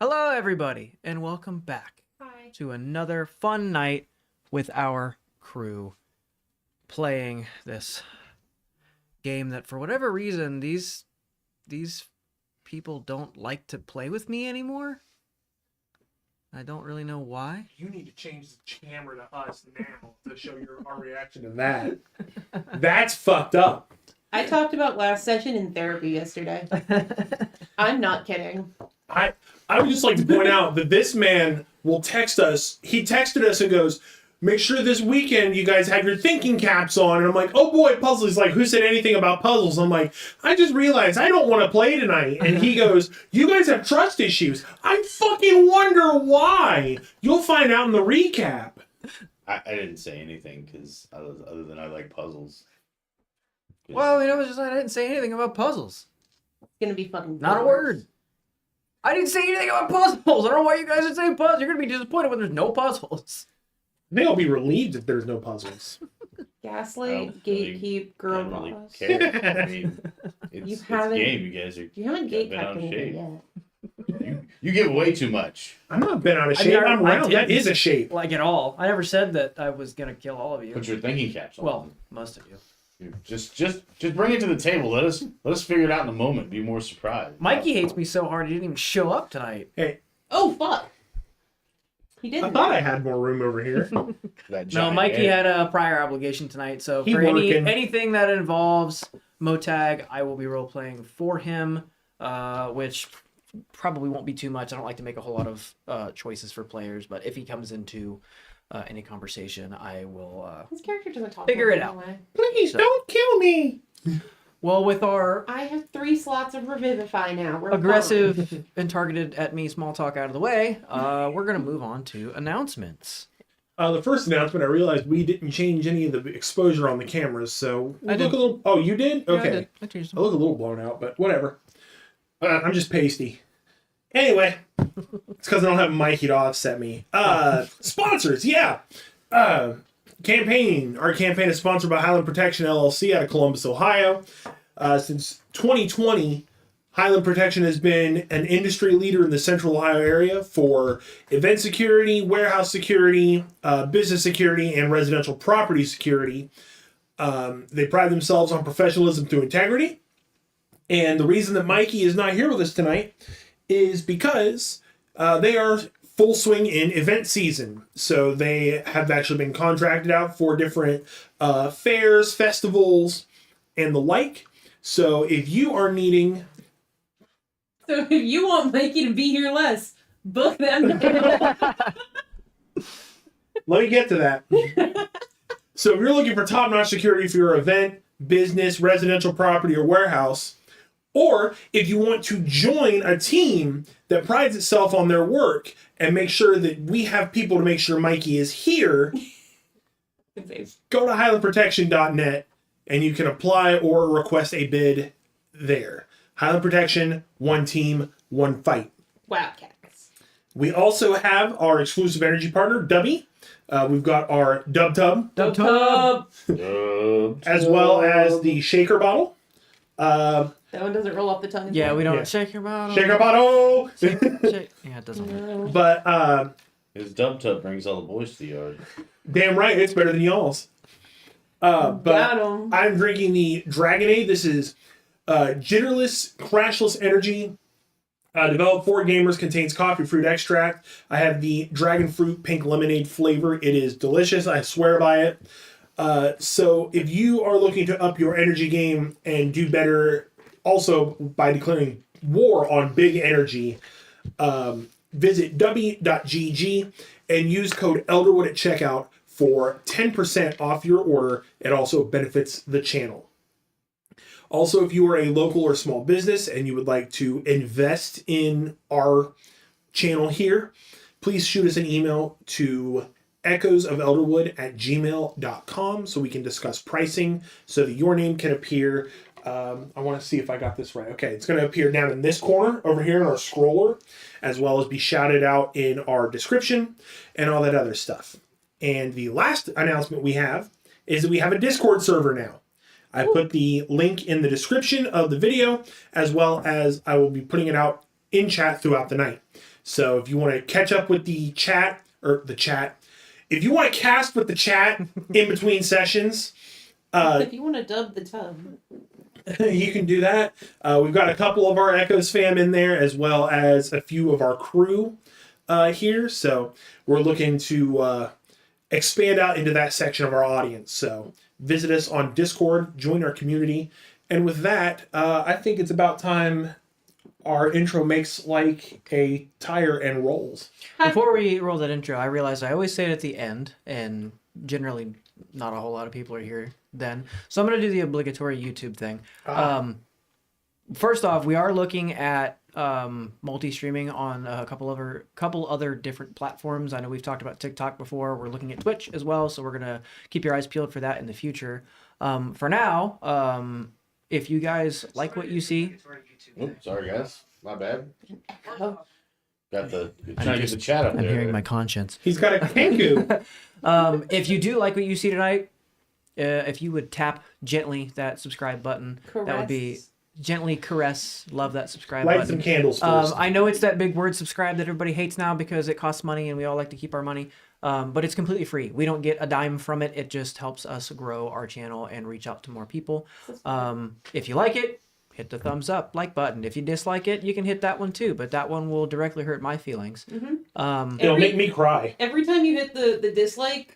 Hello, everybody, and welcome back Hi. to another fun night with our crew playing this game that, for whatever reason, these people don't like to play with me anymore. I don't really know why. You need to change the camera to us now to show our reaction to that. That's fucked up. I talked about last session in therapy yesterday. I'm not kidding. I would just like to point out that this man will text us. He texted us and goes, make sure this weekend you guys have your thinking caps on. And I'm like, oh boy, puzzles. He's like, who said anything about puzzles? I'm like, I just realized I don't want to play tonight. And he goes, you guys have trust issues. I fucking wonder why. You'll find out in the recap. I didn't say anything because other than I like puzzles. Well, it was just I didn't say anything about puzzles. It's gonna be fucking Not a word. I didn't say anything about puzzles. I don't know why you guys are saying puzzles. You're gonna be disappointed when there's no puzzles. They'll be relieved if there's no puzzles. Gaslight, gatekeep, girl don't really boss. care. I mean, it's a game. You guys are. You haven't been gatekept out of anything shape. yet. You give away too much. I'm not been out of I mean, shape. I I'm round. did. That is a shape. Like at all. I never said that I was gonna kill all of you. Put your thinking caps on. Well, most of you. Just bring it to the table. Let us figure it out in the moment. Be more surprised. Mikey hates me so hard he didn't even show up tonight. Hey, Oh fuck! He I didn't. thought I had more room over here. That No, giant Mikey head. had a prior obligation tonight, so He for working. anything that involves Motag, I will be role playing for him, which probably won't be too much. I don't like to make a whole lot of choices for players, but if he comes into any conversation, I will. His character doesn't talk. Figure much it out. anyway. Please don't kill me. Well, with our I have 3 slots of Revivify now. We're aggressive and targeted at me small talk out of the way, we're gonna move on to announcements. The first announcement, I realized we didn't change any of the exposure on the cameras, so I look did. a little. Oh, you did? Yeah, I Okay, did. I changed I them. look a little blown out, but whatever. I'm just pasty. Anyway, it's because I don't have Mikey to offset me. Sponsors, yeah. Campaign. Our campaign is sponsored by Highland Protection LLC out of Columbus, Ohio. Since 2020, Highland Protection has been an industry leader in the Central Ohio area for event security, warehouse security, business security, and residential property security. They pride themselves on professionalism through integrity. And the reason that Mikey is not here with us tonight is because they are full swing in event season. So they have actually been contracted out for different fairs, festivals, and the like. So if you are needing... So if you want Mikey to be here less, book them. Let me get to that. So if you're looking for top-notch security for your event, business, residential property, or warehouse, or if you want to join a team that prides itself on their work and make sure that we have people to make sure Mikey is here, go to highlandprotection.net and you can apply or request a bid there. Highland Protection, one team, one fight. Wildcats. We also have our exclusive energy partner, Dubby. We've got our Dub Tub, Dub Tub. as well as the Shaker Bottle. That one doesn't roll off the tongue. Yeah, we don't Yeah. shake your bottle. Shaker Bottle! Yeah, it doesn't. No. But, His dub tub brings all the boys to the yard. damn right, it's better than y'all's. But Got 'em. I'm drinking the Dragonade. This is jitterless, crashless energy. Developed for gamers, contains coffee fruit extract. I have the dragon fruit pink lemonade flavor. It is delicious. I swear by it. So if you are looking to up your energy game and do better, also by declaring war on big energy, visit w.gg and use code Elderwood at checkout for 10% off your order. It also benefits the channel. Also, if you are a local or small business and you would like to invest in our channel here, please shoot us an email to echoesofelderwood@gmail.com so we can discuss pricing so that your name can appear. I want to see if I got this right. Okay, it's going to appear down in this corner over here in our scroller, as well as be shouted out in our description and all that other stuff. And the last announcement we have is that we have a Discord server now. I put the link in the description of the video, as well as I will be putting it out in chat throughout the night. So if you want to catch up with the chat, if you want to cast with the chat in between sessions, If you want to dub the tub. you can do that. We've got a couple of our Echoes fam in there, as well as a few of our crew here. So we're looking to expand out into that section of our audience. So visit us on Discord, join our community. And with that, I think it's about time our intro makes like a tire and rolls. Before we roll that intro, I realized I always say it at the end, and generally not a whole lot of people are here then. So I'm going to do the obligatory YouTube thing. First off, we are looking at multi-streaming on a couple other different platforms. I know we've talked about TikTok before. We're looking at Twitch as well, so we're going to keep your eyes peeled for that in the future. For now, if you guys like what you see... Oops, sorry guys, my bad. Oh. Got the trying to get the chat up I'm there. hearing my conscience. He's got a kanku. If you do like what you see tonight, if you would tap gently that subscribe button, that would be gently caress. Love that subscribe Light button. some candles first. I know it's that big word subscribe that everybody hates now because it costs money and we all like to keep our money. But it's completely free. We don't get a dime from it. It just helps us grow our channel and reach out to more people. If you like it, hit the thumbs up, like button. If you dislike it, you can hit that one too, but that one will directly hurt my feelings. It'll make me cry. Every time you hit the dislike,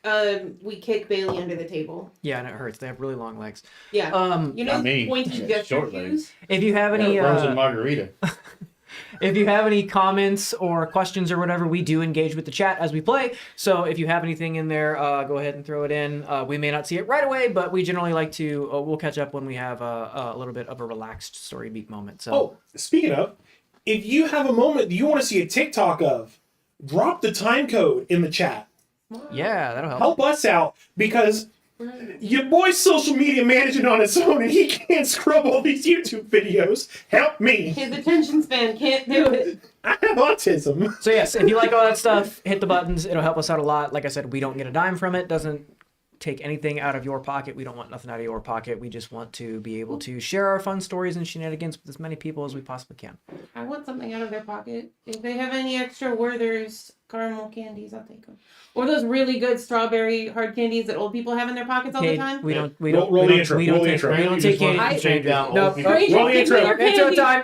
we kick Bailey under the table. Yeah, and it hurts. They have really long legs. Yeah. You know Not me. the pointy Yeah, gesture short legs. cues? If you have any Frozen margarita. if you have any comments or questions or whatever, we do engage with the chat as we play. So if you have anything in there, go ahead and throw it in. We may not see it right away, but we generally like to, we'll catch up when we have a little bit of a relaxed story beat moment. So. Oh, speaking of, if you have a moment that you want to see a TikTok of, drop the time code in the chat. Yeah, that'll help. Help us out, because your boy's social media managing on its own and he can't scrub all these YouTube videos. Help me. His attention span can't do it. I have autism. So yes, if you like all that stuff, hit the buttons. It'll help us out a lot. Like I said, we don't get a dime from it. Doesn't take anything out of your pocket. We don't want nothing out of your pocket. We just want to be able to share our fun stories and shenanigans with as many people as we possibly can. I want something out of their pocket. If they have any extra Werther's caramel candies, I'll take them. Or those really good strawberry hard candies that old people have in their pockets all the Kade, time. we don't Roll the intro, we don't roll the take intro. we don't take Just want candy. to shake down No, old people. Stranger, Roll the give me intro. your Intro candy. time.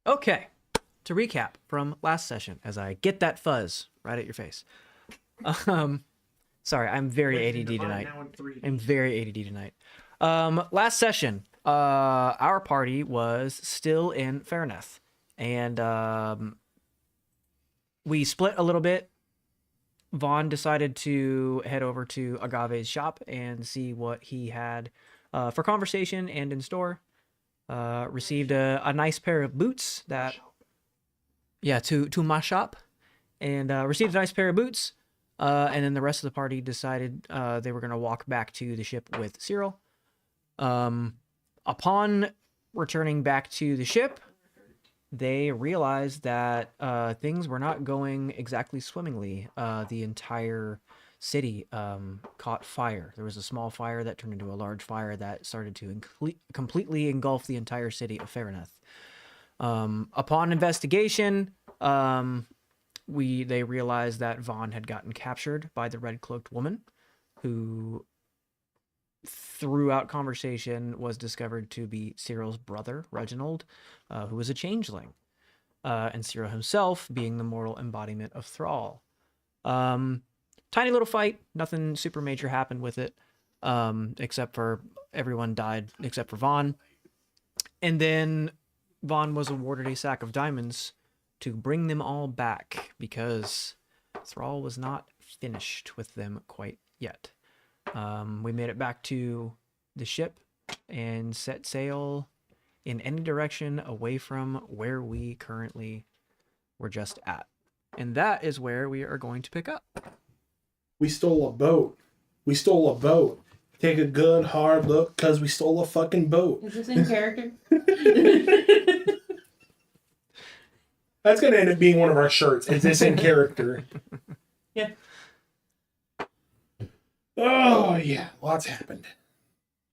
Okay, to recap from last session, as I get that fuzz right at your face. Sorry, I'm very ADD tonight. I'm very ADD tonight. Last session, our party was still in Fairneth, and we split a little bit. Vaughn decided to head over to Agave's shop and see what he had for conversation and in store. Received a nice pair of boots that, yeah, to my shop, and received a nice pair of boots. And then the rest of the party decided they were going to walk back to the ship with Cyril. Upon returning back to the ship, they realized that things were not going exactly swimmingly. The entire city caught fire. There was a small fire that turned into a large fire that started to completely engulf the entire city of Fairneth. Upon investigation, they realized that Vaughn had gotten captured by the red-cloaked woman, who, throughout conversation, was discovered to be Cyril's brother, Reginald, who was a changeling, and Cyril himself being the mortal embodiment of Thrall. Tiny little fight, nothing super major happened with it, except for everyone died except for Vaughn. And then Vaughn was awarded a sack of diamonds to bring them all back, because Thrall was not finished with them quite yet. We made it back to the ship and set sail in any direction away from where we currently were just at. And that is where we are going to pick up. We stole a boat. We stole a boat. Take a good hard look, because we stole a fucking boat. Is this in character? That's going to end up being one of our shirts. Is this in character? Yeah. Oh, yeah. Lots happened.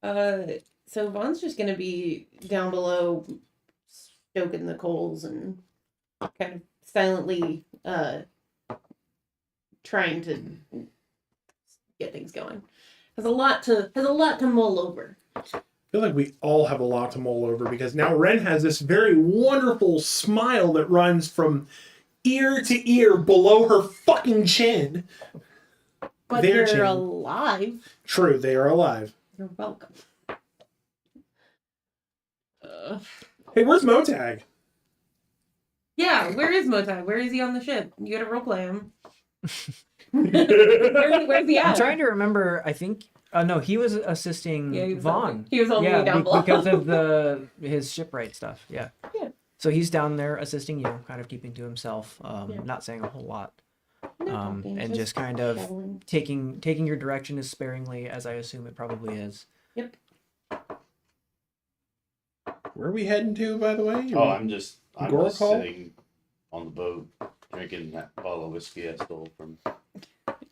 So Vaughn's just gonna be down below, stoking the coals and kind of silently trying to get things going. Has a lot to mull over. I feel like we all have a lot to mull over, because now Renn has this very wonderful smile that runs from ear to ear below her fucking chin. But Their you're chin. alive. True, they are alive. You're welcome. Hey, where's Motag? Yeah, where is Motag? Where is he on the ship? You gotta roleplay him. Where's he at? I'm trying to remember. I think. No, he was assisting he was Vaughn. He was on the way down below. Because of his shipwright stuff. Yeah. Yeah. So he's down there assisting you, kind of keeping to himself, not saying a whole lot, No talking, and just kind of chilling. taking your direction as sparingly as I assume it probably is. Yep. Where are we heading to, by the way? Oh, I'm just Gor'ukal? sitting on the boat drinking that bottle of whiskey I stole from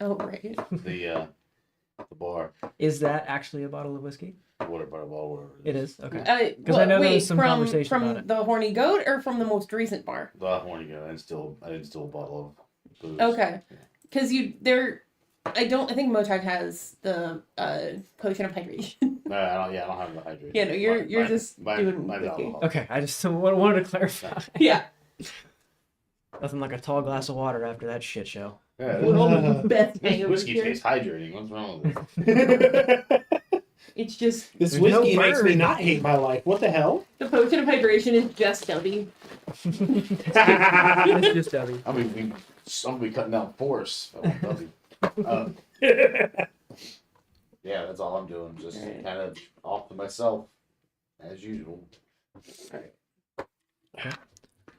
Oh right. the bar. Is that actually a bottle of whiskey? Whatever. It is? Okay. Because I know there was some from conversation about it. the horny goat or from the most recent bar? The horny guy. I didn't steal a bottle of booze. Okay. Because I think Motag has the potion of hydration. No, I don't have the hydration. Yeah, no, you're just doing mine's whiskey. alcohol. Okay, I just wanted to clarify. Yeah. Nothing like a tall glass of water after that shit show. Yeah, The best hangover whiskey cure. tastes hydrating. What's wrong with it? It's just This There's whiskey no makes burn. me not hate my life. What the hell? the potion of hydration is just Stubby. It's just Debbie. I mean, I'm gonna be cutting down force. Yeah, that's all I'm doing. Just Alright. kind of off to myself, as usual.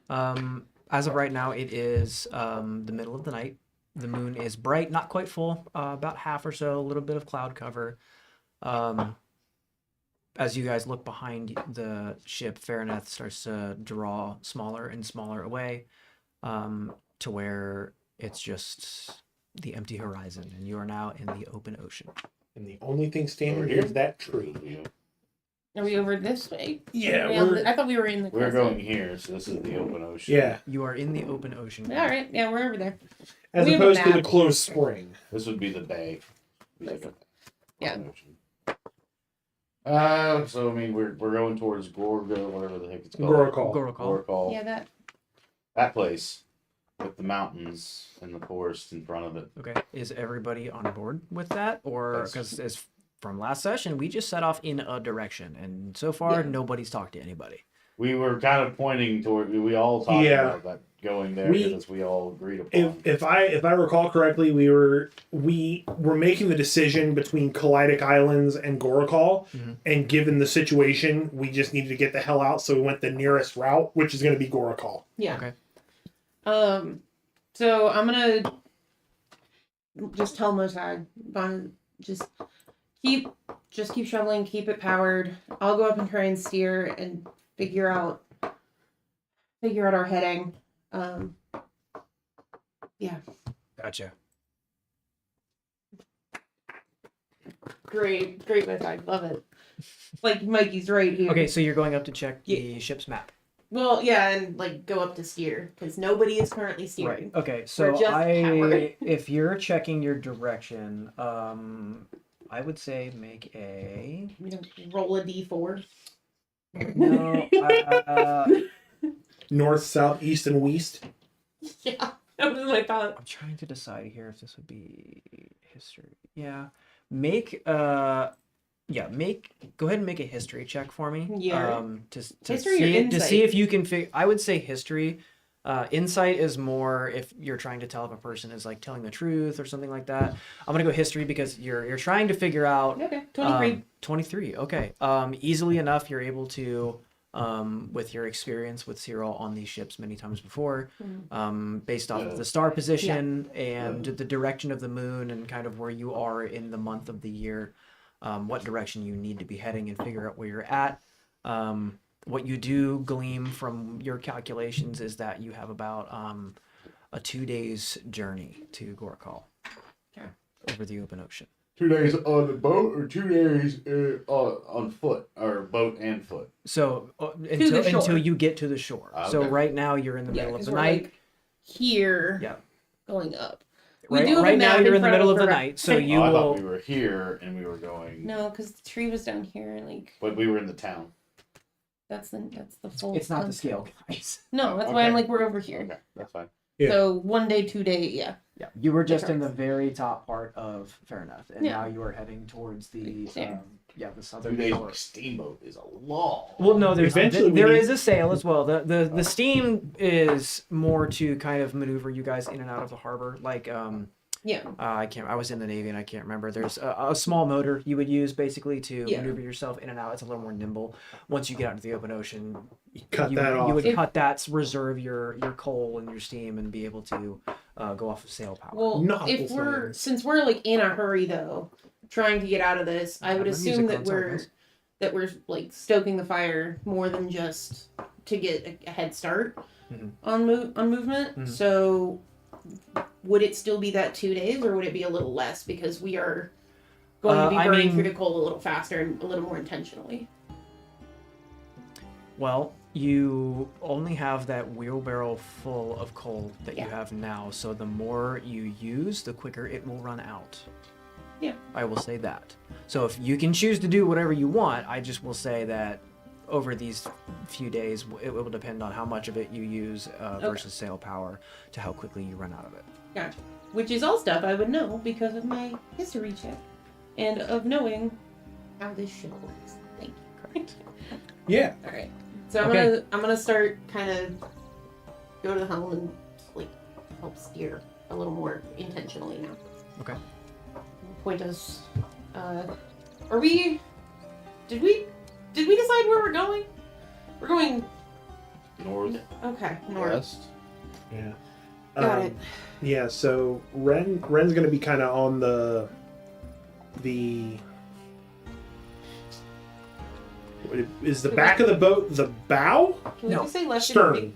As of right now, it is the middle of the night. The moon is bright, not quite full, about half or so, a little bit of cloud cover. As you guys look behind the ship, Fairneth starts to draw smaller and smaller away, to where it's just the empty horizon, and you are now in the open ocean. And the only thing standing Over here here? is that tree. Are we over this way? Yeah, I thought we were in the We're crescent. going here, so this is the open ocean. Yeah, You are in the open ocean. All right. Yeah, we're over there. as We have a opposed to the map. closed spring. This would be the bay. Yeah. So I mean, we're going towards Gor'ukal, whatever the heck it's called. Gor'ukal. Gor'ukal. Gor'ukal. Yeah, That place with the mountains and the forest in front of it. Okay. Is everybody on board with that? Or, That's- because as from last session, we just set off in a direction, and so far, Yeah. nobody's talked to anybody. We were kind of pointing toward. We all talked Yeah. about that going there We- because we all agreed upon. If I recall correctly, we were making the decision between Kaleidic Islands and Gor'ukal, Mhm. and given the situation, we just needed to get the hell out, so we went the nearest route, which is going to be Gor'ukal. yeah. Okay. So I'm gonna just tell Motag, just keep shoveling, keep it powered. I'll go up and try and steer and figure out our heading. Yeah. Gotcha. Great, Motag. Love it. Like Mikey's right here. Okay, so you're going up to check the ship's map. Well, yeah, and like go up to steer because nobody is currently steering. Right. Okay, so We're just powered. if you're checking your direction, I would say make a You know, roll a d4. no. North, south, east, and west. Yeah, that was my thought. I'm trying to decide here if this would be history. Yeah, make go ahead and make a history check for me. Yeah. To History or see insight? to see if you can figure. I would say history. Insight is more if you're trying to tell if a person is like telling the truth or something like that. I'm gonna go history because you're trying to figure out. Okay, 23. 23. Okay. Easily enough, you're able to. With your experience with Cyril on these ships many times before, based off of the star position and the direction of the moon and kind of where you are in the month of the year, what direction you need to be heading and figure out where you're at. What you do glean from your calculations is that you have about a 2 days journey to Gor'ukal over the open ocean. 2 days on the boat or 2 days on foot or boat and foot. So the shore. until you get to the shore. So Okay. right now you're in the middle of 'cause the we're, night. like, here. Yeah. Going up. Right, do have a right now map you're in in the front middle of of the us. night, so you I will. thought we were here and we were going. No, because the tree was down here. Like But we were in the town. that's the full. It's not the concept. scale, guys. No, that's why I'm Okay. like we're over here. Okay, that's fine. Yeah. So 1 day, 2 day, yeah. Yeah, you were just in the Correct. very top part of fair enough, and Yeah. now you are heading towards the Yeah. the 2 southern days shore. steamboat is a long. Well, no, Eventually we there need- is a sail as well. The steam is more to kind of maneuver you guys in and out of the harbor. Like Yeah. I was in the Navy and I can't remember. There's a small motor you would use basically to Yeah. maneuver yourself in and out. It's a little more nimble. Once you get out into the open ocean, Cut you, that you off. would If- cut that, reserve your coal and your steam, and be able to go off of sail power. Well, Not if the we're same. since we're like in a hurry though, trying to get out of this, I would the assume music that on, sorry, we're like stoking the fire more than just to get a head start Mhm. on movement. Mhm. So would it still be that 2 days or would it be a little less because we are going to be I burning mean- through the coal a little faster and a little more intentionally? Well, you only have that wheelbarrow full of coal that you Yeah. have now, so the more you use, the quicker it will run out. Yeah. I will say that. So if you can choose to do whatever you want, I just will say that over these few days, it will depend on how much of it you use versus sail power to how quickly you run out of it. Gotcha. Which is all stuff I would know because of my history check and of knowing how this ship works. Thank you. Correct. Yeah. All right. So Okay. I'm gonna start kind of go to the helm and like help steer a little more intentionally now. Okay. Point us. Are we? Did we decide where we're going? We're going. North, Okay. North. west. Yeah. Got it. Yeah, so Ren's gonna be kind of on the is the back of the boat the bow? Can we No. just say left and Stern. right?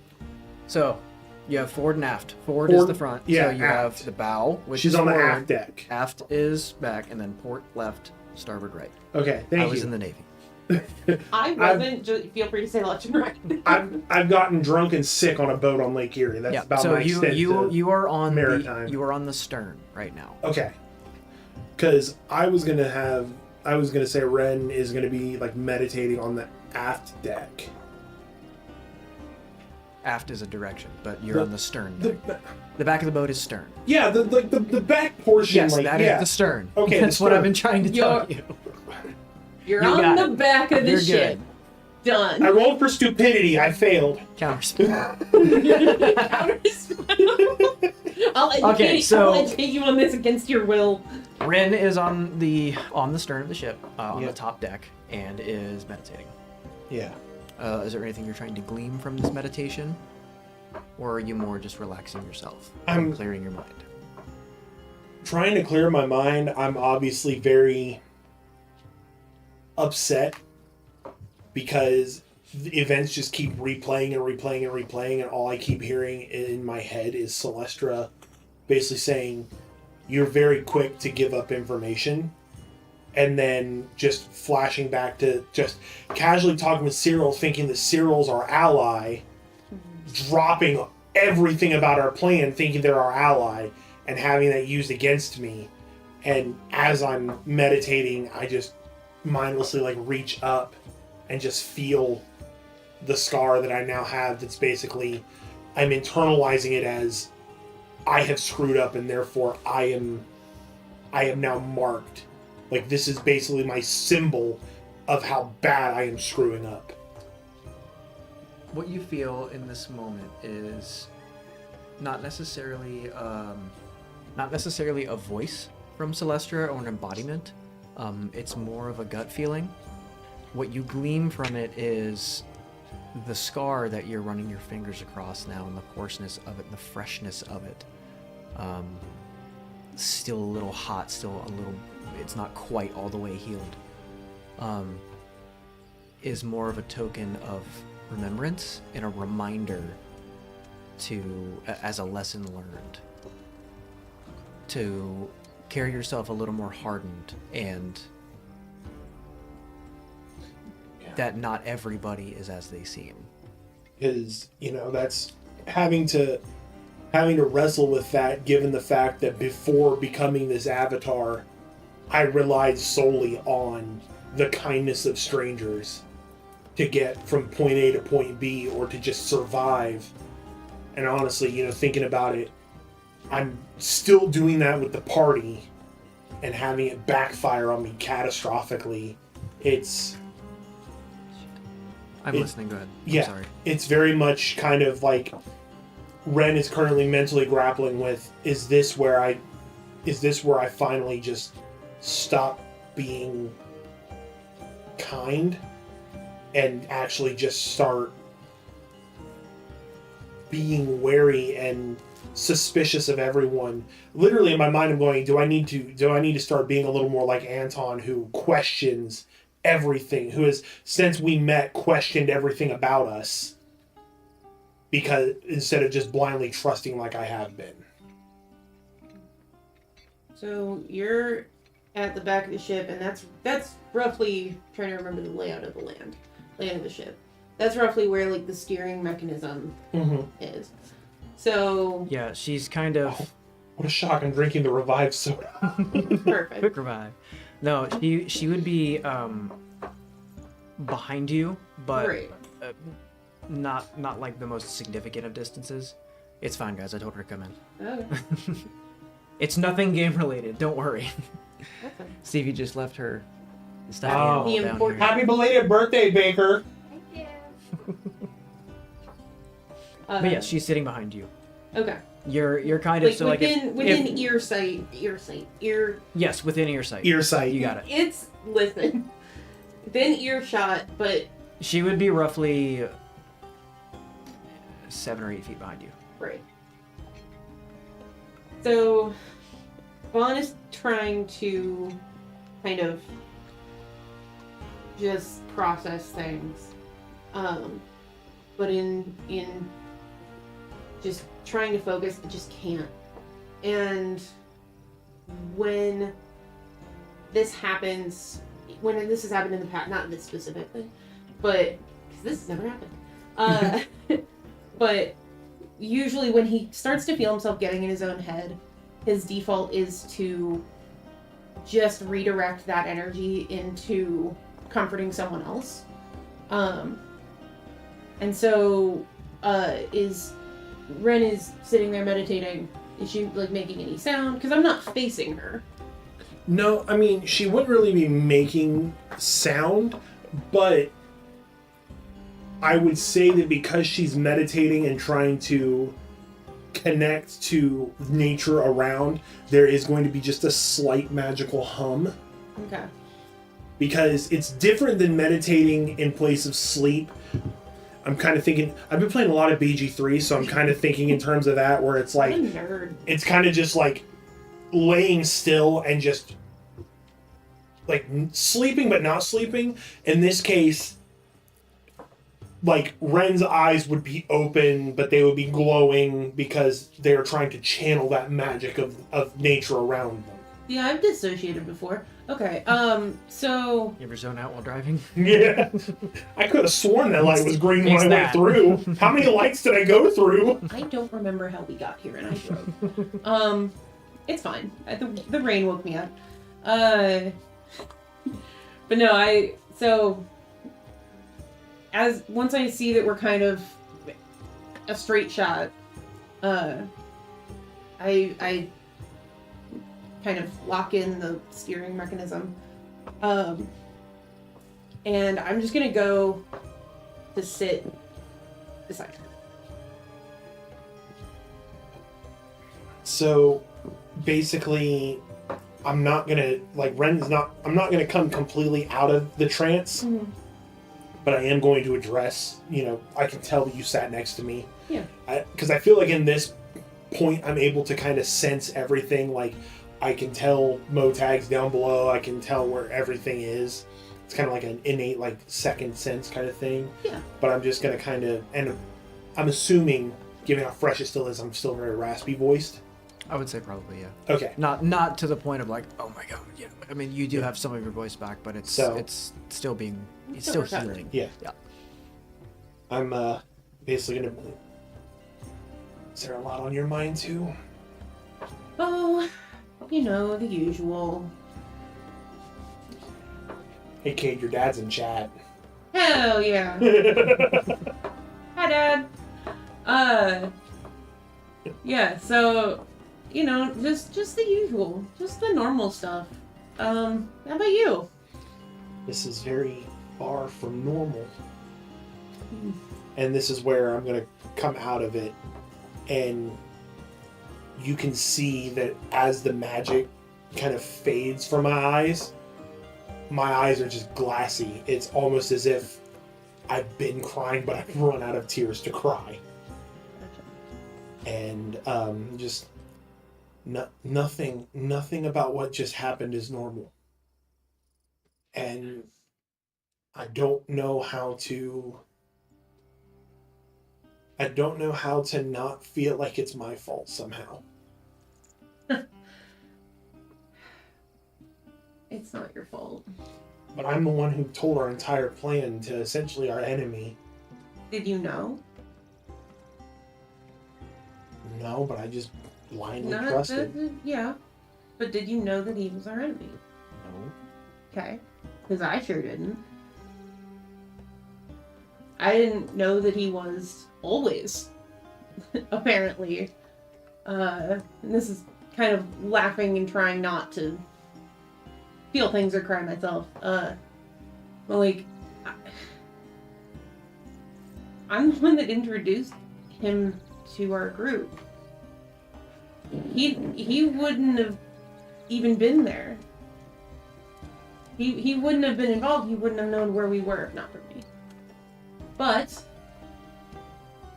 So you have forward and aft. Forward is Forward- the front. yeah, So you aft. have the bow, which She's is on the forward. aft deck. Aft is back, and then port left, starboard right. Okay, thank I you. was in the Navy. I wasn't. Just feel free to say left and right. I've gotten drunk and sick on a boat on Lake Erie. That's Yeah. about So my extent. you are on maritime. you are on the stern right now. Okay. Because I was gonna say Renn is gonna be like meditating on the aft deck. Aft is a direction, but you're The- on the stern. The, deck. The back of the boat is stern. yeah, the back portion. Yes, like, that is yeah. the stern. Okay, That's the what stern. I've been trying to tell you. You're You on got the it. back of the You're ship. Done. I rolled for stupidity. I failed. Counterspell. I'll Okay, so- I'll educate you on this against your will. Renn is on the stern of the ship, on Yeah. the top deck, and is meditating. Yeah. Is there anything you're trying to glean from this meditation, or are you more just relaxing yourself, I'm- and clearing your mind? Trying to clear my mind. I'm obviously very upset because the events just keep replaying and replaying and replaying, and all I keep hearing in my head is Celestra basically saying, "You're very quick to give up information," and then just flashing back to just casually talking with Cyril, thinking that Cyril's our ally, dropping everything about our plan, thinking they're our ally, and having that used against me. And as I'm meditating, I just mindlessly like reach up and just feel the scar that I now have. That's basically, I'm internalizing it as I have screwed up, and therefore I am now marked. Like, this is basically my symbol of how bad I am screwing up. What you feel in this moment is not necessarily a voice from Celestra or an embodiment. It's more of a gut feeling. What you glean from it is the scar that you're running your fingers across now, and the coarseness of it, and the freshness of it. Still a little hot, still a little, it's not quite all the way healed. Is more of a token of remembrance and a reminder as a lesson learned, to carry yourself a little more hardened, and that not everybody is as they seem. Because, that's having to wrestle with that, given the fact that before becoming this avatar, I relied solely on the kindness of strangers to get from point A to point B, or to just survive. And honestly, thinking about it, I'm still doing that with the party and having it backfire on me catastrophically. I'm listening, go ahead. Yeah, I'm sorry. It's very much kind of like Renn is currently mentally grappling with, is this where I finally just stop being kind and actually just start being wary and suspicious of everyone. Literally in my mind I'm going, do I need to start being a little more like Anton, who questions everything, who has, since we met, questioned everything about us, because instead of just blindly trusting like I have been. So you're at the back of the ship, and that's roughly, trying to remember the layout of the land of the ship. That's roughly where like the steering mechanism is. So Yeah, she's kind of... Oh, what a shock, I'm drinking the revived soda. perfect. Quick revive. No, she would be behind you, but Right. not like the most significant of distances. It's fine, guys. I told her to come in. Okay. It's nothing game related. Don't worry. That's fine. Stevie just left her stuffed Oh. animal The down important- here. Happy belated birthday, Baker. Thank you. But yes, she's sitting behind you. Okay. You're kind of Like so within like if, ear sight. yes, within ear sight. Ear sight. You got it. It's listen. Within earshot, but She would be roughly 7 or 8 feet behind you. right. So Vaughn is trying to kind of just process things. But in just trying to focus, it just can't. And when this happens, when this has happened in the past, not this specifically, but because this has never happened. But usually when he starts to feel himself getting in his own head, his default is to just redirect that energy into comforting someone else. And so Renn is sitting there meditating. Is she like making any sound? Because I'm not facing her. No, I mean, she wouldn't really be making sound, but I would say that because she's meditating and trying to connect to nature around, there is going to be just a slight magical hum. Okay. Because it's different than meditating in place of sleep. I'm kind of thinking, I've been playing a lot of BG3, so I'm kind of thinking in terms of that, where it's like, I'm a nerd. it's kind of just like laying still and just like sleeping but not sleeping. In this case, like Renn's eyes would be open, but they would be glowing because they're trying to channel that magic of nature around them. Yeah, I've dissociated before. Okay, so... You ever zone out while driving? Yeah. I could have sworn that light was green when Fix I that. went through. How many lights did I go through? I don't remember how we got here and I drove. It's fine. The rain woke me up. But no, so... Once I see that we're kind of a straight shot, I kind of lock in the steering mechanism. And I'm just gonna go to sit beside her. So basically, I'm not gonna I'm not gonna come completely out of the trance, but I am going to address, I can tell that you sat next to me. Yeah. Because I feel like in this point, I'm able to kind of sense everything. Like, I can tell Motag's down below. I can tell where everything is. It's kind of like an innate, like, second sense kind of thing. Yeah. But I'm just going to kind of, and I'm assuming, given how fresh it still is, I'm still very raspy voiced. I would say probably, yeah. Okay. Not to the point of like, oh my god, yeah. I mean, you do have some of your voice back, but it's still it's still healing. Yeah. Yeah. I'm basically gonna. Is there a lot on your mind too? Oh, the usual. Hey, Kade, your dad's in chat. Hell yeah. Hi, Dad. Yeah, so, just the usual. Just the normal stuff. How about you? This is very far from normal. And this is where I'm going to come out of it. And you can see that as the magic kind of fades from my eyes are just glassy. It's almost as if I've been crying, but I've run out of tears to cry. And just nothing about what just happened is normal. And I don't know how to not feel like it's my fault somehow. It's not your fault. But I'm the one who told our entire plan to essentially our enemy. Did you know? No, but I just blindly trusted. Yeah. But did you know that he was our enemy? No. Okay. Because I sure didn't. I didn't know that he was always, apparently. And this is kind of laughing and trying not to feel things or cry myself. But like, I'm the one that introduced him to our group. He wouldn't have even been there. He wouldn't have been involved. He wouldn't have known where we were if not for me. But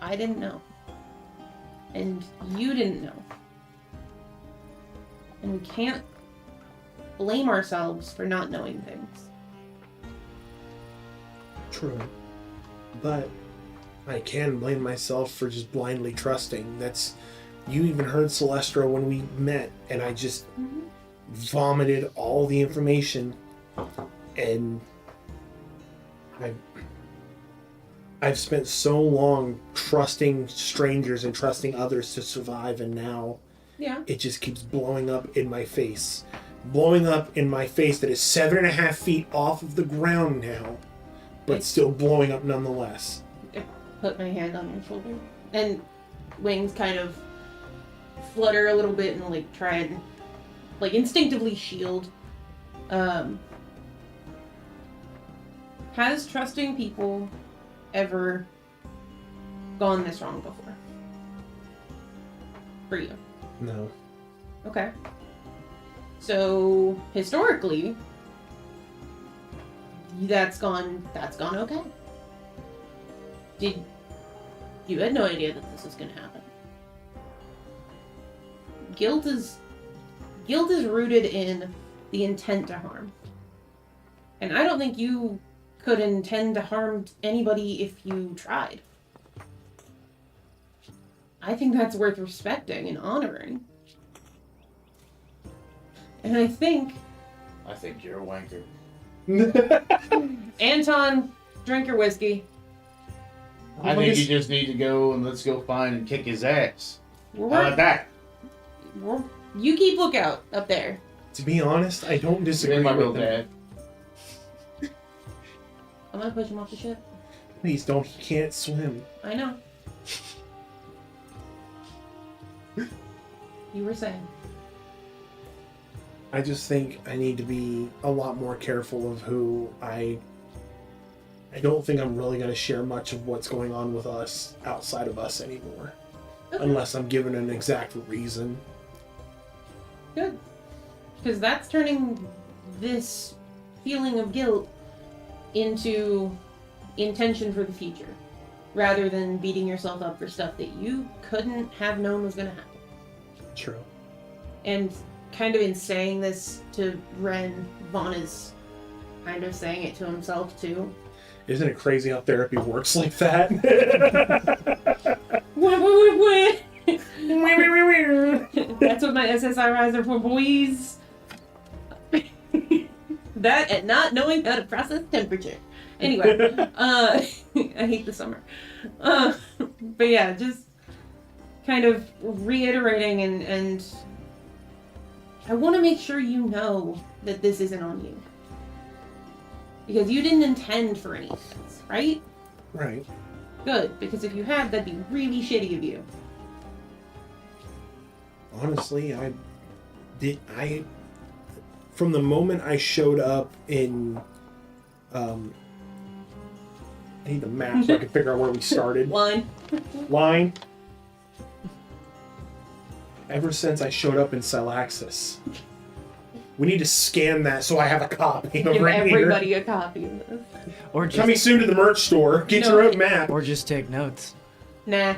I didn't know. And you didn't know. And we can't blame ourselves for not knowing things. True. But I can blame myself for just blindly trusting. You even heard Celestra when we met, and I just vomited all the information, and I've spent so long trusting strangers and trusting others to survive, and now it just keeps blowing up in my face. Blowing up in my face that is 7.5 feet off of the ground now, but still blowing up nonetheless. I put my hand on your shoulder, and wings kind of flutter a little bit and like try and like instinctively shield. Has trusting people ever gone this wrong before? For you? No. Okay. So historically, that's gone okay. You had no idea that this was gonna happen. Guilt is rooted in the intent to harm. And I don't think you could intend to harm anybody if you tried. I think that's worth respecting and honoring. And I think you're a wanker. Anton, drink your whiskey. I think you just need to go and let's go find and kick his ass. How about that? You keep lookout up there. To be honest, I don't disagree You're my real with him. dad. I'm gonna push him off the ship. Please don't. He can't swim. I know. You were saying. I just think I need to be a lot more careful of who I don't think I'm really going to share much of what's going on with us outside of us anymore. Okay. Unless I'm given an exact reason. Good. Because that's turning this feeling of guilt into intention for the future. Rather than beating yourself up for stuff that you couldn't have known was going to happen. True. And kind of in saying this to Renn, Vaughn is kind of saying it to himself too. Isn't it crazy how therapy works like that? That's what my SSRIs are for, boys. That and not knowing how to process temperature. Anyway, I hate the summer. But yeah, just kind of reiterating and I want to make sure you know that this isn't on you. Because you didn't intend for any of this, right? Right. Good, because if you had, that'd be really shitty of you. Honestly, from the moment I showed up in, I need the map so I can figure out where we started. Line. Ever since I showed up in Sylaxis. We need to scan that so I have a copy of Give right everybody here. a copy of this. Or just, Coming soon to the merch store. Get No. your own map. or just take notes. Nah.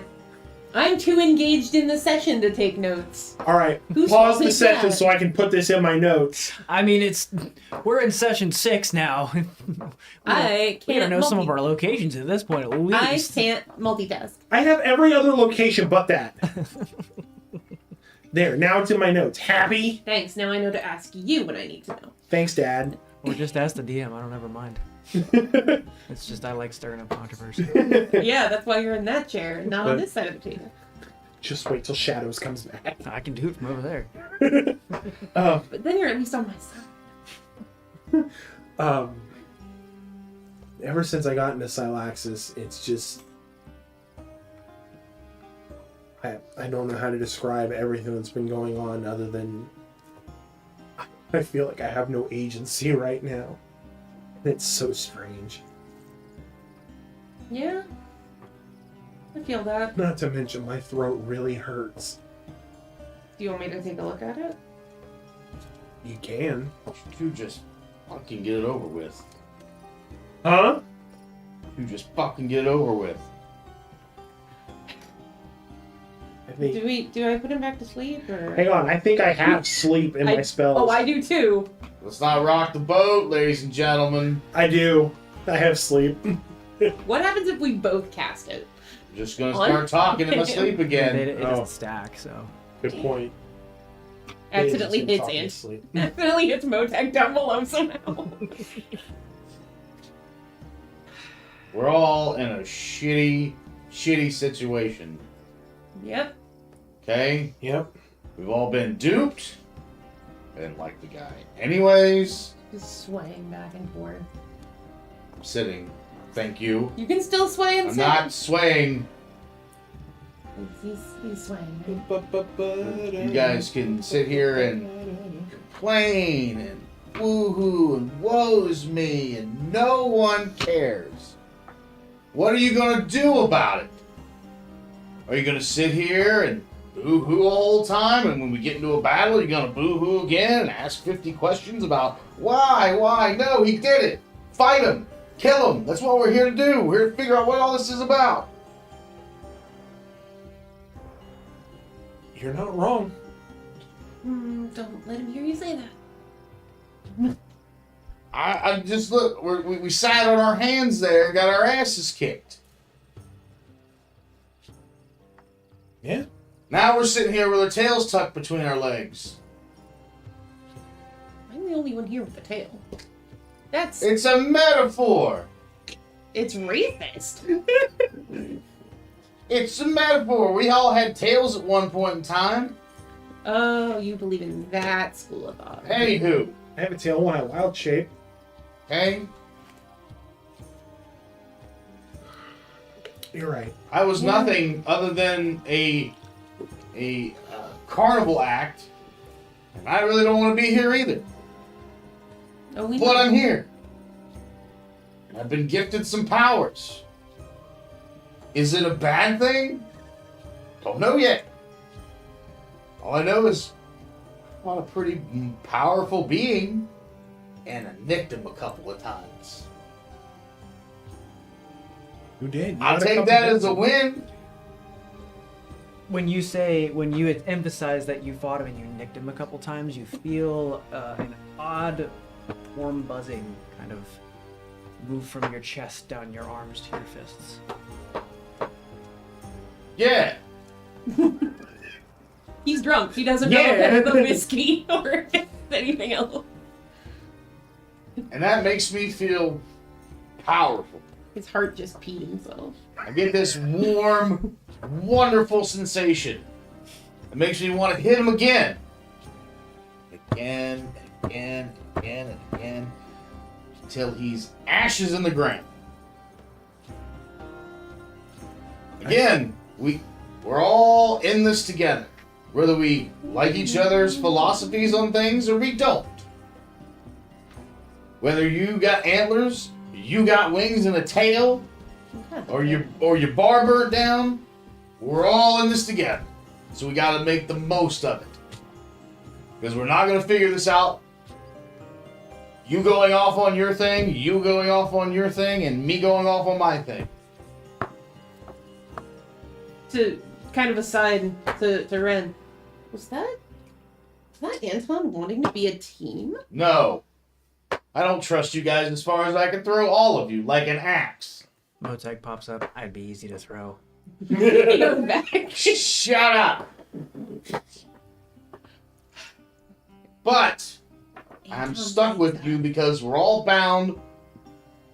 I'm too engaged in the session to take notes. All right, Whose pause fault the is session that? so I can put this in my notes. I mean, we're in session 6 now. I We gotta can't know some of our locations at this point, at I least. can't multitask. I have every other location but that. There, now it's in my notes. Happy? Thanks, now I know to ask you what I need to know. Thanks, Dad. Or just ask the DM. I don't ever mind. It's just I like stirring up controversy. Yeah, that's why you're in that chair and not on this side of the table. Just wait till Shadows comes back. I can do it from over there. But then you're at least on my side. Ever since I got into Sylaxis, it's just I don't know how to describe everything that's been going on other than I feel like I have no agency right now. And it's so strange. Yeah. I feel that. Not to mention my throat really hurts. Do you want me to take a look at it? You can. You just fucking get it over with. Huh? You just fucking get it over with. I think. Do I put him back to sleep or? Hang on, I think I have sleep in my spells. Oh, I do too. Let's not rock the boat, ladies and gentlemen. I do. I have sleep. What happens if we both cast it? I'm just gonna start talking in my sleep again. It Oh. doesn't stack, so. Good point. Accidentally It is hits just Ant. sleep. Accidentally hits Motag down below somehow. We're all in a shitty situation. Yep. Okay? Yep. We've all been duped. I didn't like the guy. Anyways, Just swaying back and forth. I'm sitting. Thank you. You can still sway and I'm sit. not swaying. He's swaying. You guys can sit here and complain and woohoo and woes me and no one cares. What are you gonna do about it? Are you gonna sit here and boo-hoo the whole time, and when we get into a battle, you're gonna boo-hoo again and ask 50 questions about why? No, he did it. Fight him. Kill him. That's what we're here to do. We're here to figure out what all this is about. You're not wrong. Don't let him hear you say that. I just look. We sat on our hands there and got our asses kicked. Yeah. Now we're sitting here with our tails tucked between our legs. I'm the only one here with a tail. That's... It's a metaphor. It's racist. It's a metaphor. We all had tails at one point in time. Oh, you believe in that school of thought. Anywho. I have a tail one at wild shape. Okay. You're right. I was nothing other than a carnival act, and I really don't want to be here either. Oh, we But know. I'm here. I've been gifted some powers. Is it a bad thing? Don't know yet. All I know is I'm a pretty powerful being, and I nicked him a couple of times. Who did? You I'll had a take couple that hits. as a win. When you emphasize that you fought him and you nicked him a couple times, you feel an odd, warm buzzing kind of move from your chest down your arms to your fists. Yeah. He's drunk. He doesn't know Yeah. if it's the whiskey or anything else. And that makes me feel powerful. His heart just peed himself. I get this warm, wonderful sensation. It makes me want to hit him again. Again, and again, and again, and again. Until he's ashes in the ground. Again, we're all in this together. Whether we like each other's philosophies on things or we don't. Whether you got antlers, you got wings and a tail, or your bar burnt down, we're all in this together. So we gotta make the most of it. Because we're not gonna figure this out. You going off on your thing, you going off on your thing, and me going off on my thing. To kind of aside to Renn, was that Anton wanting to be a team? No. I don't trust you guys as far as I can throw all of you like an axe. Motag pops up. I'd be easy to throw. You're back. Shut up! But I'm stuck with you because we're all bound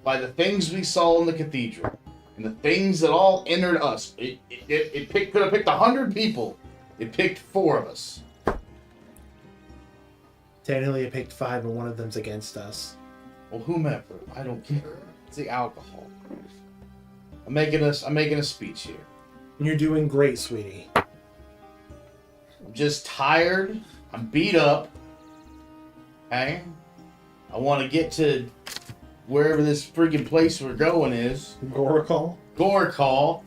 by the things we saw in the cathedral and the things that all entered us. It could have picked 100 people. It picked 4 of us. Technically, I picked 5, and one of them's against us. Well, whomever. I don't care. It's the alcohol. I'm making a speech here. You're doing great, sweetie. I'm just tired. I'm beat up. Okay? I want to get to wherever this freaking place we're going is. Gor'ukal. Gor'ukal.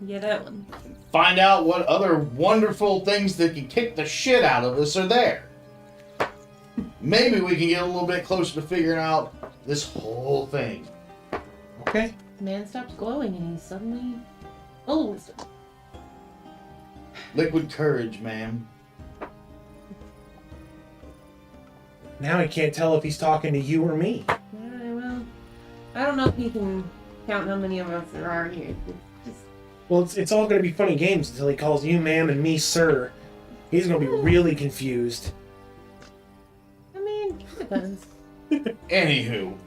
Yeah, that one. Find out what other wonderful things that can kick the shit out of us are there. Maybe we can get a little bit closer to figuring out this whole thing. Okay. The man stops glowing and he's suddenly full of wisdom. Liquid courage, ma'am. Now I can't tell if he's talking to you or me. Yeah, well, I don't know if you can count how many of us there are here. Well, it's all going to be funny games until he calls you ma'am and me sir. He's going to be really confused. I mean, it depends. Anywho.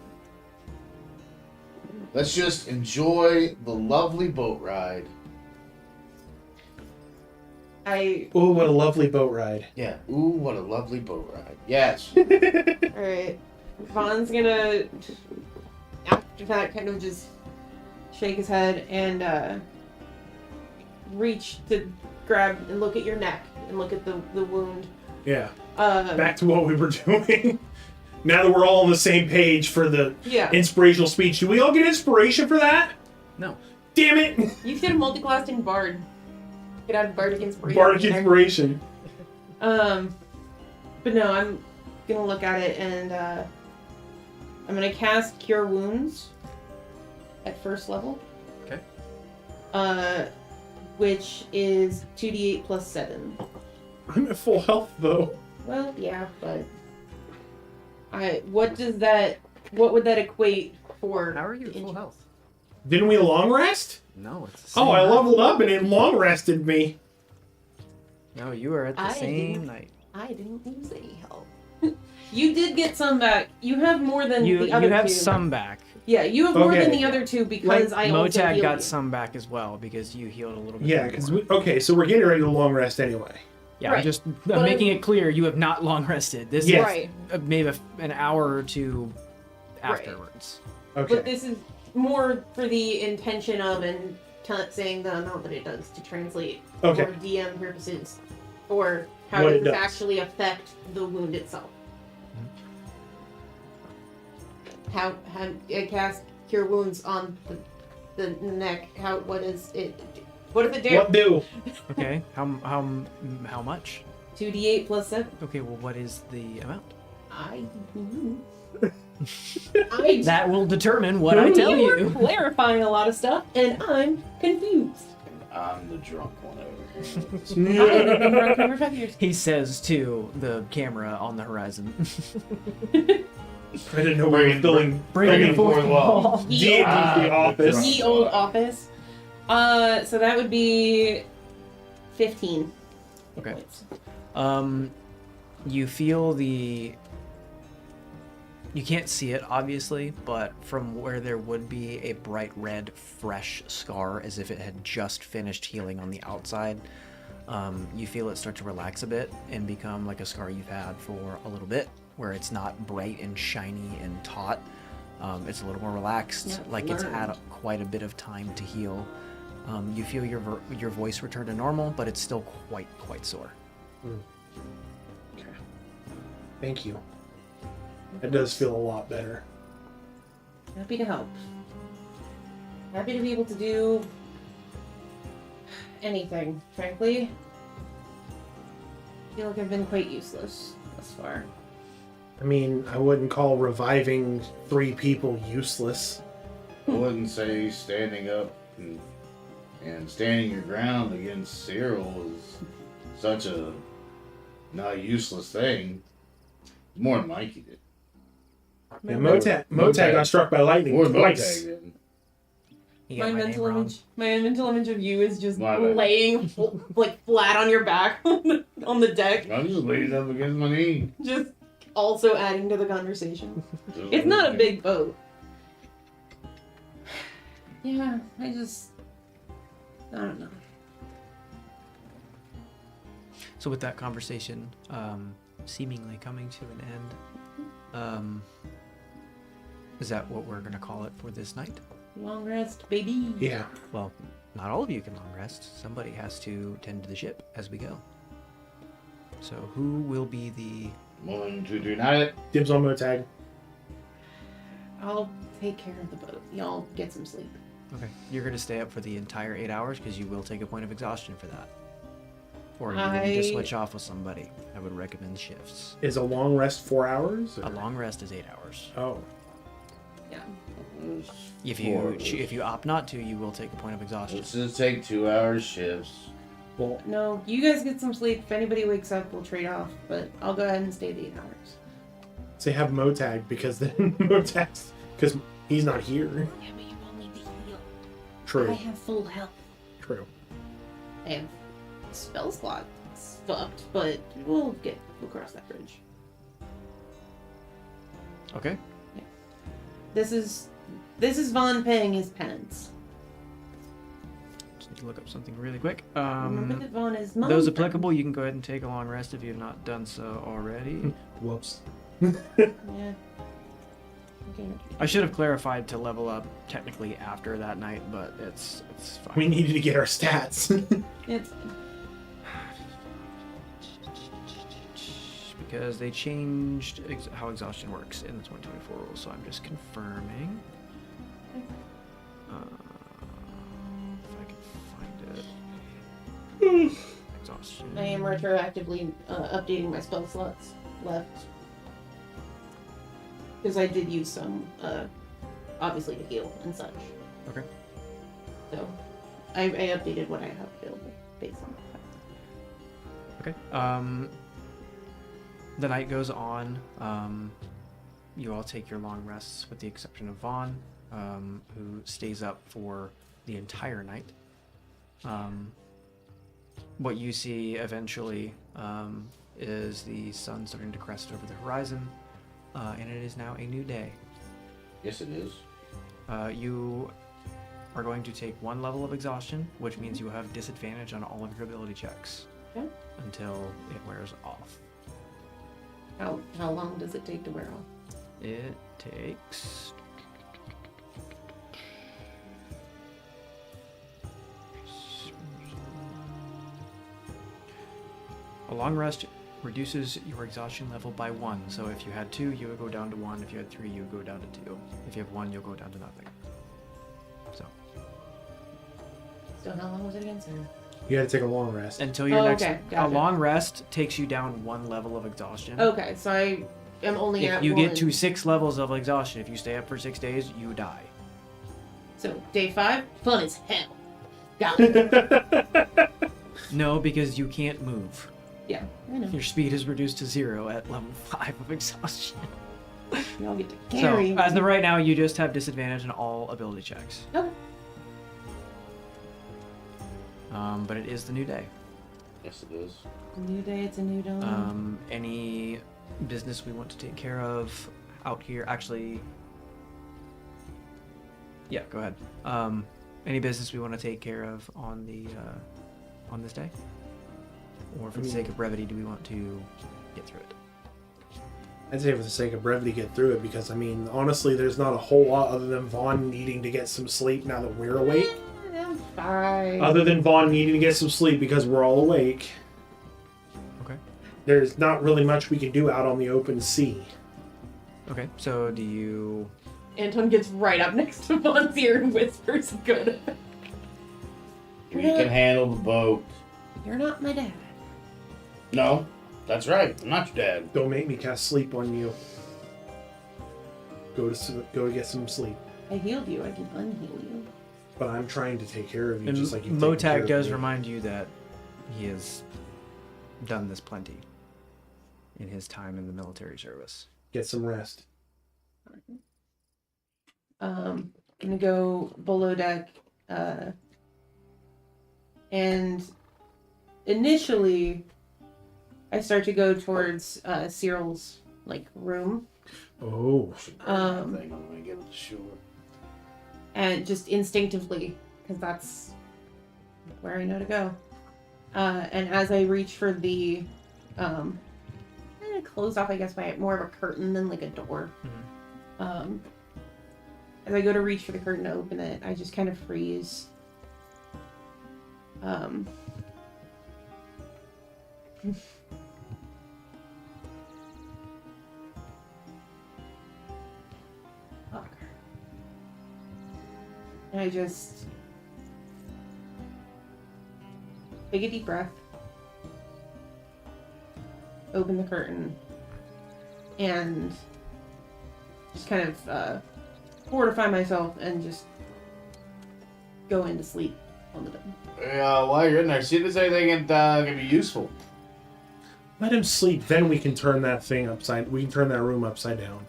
Let's just enjoy the lovely boat ride. Ooh, what a lovely boat ride. Yeah. Ooh, what a lovely boat ride. Yes. Alright. Von's gonna, after that, kind of just shake his head and reach to grab and look at your neck and look at the wound. Yeah. Back to what we were doing. Now that we're all on the same page for the inspirational speech, do we all get inspiration for that? No. Damn it! You should have multi-classed in Bard. Get out of Bardic Inspiration. Bardic Inspiration. But no, I'm gonna look at it and I'm gonna cast Cure Wounds at first level. Okay. Which is 2d8 plus 7. I'm at full health though. Well, yeah, but What would that equate for? How are you at full injuries? health? Didn't we long rest? No, it's the same Oh, I night. leveled up and it long rested me. No, you were at the same night. I didn't lose any health. You did get some back. You have more than You the other have two. some back. Yeah, you have more Okay. than the other two because I also Motag healed got you. some back as well because you healed a little bit. Yeah, more. because okay, so we're getting ready to long rest anyway. Yeah, Right. I'm But making it clear you have not long rested. This Yes. Right. is maybe an hour or two Right. afterwards. Okay. But this is more for the intention of and saying the amount that it does to translate Okay. for DM purposes, or how What does it this does. actually affect the wound itself. How I cast Cure Wounds on the neck. What is it? What does it do? What do? Okay, how much? 2d8 plus 7. Okay, well, what is the amount? I That will determine what I tell you. you. Are clarifying a lot of stuff, and I'm confused. I'm the drunk one over I haven't been drunk in over 5 years. He says to the camera on the horizon. I didn't know we were filling Bringing forth wall. D&D the office. The old office. So that would be 15. Okay. points. You feel the. You can't see it, obviously, but from where there would be a bright red, fresh scar, as if it had just finished healing on the outside, you feel it start to relax a bit and become like a scar you've had for a little bit, where it's not bright and shiny and taut. It's a little more relaxed, Yeah, like it's had learned. quite a bit of time to heal. You feel your voice return to normal, but it's still quite sore. Okay. Thank you. It does feel a lot better. Happy to help. Happy to be able to do anything, frankly. I feel like I've been quite useless thus far. I mean, I wouldn't call reviving 3 people useless. I wouldn't say standing up and standing your ground against Cyril is such a not useless thing. More than Mikey did. Yeah, Motag got struck by lightning Or twice. Motag did. You My got my name mental wrong. image of you is just My bad. laying like flat on your back on the deck, I'm just leaning up against my knee. just also adding to the conversation. It's not a big boat. Yeah, I don't know. So with that conversation seemingly coming to an end, is that what we're going to call it for this night? Long rest, baby. Yeah. Well, not all of you can long rest. Somebody has to tend to the ship as we go. So who will be the... 1, 2, 3, not it. Dibs on Motag. I'll take care of the boat. Y'all get some sleep. Okay, you're going to stay up for the entire 8 hours because you will take a point of exhaustion for that. Or you can just switch off with somebody. I would recommend shifts. Is a long rest 4 hours? A long rest is 8 hours. Oh. Yeah. If you opt not to, you will take a point of exhaustion. Let's just take 2-hour shifts. Well, No, you guys get some sleep. If anybody wakes up, we'll trade off. But I'll go ahead and stay the 8 hours. say have Motag because then Motag's... Because he's not here. Yeah, but you all need to heal. True. I have full health. True. I have spell slot fucked, but we'll cross that bridge. Okay. This is Vaughn paying his penance. Just need to look up something really quick. Remember that Vaughn is mom. Those applicable, you can go ahead and take a long rest if you've not done so already. Whoops. Yeah. Okay. I should have clarified to level up technically after that night, but it's fine. We needed to get our stats. It's Because they changed how exhaustion works in the 2024 rules, so I'm just confirming. If I can find it. Exhaustion. I am retroactively updating my spell slots left. Because I did use some, obviously to heal and such. Okay. So, I updated what I have available based on that. Okay. The night goes on. you all take your long rests, with the exception of Vaughn, who stays up for the entire night. What you see eventually is the sun starting to crest over the horizon, and it is now a new day. Yes, it is. You are going to take 1 level of exhaustion, which means you will have disadvantage on all of your ability checks until it wears off. How long does it take to wear off? It takes... A long rest reduces your exhaustion level by 1. So if you had 2, you would go down to 1. If you had 3, you would go down to 2. If you have 1, you'll go down to nothing. So how long was it again, sir? You had to take a long rest. Until your next... okay, A gotcha. long rest takes you down 1 level of exhaustion. Okay, so I am only If at you 1. get to 6 levels of exhaustion, if you stay up for 6 days, you die. So day 5, fun as hell. Got it. No, because you can't move. Yeah, I know. Your speed is reduced to 0 at level 5 of exhaustion. Y'all get to So, carry. as of right now, you just have disadvantage on all ability checks. Okay. But it is the new day. Yes, it is. A new day, it's a new dawn. Any business we want to take care of out here? Actually, yeah, go ahead. Any business we want to take care of on the on this day, or for the sake of brevity, do we want to get through it? I'd say for the sake of brevity, get through it, because, I mean, honestly, there's not a whole lot other than Vaughn needing to get some sleep now that we're awake. I'm fine. Other than Vaughn needing to get some sleep because we're all awake, Okay. there's not really much we can do out on the open sea. Okay. So do you? Anton gets right up next to Von's ear and whispers, good. We can handle the boat. You're not my dad. No, that's right. I'm not your dad. Don't make me cast sleep on you. Go to get some sleep. I healed you, I can unheal you. But I'm trying to take care of you, And just like you've taken care Motag of does me. remind you that he has done this plenty in his time in the military service. Get some rest. Gonna go below deck, and initially I start to go towards Cyril's room, Oh. Um, I'm gonna get it to shore. and just instinctively, because that's where I know to go. And as I reach for the closed off, I guess, by more of a curtain than like a door. As I go to reach for the curtain to open it, I just kind of freeze. Fuck. And I just take a deep breath, open the curtain, and just kind of fortify myself and just go into sleep on the bed. While you're in there, see if there's anything that can be useful. Let him sleep, then we can turn that thing upside. We can turn that room upside down.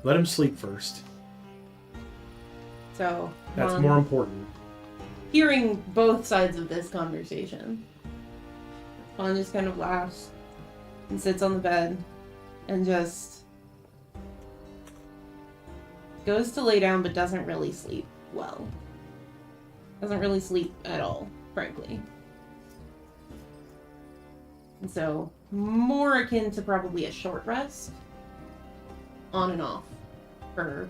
Let him sleep first. So That's more important. hearing both sides of this conversation, Fawn just kind of laughs and sits on the bed and just goes to lay down but doesn't really sleep well. Doesn't really sleep at all, frankly. And so, more akin to probably a short rest. On and off. For her.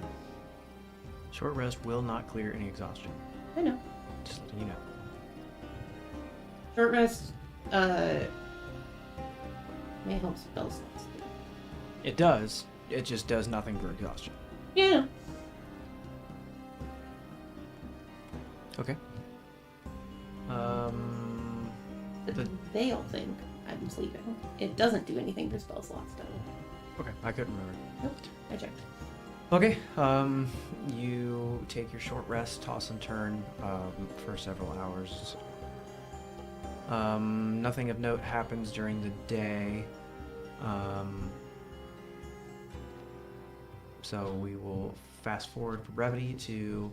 Short rest will not clear any exhaustion. I know. Just letting you know. Short rest, may help spell slots. It does. It just does nothing for exhaustion. Yeah. Okay. They all think I'm sleeping. It doesn't do anything for spell slots, though. Okay, I couldn't remember. Nope, I checked. Okay, you take your short rest, toss and turn for several hours. Nothing of note happens during the day. So we will fast forward for brevity to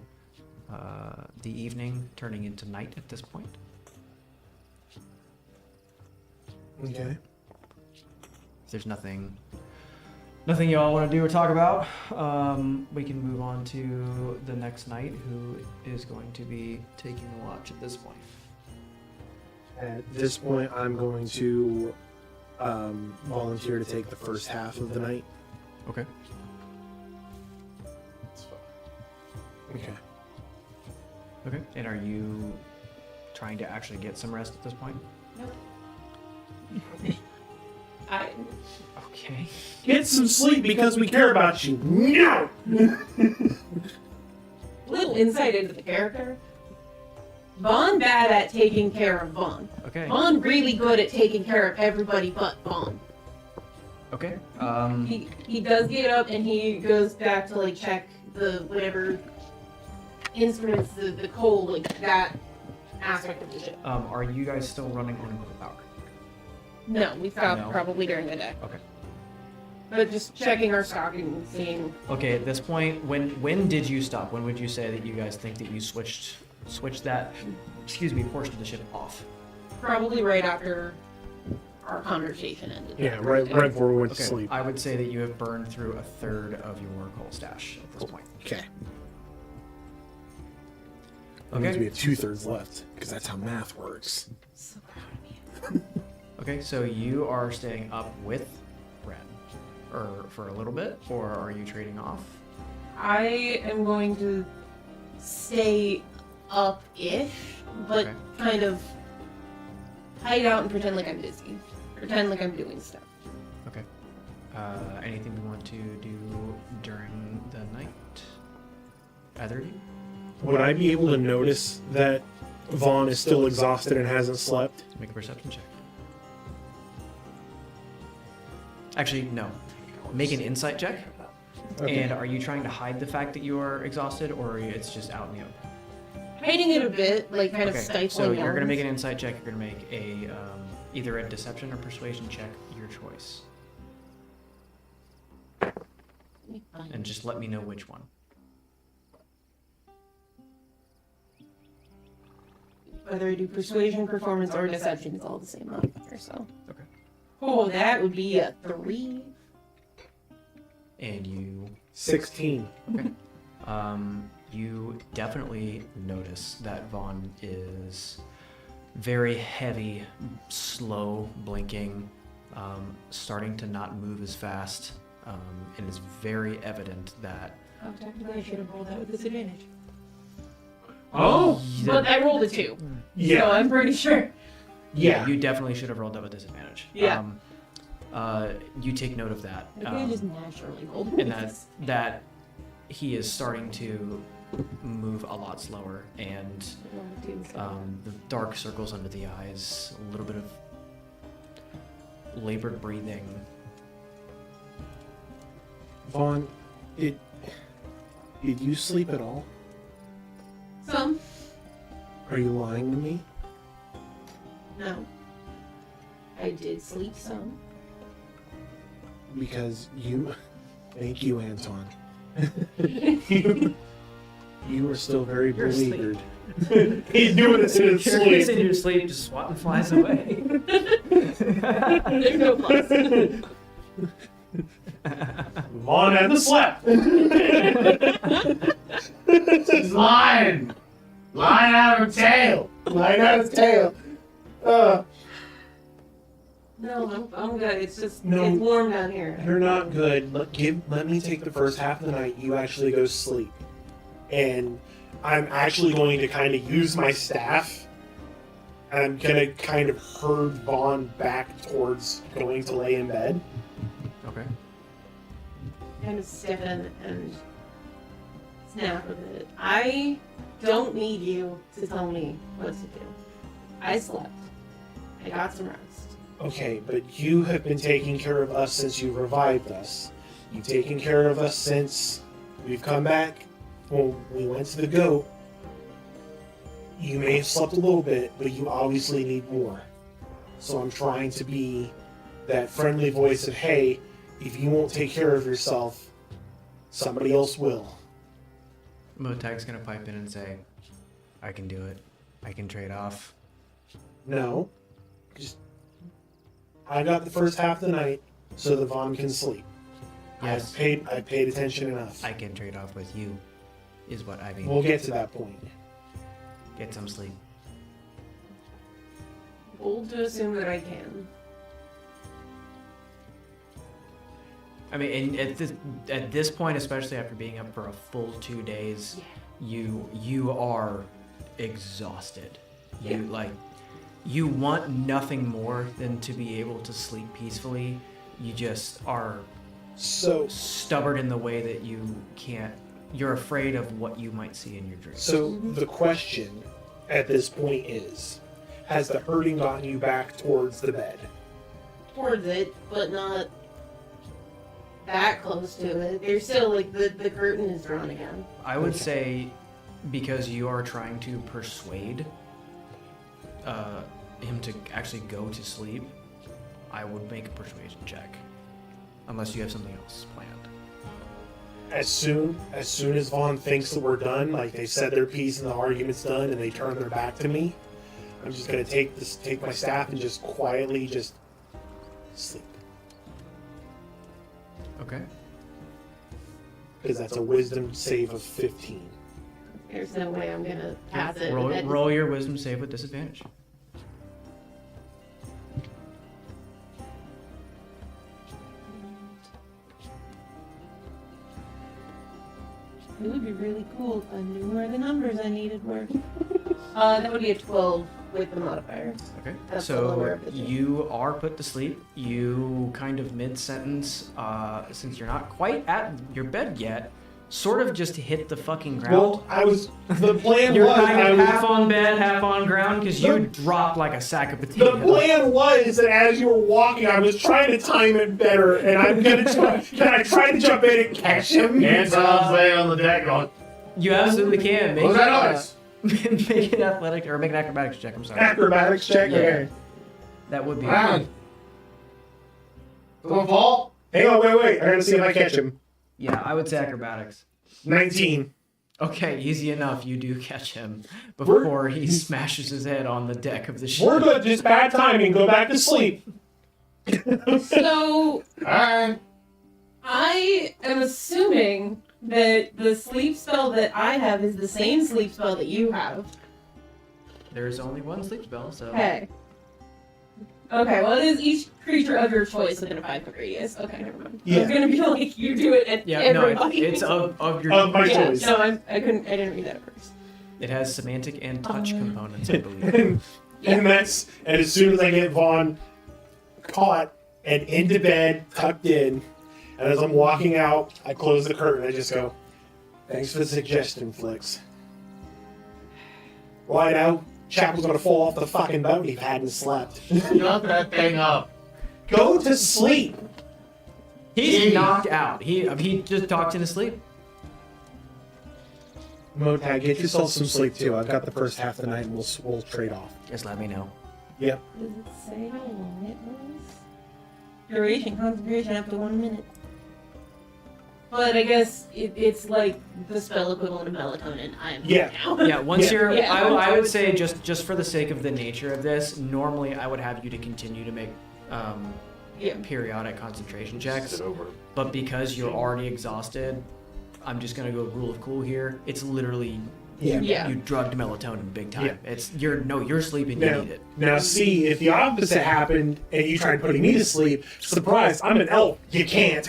the evening turning into night at this point. Okay. If there's nothing y'all want to do or talk about, we can move on to the next knight, who is going to be taking the watch at this point. At this point, I'm going to volunteer to take the first half of the night. Okay. Okay. Okay. And are you trying to actually get some rest at this point? Nope. Okay. Get some sleep because we care about you. No! Little insight into the character. Von bad at taking care of Von. Okay. Von really good at taking care of everybody but Von. Okay. He does get up and he goes back to like check the whatever instruments, the coal, like that aspect of the ship. Are you guys still running on power? No, we stopped No. probably during the day. Okay. But just checking our stock and seeing. Okay. At this point, when did you stop? When would you say that you guys think that you switched that, portion of the ship off? Probably right after our conversation ended. Yeah, right before we went to Okay. sleep. I would say that you have burned through a third of your coal stash at this point. Okay. Okay. Means we have 2/3 left, because that's how math works. So proud of you. Okay, so you are staying up with Renn, or for a little bit, or are you trading off? I am going to stay up-ish, but Okay. kind of hide out and pretend like I'm busy. Pretend like I'm doing stuff. Okay. Anything we want to do during the night? Either of you? Would I be able to notice that Vaughn is still exhausted and hasn't slept? Make a perception check. Actually, no. Make an insight check. Okay. And are you trying to hide the fact that you are exhausted, or it's just out in the open? Hiding it a bit, like kind of stifling. So you're going to make an yawns. insight check. You're going to make a either a deception or persuasion check, your choice. And just let me know which one. Whether I do persuasion, performance, or deception, it's all the same modifier, so. Okay. Oh, that would be a 3. And you 16. you definitely notice that Vaughn is very heavy, slow, blinking, starting to not move as fast, and it's very evident that... Oh, technically I should have rolled that with disadvantage. Oh! But I rolled a 2. Yeah. So I'm pretty sure. Yeah. You definitely should have rolled that with disadvantage. Yeah. You take note of that. I think I just naturally rolled And with that he is starting to move a lot slower, and the dark circles under the eyes, a little bit of labored breathing. Vaughn, did you sleep at all? Some. Are you lying to me? No. I did sleep some. Because you... Thank you, Anton. You were still very You're asleep. beleaguered. He's doing this in his sleep. in your sleep, just swatting flies away. There's no plus. Vaughn hasn't slept. He's lying. Lying out of tail. Lying out his tail. No, I'm good. It's just No. it's warm down here. You're not good. Let me take the first half of the night. You actually go sleep. And I'm actually going to kind of use my staff. I'm going to kind of herd Vaughn back towards going to lay in bed. Okay. Kind of stiffen and snap a bit. I don't need you to tell me what to do. I slept. I got some rest. Okay, but you have been taking care of us since you revived us. You've taken care of us since we've come back. Well, we went to the goat. You may have slept a little bit, but you obviously need more. So I'm trying to be that friendly voice of, hey, if you won't take care of yourself, Somebody else will. Motag's gonna pipe in and say, I can do it. I can trade off. No. Just I got the first half of the night so that Vaughn can sleep. Yes. I paid attention enough. I can trade off with you, is what I mean. We'll get to that point. Get some sleep. Bold to assume that I can. I mean, and at this point, especially after being up for a full 2 days, you are exhausted. You want nothing more than to be able to sleep peacefully. You just are So stubborn in the way that you can't. You're afraid of what you might see in your dreams. So the question at this point is, has the hurting gotten you back towards the bed? Towards it, but not that close to it. There's still, like, the curtain is drawn again. I would say, because you are trying to persuade him to actually go to sleep, I would make a persuasion check. Unless you have something else planned. As soon as Vaughn thinks that we're done, like they've said their piece and the argument's done, and they turn their back to me, I'm just gonna take my staff and just quietly just sleep. Okay. Because that's a wisdom save of 15. There's no way I'm gonna pass it. Roll your wisdom save with disadvantage. It would be really cool if I knew where the numbers I needed were. That would be a 12 with the modifier. Okay. That's the lower So of the two. you are put to sleep. You kind of mid-sentence, since you're not quite at your bed yet, sort of just hit the fucking ground. Well, the plan You're was, kind of half on bed, half on ground, because you dropped like a sack of the potatoes. plan was that as you were walking, I was trying to time it better, and I'm gonna try. Can I try to jump in and catch him? Anton's laying on the deck going, You absolutely can. what was that noise? Make an athletic or make an acrobatics check. I'm sorry. Acrobatics check. Yeah. Okay. That would be. Round. Go Paul. Hang on, wait. I gotta see if I catch him. Yeah, I would say acrobatics. 19. Okay, easy enough. You do catch him before he smashes his head on the deck of the ship. We're good. Just bad timing. Go back to sleep. So, Alright. I am assuming that the sleep spell that I have is the same sleep spell that you have. There's only one sleep spell, so. Okay. Okay, well, it is each creature of your choice within a 5-foot radius. Okay, never mind. Yeah. It's gonna be like you do it and Yeah, everybody. no, it's of your. Of my Yeah, choice. no, I didn't read that at first. It has semantic and touch components, I believe. And as soon as I get Vaughn caught and into bed, tucked in, and as I'm walking out, I close the curtain. I just go, "Thanks for the suggestion, Flicks." Right now, Chapel's gonna fall off the fucking boat if he hadn't slept. Shut that thing up. Go to sleep. He's knocked out. He just talked in his sleep. Motag, get yourself some sleep too. I've got the first half of the night, and we'll trade off. Just let me know. Yep. Does it say how long it was? Duration, concentration up to 1 minute. But I guess it's like the spell equivalent of melatonin. I'm Yeah. now. Yeah, once Yeah. you're, Yeah. I would say just for the sake of the nature of this, normally I would have you to continue to make Yeah. periodic concentration checks. Sit over. But because you're already exhausted, I'm just gonna go rule of cool here. It's literally Yeah. Yeah. you drugged melatonin big time. Yeah. You're sleeping. You Now, need it. now see, if the opposite happened and you tried putting me to sleep, surprise, I'm an elf. You can't.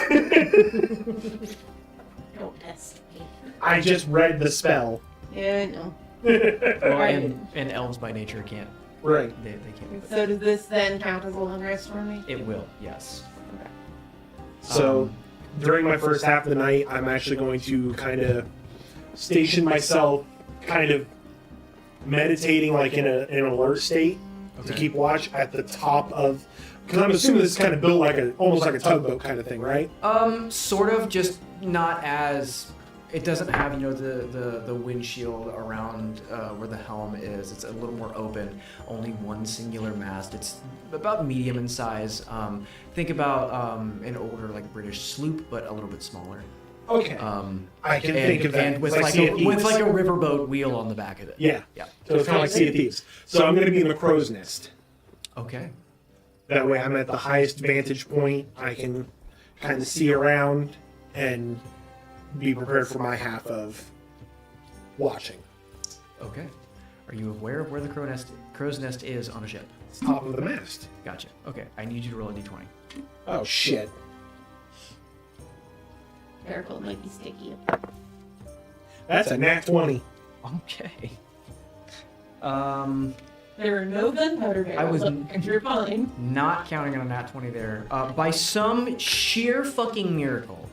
Don't test me. I just read the spell. Yeah, I know. Well, Right. and elves by nature can't. Right. They can't. So does this then count as a long rest for me? It will. Yes. So during my first half of the night, I'm actually going to kind of station myself, kind of meditating like in an alert state to Okay. keep watch at the top of. Because I'm assuming this is kind of built like almost like a tugboat kind of thing, right? Sort of, just not as. It doesn't have, the windshield around where the helm is. It's a little more open. Only one singular mast. It's about medium in size. Think about an older, like, British sloop, but a little bit smaller. Okay. I can think of that. And with It's like Sea of a, Thieves. with like a riverboat wheel on the back of it. Yeah. Yeah. So it's kind of like Sea of Thieves. So I'm going to be in the crow's nest. Okay. That way I'm at the highest vantage point. I can kind of see around and be prepared for my half of watching. Okay. Are you aware of where the crow's nest is on a ship? It's top of the mast. Gotcha. Okay. I need you to roll a d20. Oh, shit. Careful, it might be sticky. That's a nat 20. Okay. There are no gunpowder barrels. And you're fine. Not counting on a nat 20 there. By some sheer fucking miracle,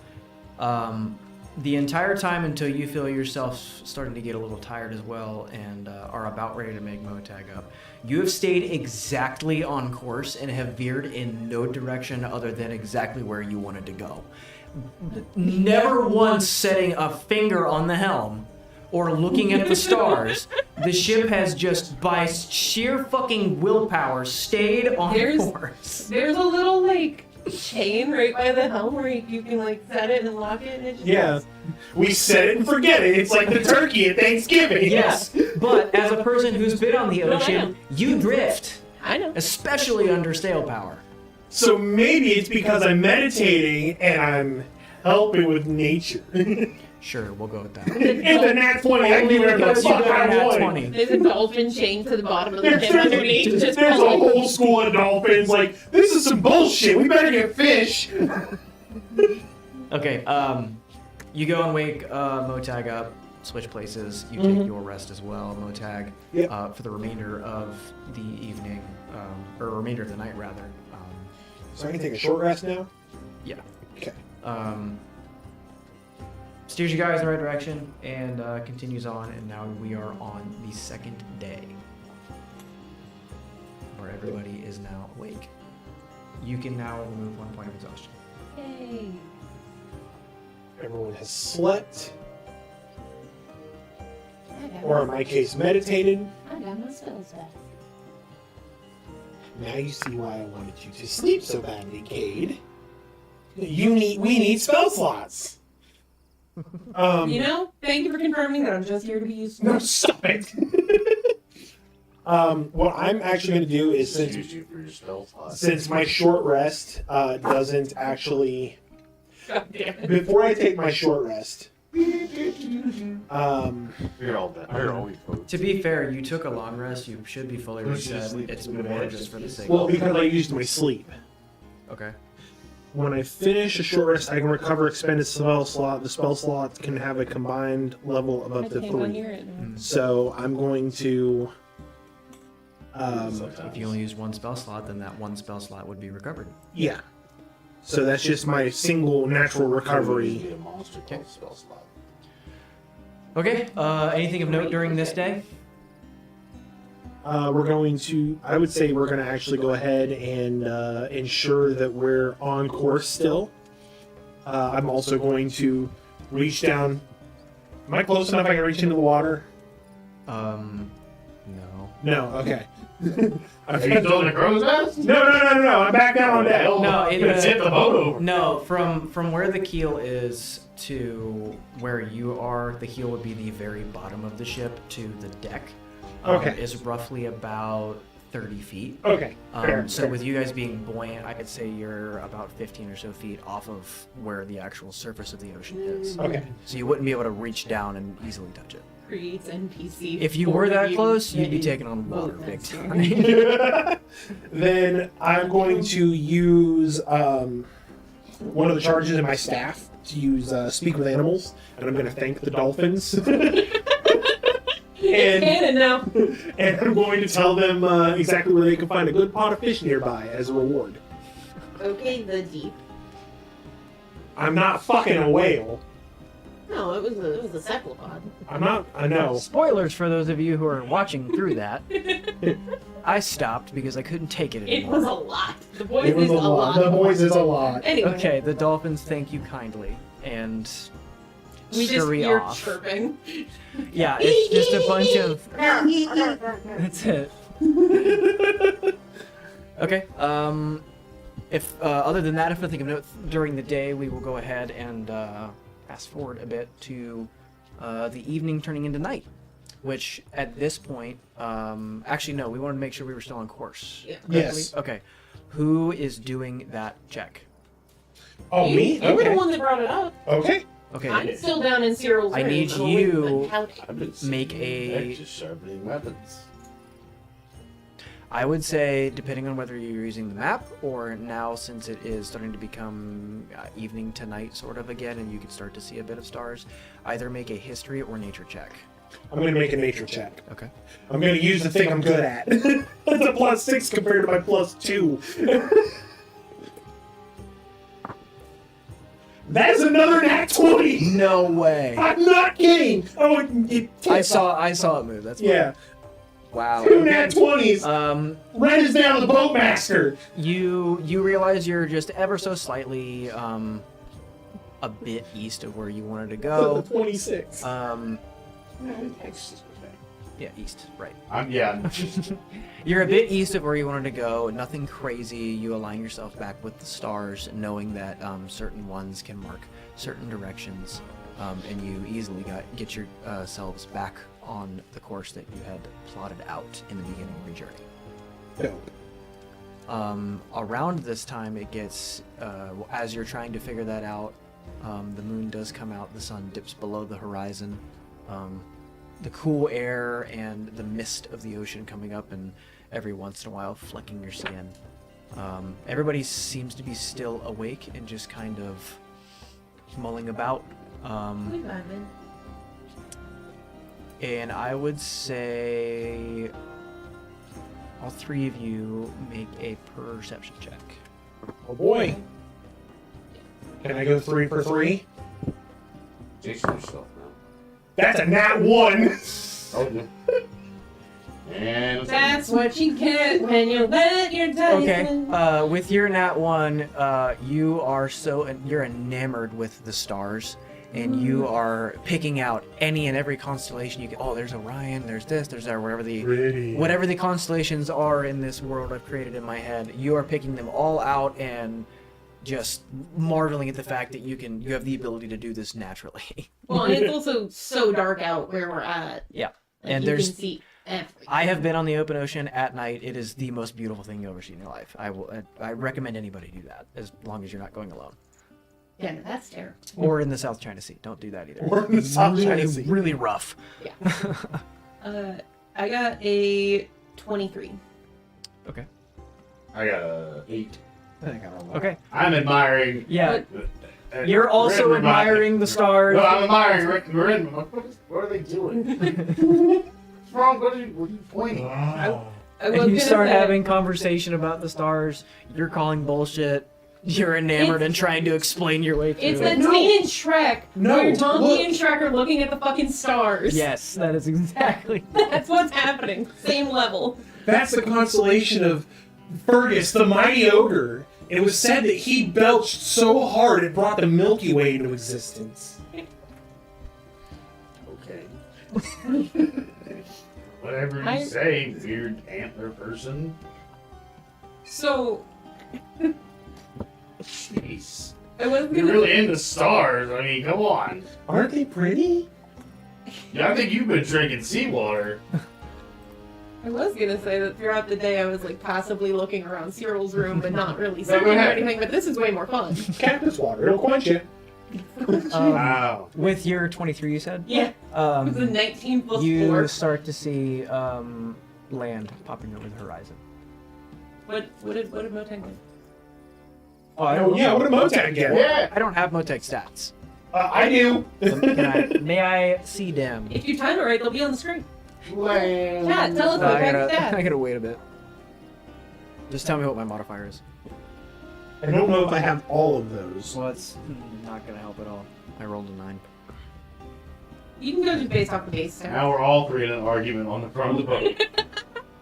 the entire time until you feel yourself starting to get a little tired as well and are about ready to make Motag up, you have stayed exactly on course and have veered in no direction other than exactly where you wanted to go. Never once setting a finger on the helm or looking at the stars. The ship has just, by sheer fucking willpower, stayed on course. There's a little, like, chain right by the helm where you can, like, set it and lock it and it just... Yeah. We set it and forget it. It's like the turkey at Thanksgiving. Yes, but as a person who's been on the ocean, you drift, I know. especially under sail power. So maybe it's because I'm meditating and I'm helping with nature. Sure, we'll go with that. In the nat 20, I can do whatever the Because you fuck got a I nat want. 20. There's a dolphin chained to the bottom of the ship There's underneath. Just a whole school of dolphins like, this is some bullshit. We better get fish. Okay, you go and wake Motag up, switch places. You take your rest as well, Motag, Yep. for the remainder of the evening, or remainder of the night, rather. So I can take a short rest now? Yeah. Okay. Steers you guys in the right direction and continues on, and now we are on the second day, where everybody is now awake. You can now remove 1 point of exhaustion. Yay. Everyone has slept, or in my case, meditated. I got my spells back. Now you see why I wanted you to sleep so badly, Kade. We need spell slots. Thank you for confirming that I'm just here to be useful. No, stop it. What I'm actually going to do is, since my short rest doesn't actually... God damn it. Before I take my short rest... We're all dead. We're always folks. To be fair, you took a long rest. You should be fully reset. It's more just for the sake Well, of because I used my sleep. Okay. When I finish a short rest, I can recover expended spell slot. The spell slots can have a combined level of up to 3. So I'm going to... If you only use one spell slot, then that one spell slot would be recovered. Yeah. So that's just my single natural recovery. A monster called spell slot. Okay. Anything of note during this day? I would say we're going to actually go ahead and ensure that we're on course still. I'm also going to reach down. Am I close enough I can reach into the water? No. No, okay. Are you still in the crow's nest? No, I'm back down on deck. No, Let's hit the boat over. No, from where the keel is to where you are, the keel would be the very bottom of the ship to the deck. Okay. Is roughly about 30 feet. Okay, fair, So fair. with you guys being buoyant, I could say you're about 15 or so feet off of where the actual surface of the ocean is. Okay. So you wouldn't be able to reach down and easily touch it. Creates NPC. If you were that close, you'd be taking on water big that's time. Then I'm going to use one of the charges in my staff to use Speak with Animals, and I'm going to thank the dolphins. Canon now. And I'm going to tell them exactly where they can find a good pot of fish nearby as a reward. Okay, the deep. I'm not fucking a whale. No, it was a cephalopod. I know. Spoilers for those of you who are watching through that. I stopped because I couldn't take it It anymore. was a lot. The boys It was is a lot. The boys is a lot. Anyway, Okay, the dolphins thank you kindly and we just scurry hear off. chirping. Yeah, it's just a bunch of. That's it. Okay. If other than that, if nothing of note during the day, we will go ahead and fast forward a bit to the evening turning into night, which at this point, actually no, we wanted to make sure we were still on course. Yeah. Yes. Okay. Who is doing that check? Oh, me? You were the Okay. one that brought it up. Okay. Okay. I'm still down in Cyril's I room. need I'm you- waiting for Howdy. I've been Make seeing a- that, just sharpening weapons. I would say, depending on whether you're using the map or now, since it is starting to become evening to night sort of again, and you can start to see a bit of stars, either make a history or nature check. I'm going to make a nature check. Okay. I'm going to use the thing I'm good at. That's a +6 compared to my +2. That is another nat 20! No way. I'm not kidding! Oh, I saw it move. That's Yeah. wow. 2 nat 20s! Renn is now the boatmaster! You realize you're just ever so slightly a bit east of where you wanted to go. 26. Yeah, east, right. Yeah. You're a bit east of where you wanted to go. Nothing crazy. You align yourself back with the stars, knowing that certain ones can mark certain directions, and you easily get yourselves back on the course that you had plotted out in the beginning of your journey. Dope. Around this time, it gets as you're trying to figure that out, the moon does come out. The sun dips below the horizon. The cool air and the mist of the ocean coming up and every once in a while flecking your skin. Everybody seems to be still awake and just kind of mulling about. And I would say all three of you make a perception check. Oh boy. Can I go 3 for 3? Jason yourself now. That's a nat 1! Oh, no. And That's what you get when you let your dice Okay, in. with your nat 1, you're enamored with the stars, and you are picking out any and every constellation you can. Oh, there's Orion, there's this, there's that, whatever the constellations are in this world I've created in my head. You are picking them all out and just marveling at the fact that you have the ability to do this naturally. Well, and it's also so dark out where we're at. Yeah, Like, and you there's. can see everything. I have been on the open ocean at night. It is the most beautiful thing you'll ever see in your life. I recommend anybody do that as long as you're not going alone. Yeah, no, that's terrible. Or in the South China Sea. Don't do that either. Or in the South China Really, Sea. really rough. I got a 23. Okay. I got a 8. Okay. I'm admiring. Yeah. You're also Renn admiring the stars. No, I'm admiring Rick and Renn. What are they doing? What's wrong? What are you pointing? Wow. I was And you gonna start say- having conversation about the stars. You're calling bullshit. You're enamored and trying to explain your way through It's it. the scene in Shrek No, where Donkey look. and Shrek are looking at the fucking stars. Yes, that is exactly. That's what's happening. Same level. That's the constellation of Fergus, the mighty ogre. It was said that he belched so hard it brought the Milky Way into existence. Okay. Whatever you I- say, weird antler person. So, Jeez. I was You're gonna really into stars. I mean, come on. Aren't they pretty? Yeah, I think you've been drinking seawater. say that throughout the day I was like passively looking around Cyril's room but not really go searching or ahead. anything, but this is way more fun. Cactus water, it'll quench you. Wow. With your 23, you said? Yeah. It was a 19 plus You 4. start to see land popping over the horizon. What did Motag do? Oh, I Oh, yeah, what did Motag get? Yeah. I don't have Motag stats. I do. May I see them? If you time it right, they'll be on the screen. Lame. Chat, tell us I Motag's gotta, I stats. gotta wait a bit. Just tell me what my modifier is. I don't know if I have all of those. Well, it's not gonna help at all. I rolled a 9. You can go just based off the base stats. Now we're all three in an argument on the front of the boat.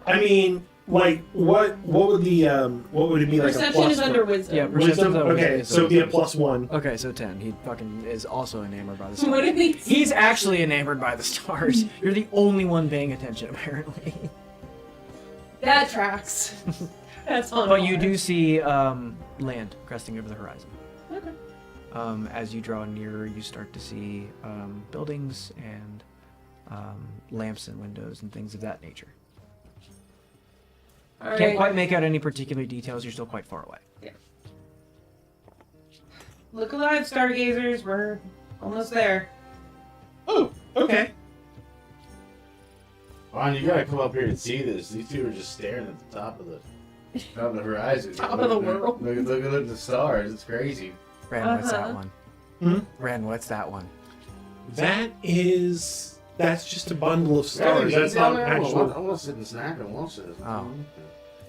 I mean, like, what would it be like a Perception plus is under for? wisdom. Yeah, Wisdom? Okay, so it'd be a +1. Okay, so 10. He fucking is also enamored by the stars. What did he He's actually enamored by the stars. You're the only one paying attention, apparently. That tracks. That's on But you par. do see land cresting over the horizon. Okay. As you draw nearer, you start to see buildings and lamps and windows and things of that nature. All Can't right. quite make out any particular details. You're still quite far away. Look alive, stargazers. We're almost there. Oh, okay. Ron, you gotta come up here and see this. These two are just staring at the top of the horizon. Top of the world. Look at the stars. It's crazy. Ren, what's that one? Hmm? Ren, what's that one? That's just a bundle of stars. That's not I actual. want to sit and snack and watch this. Oh.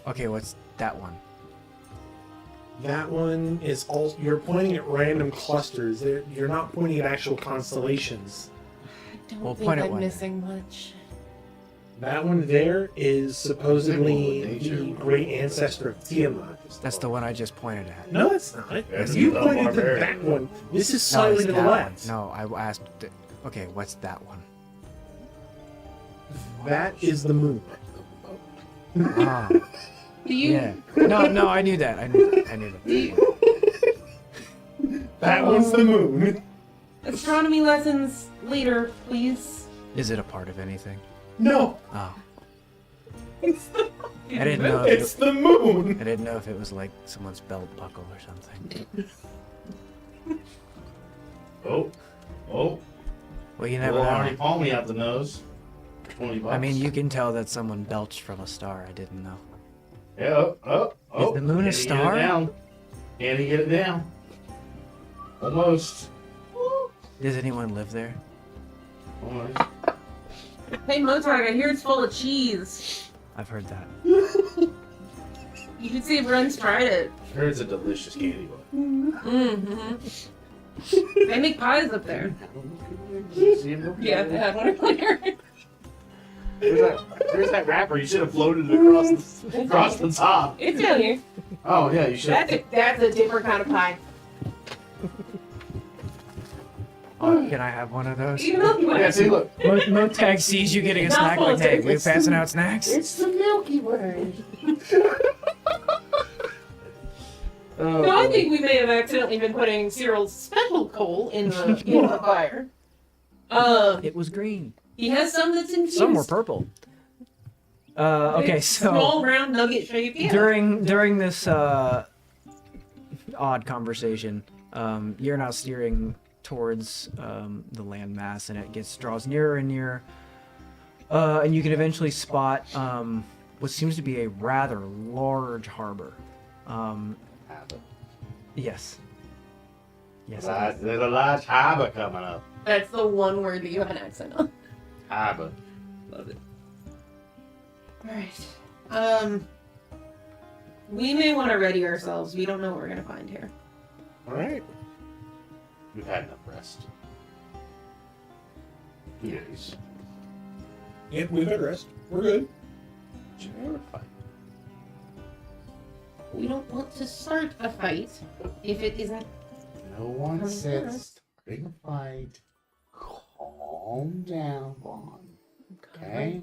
Okay, what's that one? That one is all. You're pointing at random clusters. You're not pointing at actual constellations. I don't We'll think point at I'm one. missing much. That one there is supposedly Nature. the great ancestor of Tiamat. That's the one I just pointed at. No, it's not. That's You the pointed to barbarian. that one. This is No, slightly it's to the that one. left. No, I asked. Okay, what's that one? That is the moon. Ah, Do you? yeah. No, I knew that. I knew that. That one's the moon. Astronomy lessons later, please. Is it a part of anything? No, Oh, It's the I didn't know. it's the moon. I didn't know if it was like someone's belt buckle or something. Oh. Well, you never Well, already know. palm me out the nose. $20. I mean, you can tell that someone belched from a star. I didn't know. Yeah. Oh. Is the moon a Can he star? Get it down? Can he get it down? Almost. Does anyone live there? Almost. Hey Motag, I hear it's full of cheese. I've heard that. You should see if Renn's tried it. I heard it's a delicious candy bar. Mm-hmm. They make pies up there. See him go? Yeah, they had one earlier. There's that wrapper. You should have floated it across the top. It's down here. Oh yeah, you should. That's a different kind of pie. Oh, can I have one of those? Even though you Yeah, see, look. Motag sees you getting a It's snack not like, hey, full, we it's- passing out snacks? It's the Milky Way. No, I think we may have accidentally been putting Cyril's special coal in the fire. It was green. He has some that's infused. Some were purple. Okay, so small round nugget shape. Yeah. during this odd conversation, you're now steering towards the landmass, and it draws nearer and nearer, and you can eventually spot what seems to be a rather large harbor. Yes. Yes. There's a large harbor coming up. That's the one word that you have an accent on. Harbor. Love it. Alright. We may want to ready ourselves. We don't know what we're gonna find here. All right. We've had enough rest. Yes. Yep, we've had rest. We're good. Sure, fine. We don't want to start a fight if it isn't. No one Come said first. starting a fight. Calm down, Vaughn. Okay?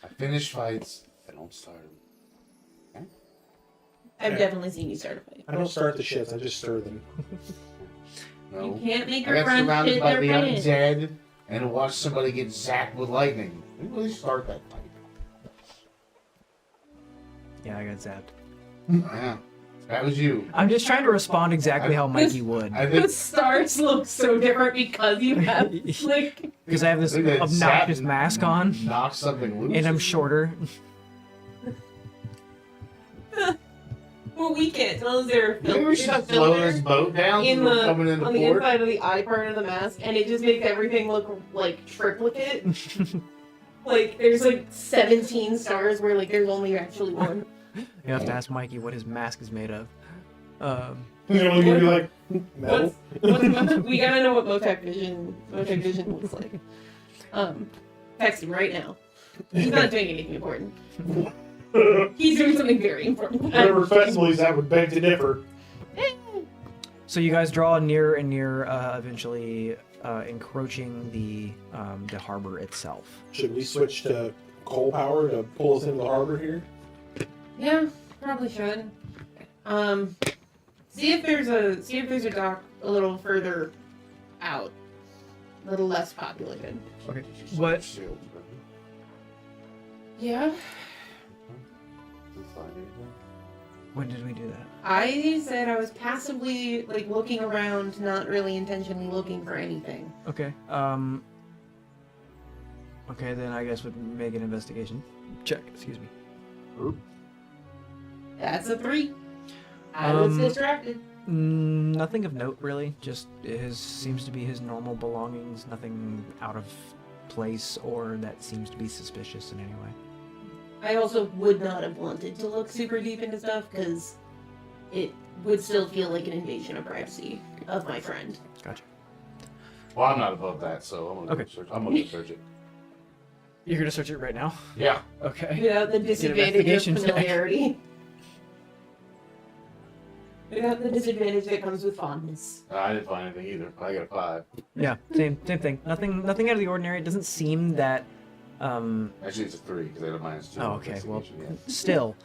I finish fights. I don't start them. I've definitely seen you start a fight. I don't start the shits. I just stir them. No. You can't make I your got friends surrounded shit by their the pants. undead and watch somebody get zapped with lightning. We really start that fight. Yeah, I got zapped. Yeah. That was you. I'm just trying to respond exactly how Mikey would. I The think stars look so different because you have like. Because I have this Look at that obnoxious zap mask on, knock something loose. and I'm shorter. Well, we can't tell. Is there Maybe we should slow this boat down in so we're the coming into on the port. inside of the eye part of the mask, and it just makes everything look like triplicate. Like there's like 17 stars where like there's only actually one. You have to ask Mikey what his mask is made of. You know, you're like metal. We gotta know what Motag Vision looks like. Text him right now. He's not doing anything important. He's doing something very important. Whatever festival he's at would beg to differ. So you guys draw near and near, eventually encroaching the harbor itself. Should we switch to coal power to pull us into the harbor here? Yeah, probably should. See if there's a dock a little further out, a little less populated. Okay. What? Yeah. When did we do that? I said I was passively like looking around, not really intentionally looking for anything. Okay. Okay, then I guess would make an investigation check. Excuse me. That's a 3. I was distracted. Nothing of note really. Just seems to be his normal belongings. Nothing out of place or that seems to be suspicious in any way. I also would not have wanted to look super deep into stuff because it would still feel like an invasion of privacy of my friend. Gotcha. Well, I'm not above that, so I'm gonna go search. I'm gonna go search it. You're gonna search it right now? Yeah. Okay. Without the disadvantage of investigation check. familiarity. Without the disadvantage that comes with fondness. I didn't find anything either. I got a 5. Yeah, same thing. Nothing out of the ordinary. It doesn't seem that. Actually, it's a 3 because I had a -2. Oh, okay. Well, investigation, still,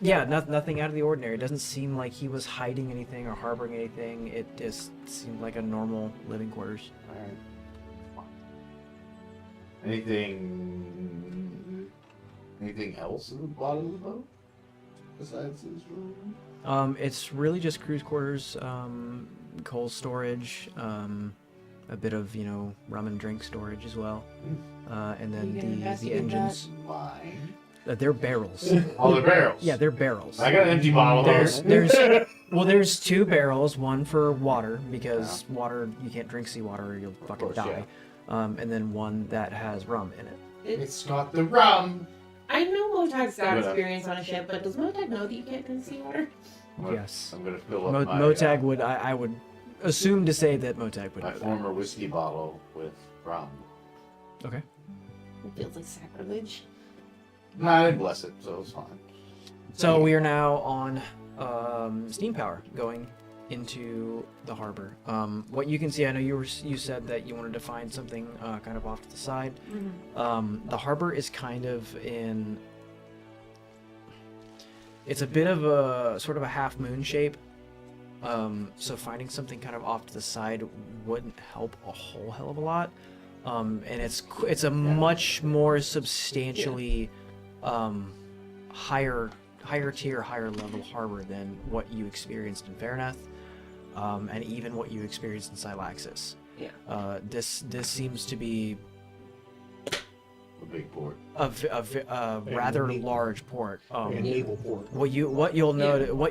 yeah, nothing out of the ordinary. It doesn't seem like he was hiding anything or harboring anything. It just seemed like a normal living quarters. All right. Anything else in the bottom of the boat besides this room? It's really just cruise quarters, coal storage, a bit of rum and drink storage as well, and then You gonna the investigate engines. Why? They're barrels. All the barrels. Yeah, they're barrels. I got an empty bottle of those. There's 2 barrels, one for water because water you can't drink seawater or you'll fucking course, die, and then one that has rum in it. It's got the rum. I know Motag's got Good. experience on a ship, but does Motag know that you can't drink seawater? Yes. I'm gonna fill up my Motag would I would assume to say that Motag would my know that. former whiskey bottle with rum. Okay. It feels like sacrilege. No, I didn't bless it, so it's fine. So we are now on steam power going into the harbor. What you can see, I know you said that you wanted to find something kind of off to the side. The harbor is kind of in. It's a bit of a sort of a half moon shape. So finding something kind of off to the side wouldn't help a whole hell of a lot. And it's a much more substantially higher tier, higher level harbor than what you experienced in Fairneth, and even what you experienced in Silaxis. Yeah. This seems to be A big port. a rather large port. A naval port. What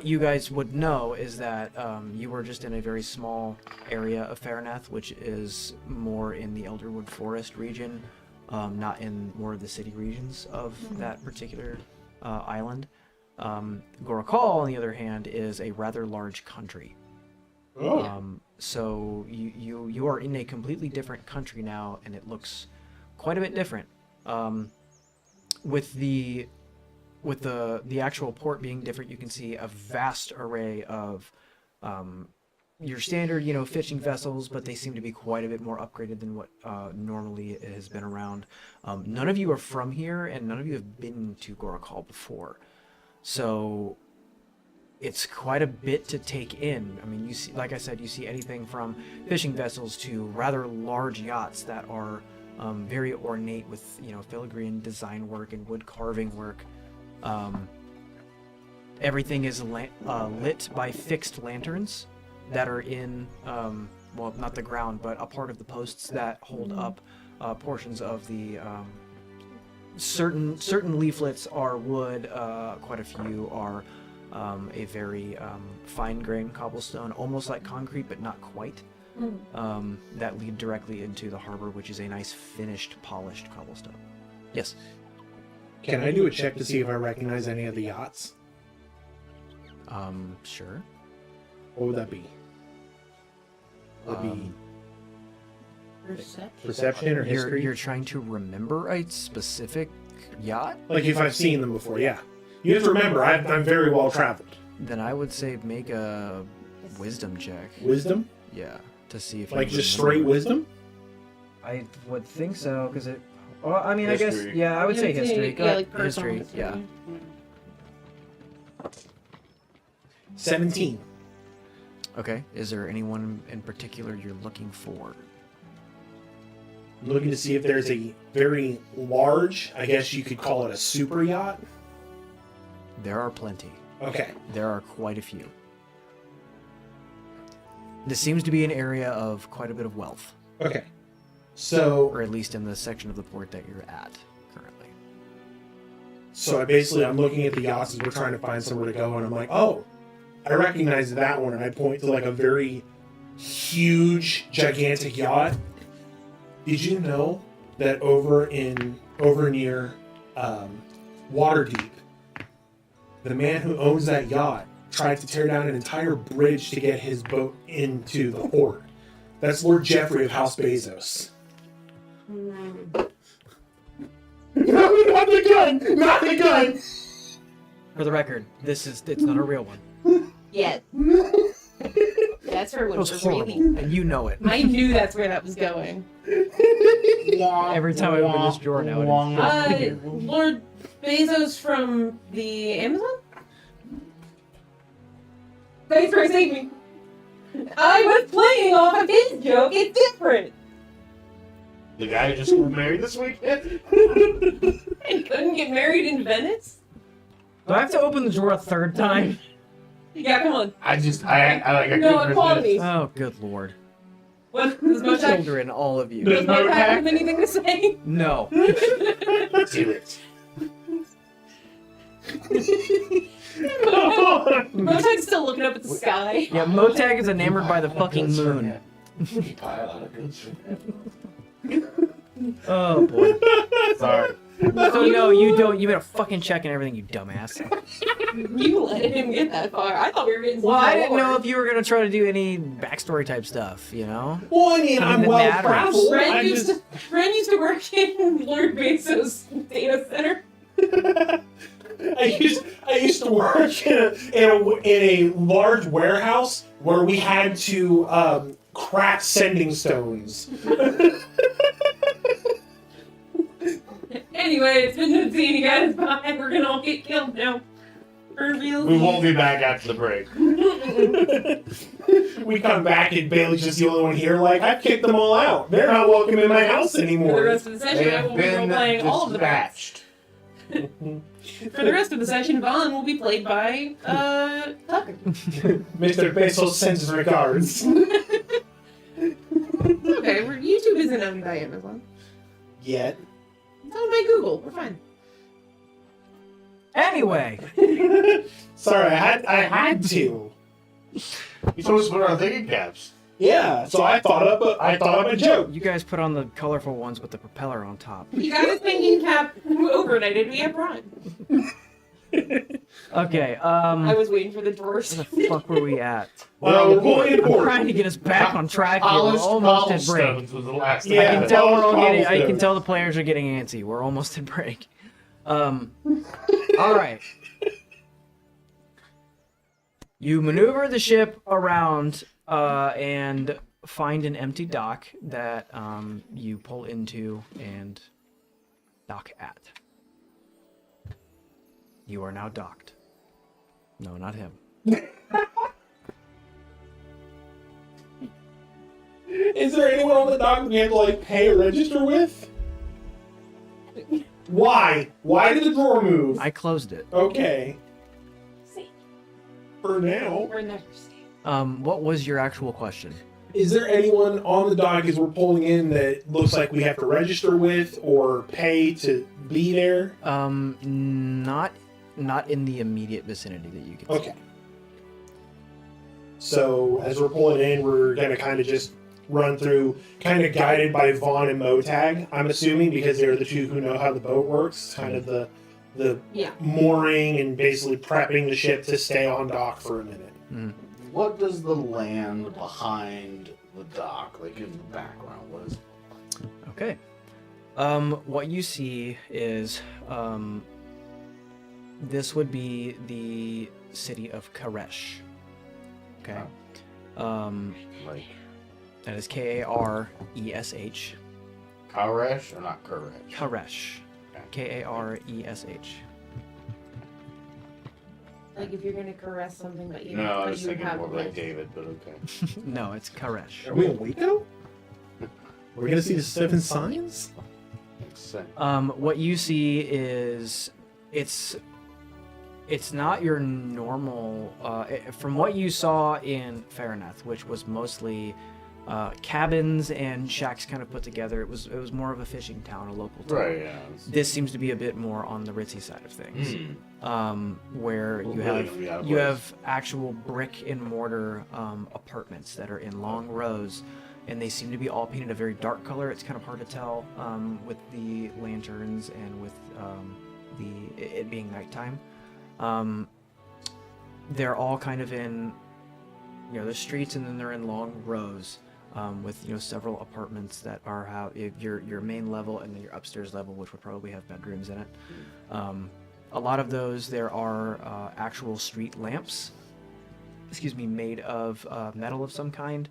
you guys would know is that you were just in a very small area of Fairneth, which is more in the Elderwood Forest region, not in more of the city regions of that particular island. Gor'ukal, on the other hand, is a rather large country. So you are in a completely different country now, and it looks quite a bit different. With the actual port being different, you can see a vast array of your standard, fishing vessels, but they seem to be quite a bit more upgraded than what normally has been around. None of you are from here, and none of you have been to Gor'ukal before, so it's quite a bit to take in. I mean, you see, like I said, you see anything from fishing vessels to rather large yachts that are very ornate with filigree design work and wood carving work. Everything is lit by fixed lanterns that are in well, not the ground, but a part of the posts that hold up portions of the certain leaflets are wood. Quite a few are a very fine-grained cobblestone, almost like concrete, but not quite. That lead directly into the harbor, which is a nice finished, polished cobblestone. Yes. Can I do a check to see if I recognize any of the yachts? Sure. What would that be? Would it be perception or history? You're trying to remember a specific yacht? Like if I've seen them before, yeah. You have to remember, I'm very well traveled. Then I would say make a wisdom check. Wisdom? Yeah, to see if Like you just remember. straight wisdom? I would think so, because it. Well, I mean, I guess, History. yeah, I would say history. Go ahead. like personal History, yeah. 17. Okay. Is there anyone in particular you're looking for? I'm looking to see if there's a very large, I guess you could call it a super yacht. There are plenty. Okay. There are quite a few. This seems to be an area of quite a bit of wealth, Okay. So, or at least in the section of the port that you're at currently. I'm looking at the yachts as we're trying to find somewhere to go, and I'm like, oh, I recognize that one, and I point to like a very huge, gigantic yacht. Did you know that over near Waterdeep, the man who owns that yacht tried to tear down an entire bridge to get his boat into the port? That's Lord Jeffrey of House Bezos. No, not the gun! Not the gun! For the record, it's not a real one. Yet. That's her It one was for horrible, really. and you know it. I knew that's where that was going. Every time I open this drawer now, Lord Bezos from the Amazon? Thanks for saving me. I was playing off of his joke. It's different. The guy who just got married this weekend? And couldn't get married in Venice? do I have to open the drawer a third time? Yeah, come on. I No equality. Oh, good lord. What does Motag Children, all of you. Does Motag- have anything to say? No. Do it. Motag's still looking up at the sky. Yeah, Motag is enamored by the fucking moon. Pile out of goods for Oh boy. Sorry. So no, you don't. You made a fucking check and everything, you dumbass. You let him get that far. I thought we were getting. Well, I didn't know if you were gonna try to do any backstory type stuff, you know? Well, I mean, I'm that well matters. traveled. Ren used to work in Lord Bezos' data center. I used to work in a large warehouse where we had to craft sending stones. Anyway, it's been good seeing you guys. Bye. We're gonna all get killed now. Reveal. We won't be back after the break. We come back and Bailey's just the only one here. Like, I've kicked them all out. They're not welcome in my house For the anymore. rest of the session, They I have will be been playing all of the parts. dispatched. For the rest of the session, Vaughn will be played by Tucker. Mr. Bezos sends his regards. Okay, YouTube isn't owned by Amazon. Yet. It's owned by Google. We're fine. Anyway. Sorry, I had to. You told us to put our thinking caps. Yeah, so I thought up a joke. You guys put on the colorful ones with the propeller on top. You got his thinking cap overnighted. We have Prime. Okay, I was waiting for the drawers. where the fuck were we at? Well, we're going to I'm port. trying to get us back on track here. We're Polished almost at break. cobblestones was the last Yeah. I thing. can tell we're all polished getting. I can cobblestone. tell the players are getting antsy. We're almost at break. All right. You maneuver the ship around and find an empty dock that you pull into and dock at. You are now docked. No, not him. Is there anyone on the dock we have to like pay or register with? Why? Why did the drawer move? I closed it. Okay, See, for now. we're never safe. What was your actual question? Is there anyone on the dock as we're pulling in that looks like we have to register with or pay to be there? Not in the immediate vicinity that you can see. Okay. So as we're pulling in, we're gonna kind of just run through, kind of guided by Vaughn and Motag, I'm assuming, because they're the two who know how the boat works. Kind of the Yeah. mooring and basically prepping the ship to stay on dock for a minute. What does the land behind the dock, like in the background, what is it? Okay. What you see is this would be the city of Karesh. Okay. Like That is Karesh. Karesh or not Karesh? Karesh. Karesh. Like if you're gonna caress something, but you No, I but was you thinking have more like lips. David, but okay. No, it's Karesh. Are we in Waco? We're gonna see the 7 signs? Makes sense. What you see is it's not your normal. From what you saw in Fairnath, which was mostly cabins and shacks kind of put together, it was more of a fishing town, a local town. Right, yeah. This seems to be a bit more on the ritzy side of things, where Well, you really have gonna be out of you place. have actual brick and mortar apartments that are in long rows, and they seem to be all painted a very dark color. It's kind of hard to tell with the lanterns and with it being nighttime. They're all kind of in the streets, and then they're in long rows. With several apartments that are your main level and then your upstairs level, which would probably have bedrooms in it. A lot of those there are actual street lamps, made of metal of some kind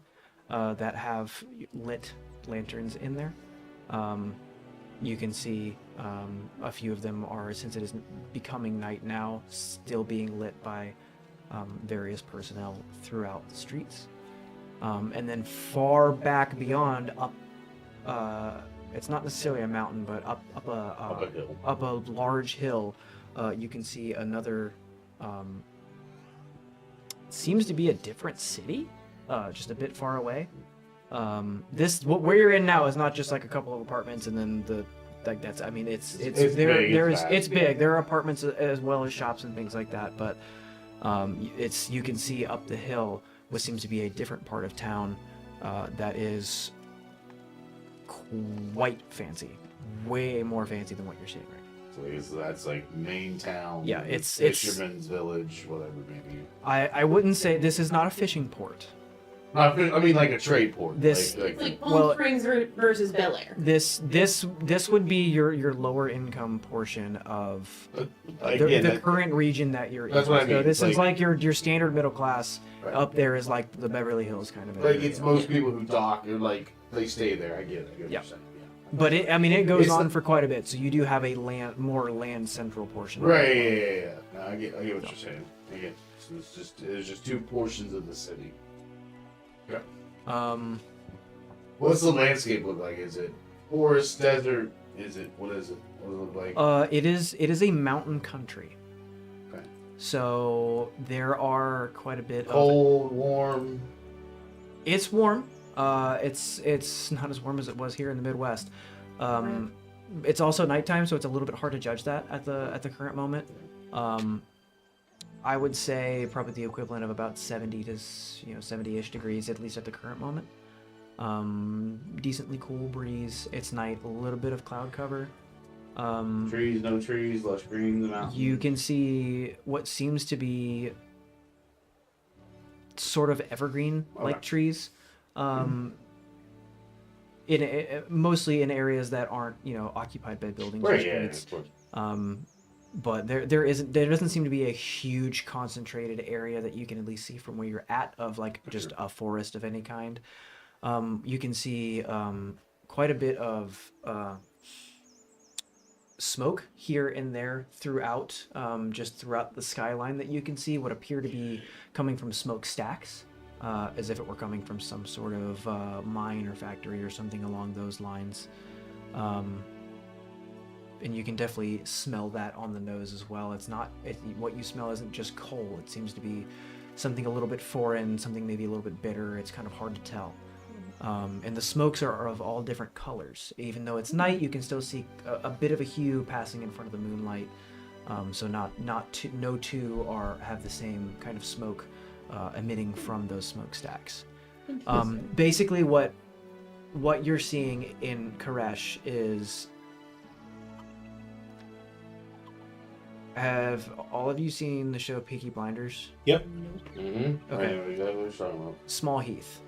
that have lit lanterns in there. You can see a few of them are, since it is becoming night now, still being lit by various personnel throughout the streets. And then far back beyond, up, it's not necessarily a mountain, but up Up a hill. up a large hill, you can see another, seems to be a different city, just a bit far away. Where you're in now is not just like a couple of apartments and then it's It's there, big, there's it's it's big. There are apartments as well as shops and things like that, but you can see up the hill what seems to be a different part of town that is quite fancy, way more fancy than what you're seeing right now. So I guess that's like main town. Yeah, it's Fisherman's Village, whatever maybe. I wouldn't say this is not a fishing port. I mean like a trade port. This- It's like Palm Well- Springs versus Bel Air. This would be your lower income portion of again, the current region that you're in. That's what I So mean, this is like- like your standard middle class. Right. Up there is like the Beverly Hills kind of like area. it's most people who dock are like they stay there. I get it. I get what Yeah. you're saying. But it goes It's on like- for quite a bit. So you do have a more land central portion. Right. Yeah. No, I get what you're saying. I get. So there's just two portions of the city. What's the landscape look like? Is it forest, desert? What is it? What does it look like? It is a mountain country. Okay. So there are quite a bit of. Cold, warm. It's warm. It's not as warm as it was here in the Midwest. It's also nighttime, so it's a little bit hard to judge that at the current moment. I would say probably the equivalent of about 70 to 70-ish degrees, at least at the current moment. Decently cool breeze. It's night, a little bit of cloud cover. Trees, no trees, lush green, the mountain. You can see what seems to be sort of evergreen-like Okay. trees. Mostly in areas that aren't occupied by buildings or Right. Yeah. streets. Of course. But there doesn't seem to be a huge concentrated area that you can at least see from where you're at of like just a forest of any kind. You can see quite a bit of smoke here and there throughout, just throughout the skyline that you can see what appear to be coming from smokestacks, as if it were coming from some sort of mine or factory or something along those lines. And you can definitely smell that on the nose as well. What you smell isn't just coal. It seems to be something a little bit foreign, something maybe a little bit bitter. It's kind of hard to tell. And the smokes are of all different colors. Even though it's night, you can still see a bit of a hue passing in front of the moonlight. So no two have the same kind of smoke emitting from those smokestacks. Basically, what you're seeing in Karesh is. Have all of you seen the show Peaky Blinders? Yep. Mm-hmm. Okay. I know exactly what you're talking about. Small Heath.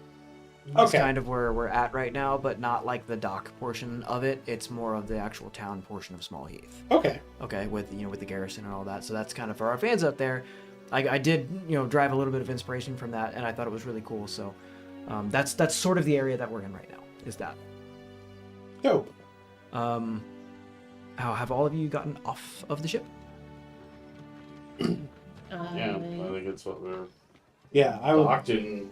That's Okay. kind of where we're at right now, but not like the dock portion of it. It's more of the actual town portion of Small Heath. Okay. Okay, with the garrison and all that. So that's kind of for our fans out there. I did drive a little bit of inspiration from that, and I thought it was really cool. So that's sort of the area that we're in right now. Is that? Dope. How have all of you gotten off of the ship? Yeah, I think it's what we're Yeah, I would. docked and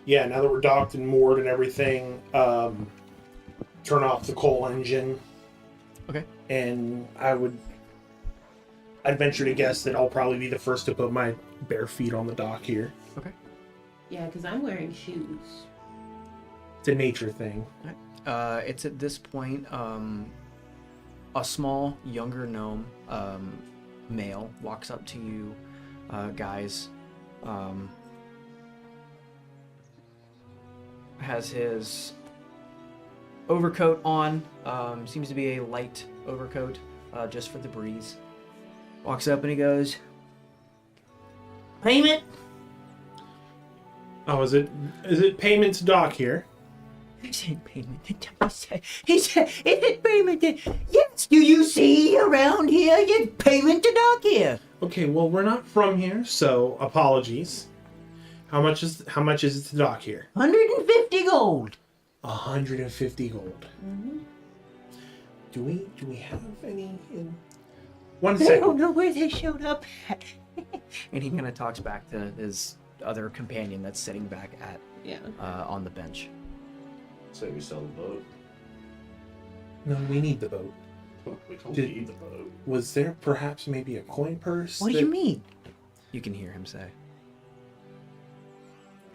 Yeah, now that we're docked and moored and everything, turn off the coal engine. Okay. And I'd venture to guess that I'll probably be the first to put my bare feet on the dock here. Okay. Yeah, because I'm wearing shoes. It's a nature thing. It's at this point, a small, younger gnome, male, walks up to you, guys. Has his overcoat on. Seems to be a light overcoat, just for the breeze. Walks up and he goes, "Payment." Oh, is it payment to dock here? He said payment. He said, is it payment? Yes, do you see around here? It's payment to dock here. Okay, well we're not from here, so apologies. How much is it to dock here? 150 gold. 150 gold. Do we have any in 1 I second? don't know where they showed up at. and he kind of talks back to his other companion that's sitting back at Yeah. on the bench. say we sell the boat. No, we need the boat. We don't Did- need the boat. Was there perhaps maybe a coin purse? What do you mean? You can hear him say,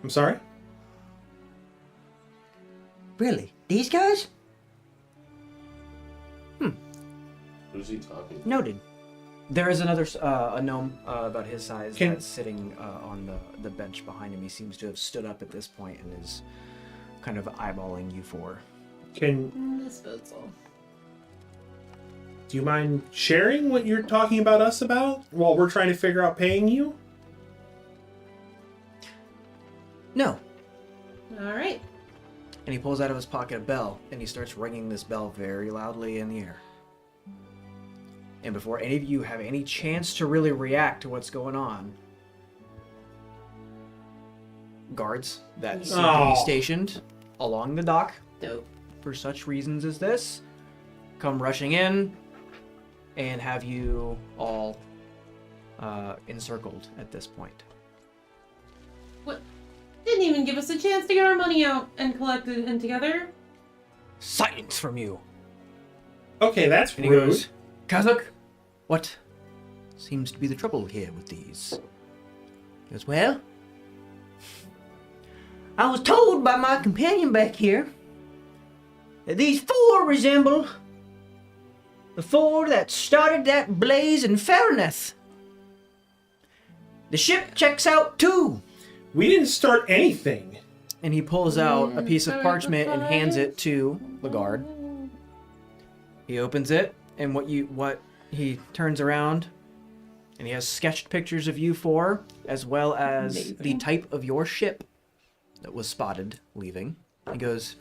I'm sorry? Really? These guys? Who's he talking? Noted. There is another a gnome about his size Can- that's sitting on the bench behind him. He seems to have stood up at this point and is kind of eyeballing you four. Disposal. Do you mind sharing what you're talking about us about while we're trying to figure out paying you? No. All right. And he pulls out of his pocket a bell and he starts ringing this bell very loudly in the air. And before any of you have any chance to really react to what's going on, guards that seem to Oh. be stationed along the dock Dope. for such reasons as this come rushing in and have you all encircled at this point. What? Didn't even give us a chance to get our money out and collected and together. Silence from you! Okay, that's And he rude. goes, Kazakh, what seems to be the trouble here with these? He goes, well, I was told by my companion back here that these four resemble the four that started that blaze in Fairneth. The ship checks out too. We didn't start anything. And he pulls out a piece of parchment and hands it to the guard. He opens it, and he turns around, and he has sketched pictures of you four, as well as the Amazing. type of your ship that was spotted leaving. He goes,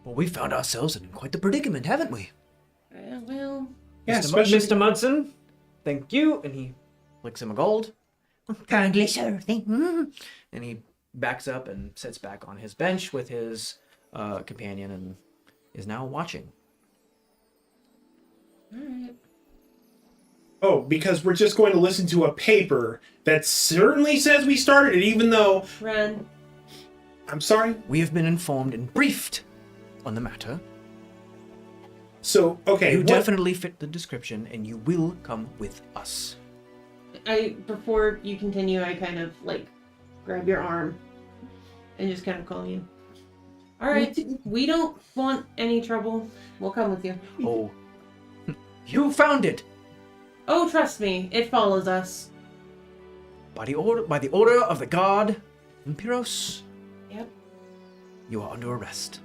well, we found ourselves in quite the predicament, haven't we? Well, Yeah, Mr. Mr. Munson, thank you. And he flicks him a gold, Kindly, sir. and he backs up and sits back on his bench with his companion and is now watching. all right. Oh, because we're just going to listen to a paper that certainly says we started it, even though... Renn. I'm sorry? We have been informed and briefed on the matter. So, okay, You what- definitely fit the description, and you will come with us. Before you continue, I kind of like grab your arm and just kind of call you. All right, we don't want any trouble. We'll come with you. Oh, you found it Oh, trust me, it follows us. by the order of the god Imperos. Yep. You are under arrest.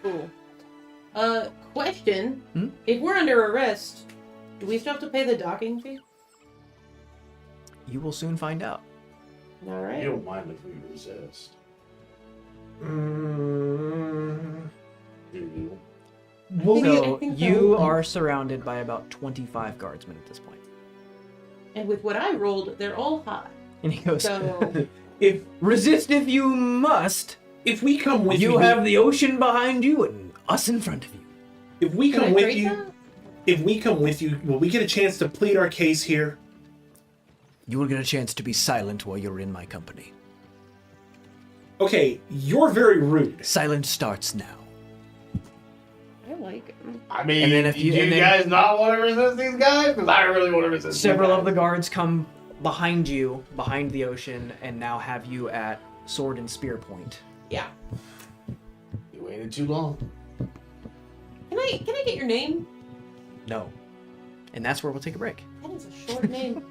Cool. Question. Hmm? If we're under arrest, do we still have to pay the docking fee? You will soon find out. All right. You don't mind if we resist. Mm, Do you? well, I So think you so. are surrounded by about 25 guardsmen at this point. And with what I rolled, they're all hot. And he goes, So if resist if you must. we come with You you... have the ocean behind you and us in front of you. If we can come I with trade you... that? if we come with you, will we get a chance to plead our case here? You will get a chance to be silent while you're in my company. Okay, you're very rude. Silence starts now. I like him. I mean, And then if do you- you and then- guys not want to resist these guys? Because I really want to resist Several these of the guys. guards come behind you, behind the ocean, and now have you at sword and spear point. Yeah. You waited too long. Can I get your name? No. And that's where we'll take a break. That is a short name.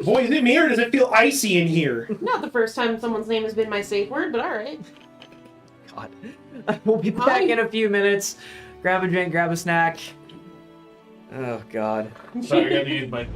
Boy, is it me or does it feel icy in here? Not the first time someone's name has been my safe word, but all right. God. We'll be back in a few minutes. Grab a drink, grab a snack. Oh, God. Sorry, I got to use my.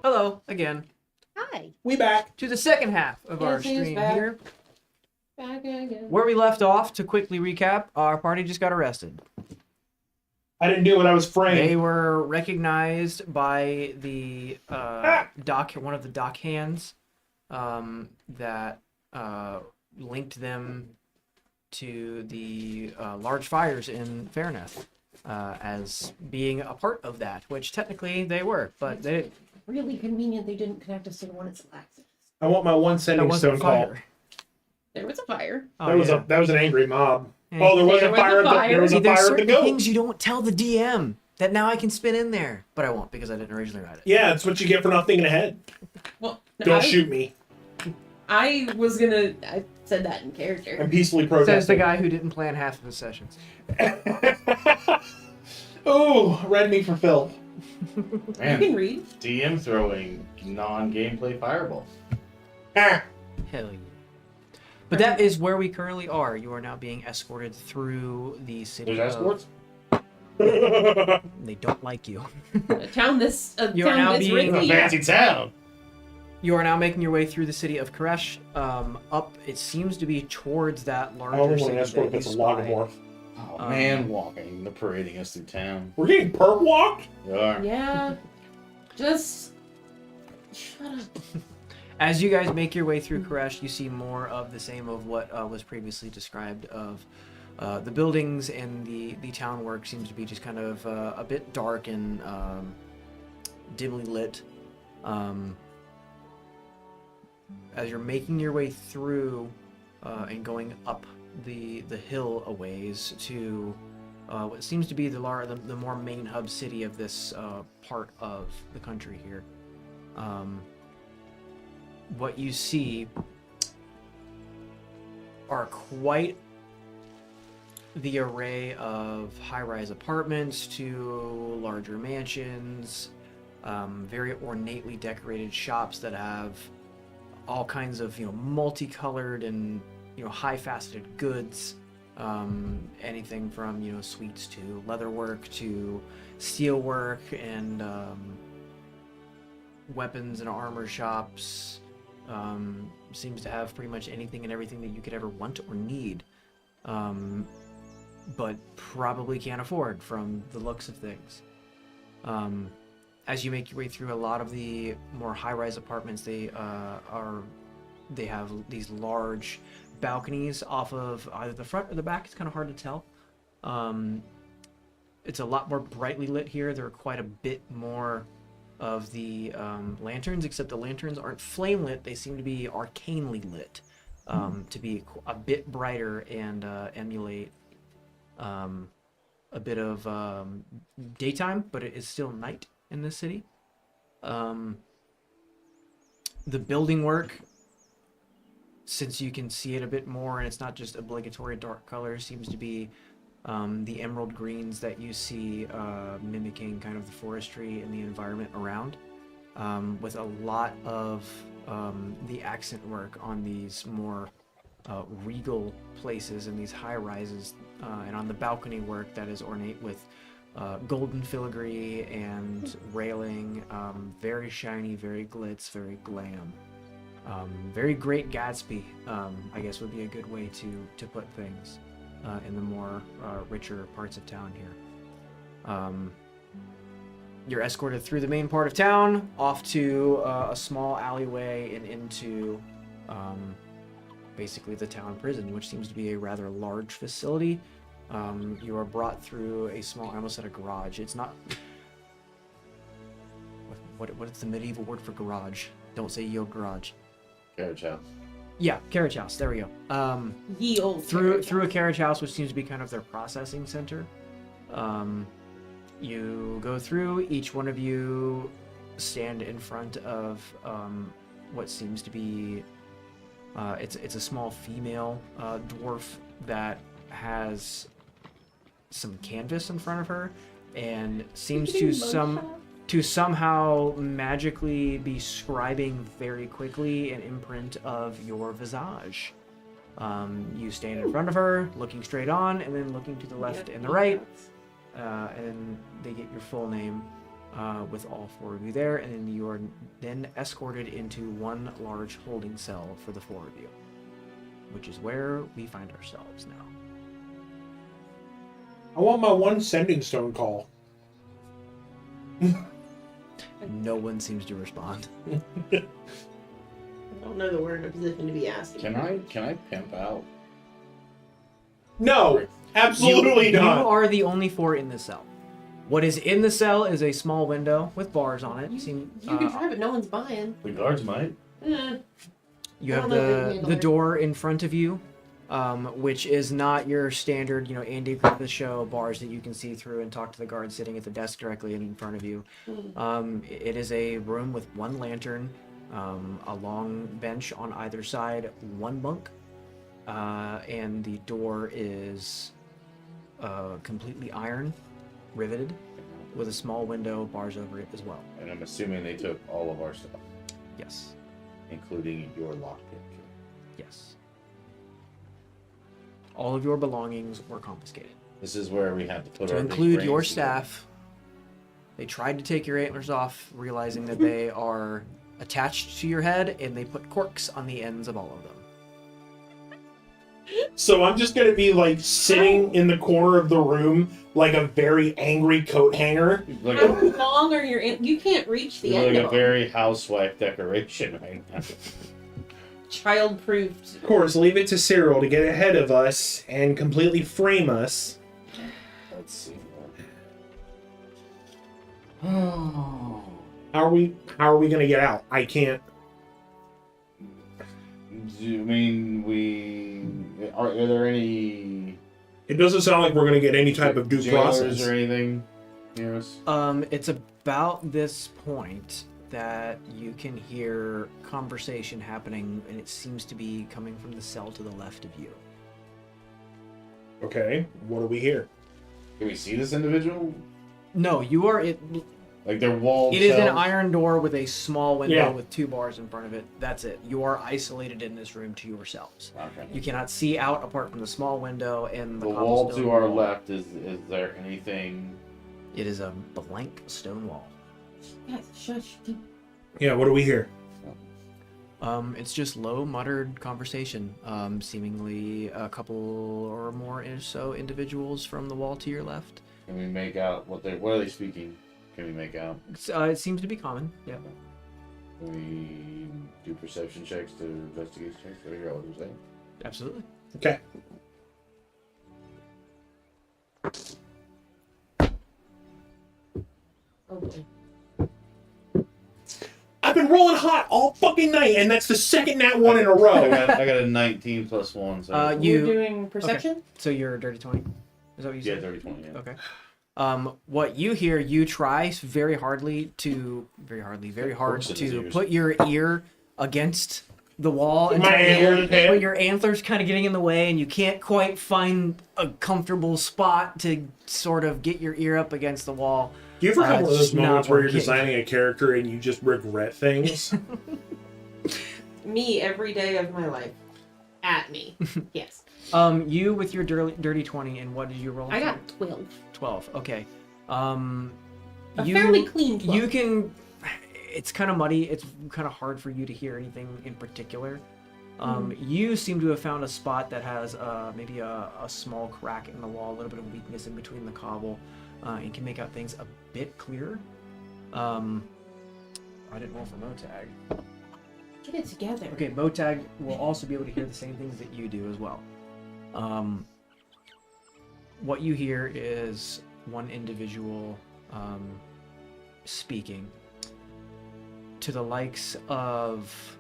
Hello again Hi. We back. to the second half of our Yes, he is stream back. here. Back again. Where we left off, to quickly recap, our party just got arrested. I didn't do it. I was framed. They were recognized by the one of the dock hands that linked them to the large fires in Fairneth as being a part of that, which technically they were, but they Really convenient they didn't connect us to the one at Slaxus. I want my one that sending wasn't a stone call. fire. There was a fire. Oh, That was an angry mob. Yeah. Oh, there was There a was fire. a fire. There was See, a there's fire at the certain goat. things you don't tell the DM that now I can spin in there, but I won't because I didn't originally write it. Yeah, that's what you get for not thinking ahead. Well, Don't shoot me. I said that in character. I'm peacefully Says the protesting. guy who didn't plan half of his sessions. Ooh, read me for filth. You Man, can read. DM throwing non-gameplay fireballs. Ah. Hell yeah. But that is where we currently are. You are now being escorted through the city. There's escorts? They don't like you. A town this You are now town this being- It's a ritzy. fancy town. You are now making your way through the city of Koresh, up, it seems to be towards that I larger only want city an escort that you that's a spied. logomorph. Oh, man, walking, they're parading us through town. We're getting perp walked? We are. Yeah. Just shut up. As you guys make your way through Koresh, you see more of the same of what was previously described of the buildings, and the town work seems to be just kind of a bit dark and dimly lit. As you're making your way through and going up the hill a ways to what seems to be the more main hub city of this part of the country here, what you see are quite the array of high-rise apartments to larger mansions, very ornately decorated shops that have all kinds of multicolored and high-faceted goods, anything from sweets to leatherwork to steelwork and weapons and armor shops. Seems to have pretty much anything and everything that you could ever want or need, but probably can't afford from the looks of things. As you make your way through a lot of the more high-rise apartments, they have these large balconies off of either the front or the back. It's kind of hard to tell. It's a lot more brightly lit here. There are quite a bit more of the lanterns, except the lanterns aren't flame lit. They seem to be arcanely lit, to be a bit brighter and emulate a bit of daytime, but it is still night in this city. The building work, since you can see it a bit more and it's not just obligatory dark color, seems to be the emerald greens that you see mimicking kind of the forestry and the environment around, with a lot of the accent work on these more regal places and these high rises, and on the balcony work that is ornate with golden filigree and railing, very shiny, very glitz, very glam. Very Great Gatsby, I guess would be a good way to put things in the more richer parts of town here. You're escorted through the main part of town, off to a small alleyway and into basically the town prison, which seems to be a rather large facility. You are brought through a small, I almost said a garage. It's not... What is the medieval word for garage? Don't say yo garage. Carriage house. Yeah, carriage house. There we go. Ye old Through carriage a house. carriage house, which seems to be kind of their processing center. You go through. Each one of you stand in front of what seems to be it's a small female dwarf that has some canvas in front of her and seems to somehow magically be scribing very quickly an imprint of your visage. You stand in front of her, looking straight on, and then looking to the left and the right, and then they get your full name. with all 4 of you there, and then you are then escorted into one large holding cell for the 4 of you, which is where we find ourselves now. I want my one sending stone call. No one seems to respond. I don't know that we're in a position to be asking. Can I pimp out? No, absolutely You not. are the only 4 in this cell. What is in the cell is a small window with bars on it. You Seem- can try, but no one's buying. The guards might. You I have don't know if we can the handle it. door in front of you, which is not your standard, Andy Griffith show bars that you can see through and talk to the guard sitting at the desk directly in front of you. It is a room with one lantern, a long bench on either side, one bunk, and the door is completely iron, riveted, with a small window, bars over it as well. And I'm assuming they took all of our stuff, Yes. including your lockpick. Yes. All of your belongings were confiscated. This is where we had to put To our include big your brains together. staff. They tried to take your antlers off, realizing that they are attached to your head, and they put corks on the ends of all of them. So I'm just gonna be like sitting in the corner of the room like a very angry coat hanger. Like How a, long are your? You can't reach the like end a of them. very housewife decoration right now. Child-proofed. Of course, leave it to Cyril to get ahead of us and completely frame us. Let's see. How are we gonna get out? I can't. Do you mean are there any It doesn't sound like we're gonna get any type of due jailers process. or anything near us? It's about this point that you can hear conversation happening, and it seems to be coming from the cell to the left of you. Okay, what do we hear? Can we see this individual? No, you are. It Like they're walled. is an cells? iron door with a small window Yeah. with 2 bars in front of it. That's it. You are isolated in this room to yourselves. Okay. You cannot see out apart from the small window and The the wall cobblestone to our wall. left is there anything? It is a blank stone wall. Yes, shush. Yeah, what do we hear? It's just low, muttered conversation. Seemingly a couple or more or so individuals from the wall to your left. Can we make out what are they speaking? Can we make out? It seems to be common. Yeah. Can we do perception checks to investigation checks to figure out what they're saying? Absolutely. Okay. Oh boy. I've been rolling hot all fucking night, and that's the second nat one in a I row. got a 19 plus 1. So We're doing perception. So you're a dirty 20? Is that what you yeah, said? 30, 20. Yeah. Okay. What you hear, you try very hard to Corks in his ears. put your ear against the wall and My try to antlers, hear, yeah. but your antlers kind of getting in the way, and you can't quite find a comfortable spot to sort of get your ear up against the wall. Do you ever have It's one of those just not moments where you're working. designing a character and you just regret things? Me every day of my life. At me. Yes. You with your dirty 20, and what did you roll? I got 12. 12. Okay. A fairly clean 12. You can. It's kind of muddy. It's kind of hard for you to hear anything in particular. You seem to have found a spot that has maybe a small crack in the wall, a little bit of weakness in between the cobble, and can make out things a bit clearer. I didn't roll for Motag. Get it together. Okay, Motag will also be able to hear the same things that you do as well. What you hear is one individual speaking to the likes of,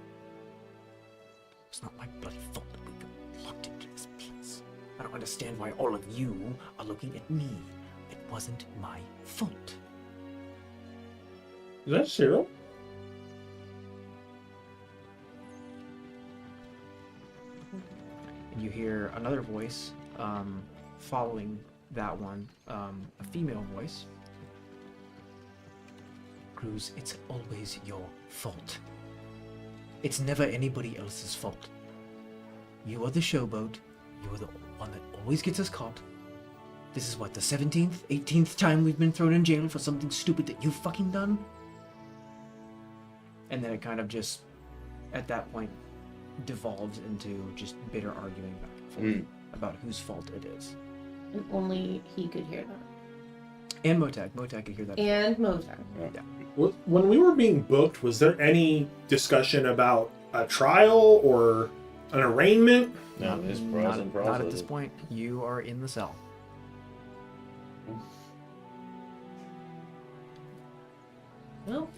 "It's not my bloody fault that we got locked into this place. I don't understand why all of you are looking at me. It wasn't my fault." Is that Cyril? And you hear another voice following that one, a female voice. "Cruz, it's always your fault. It's never anybody else's fault. You are the showboat. You are the one that always gets us caught. This is what, the 17th, 18th time we've been thrown in jail for something stupid that you've fucking done? And then it kind of just, at that point, devolves into just bitter arguing back and forth about whose fault it is. And only he could hear that. And Motag. Motag could hear that. And Motag. Yeah. When we were being booked, was there any discussion about a trial or an arraignment? No, there's pros Not, and pros. not at with this it. point. You are in the cell. Well,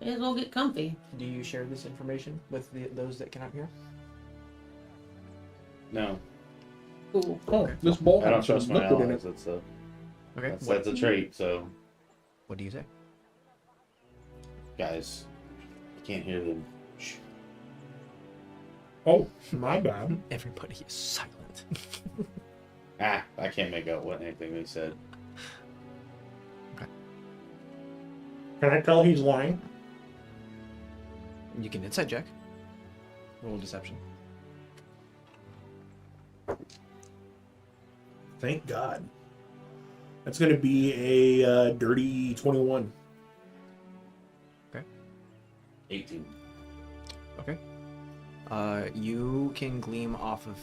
may as well get comfy. Do you share this information with those that cannot hear? No, Cool. Oh, this ball I don't has some trust my liquid in allies. it. That's a Okay. that's a trait. So, What do you say? guys, you can't hear them. Shh. Oh, my bad. Everybody is silent. I can't make out what anything they said. Can I tell he's lying? You can inside check. Roll deception. Thank God. That's going to be a dirty 21. 18. Okay. You can gleam off of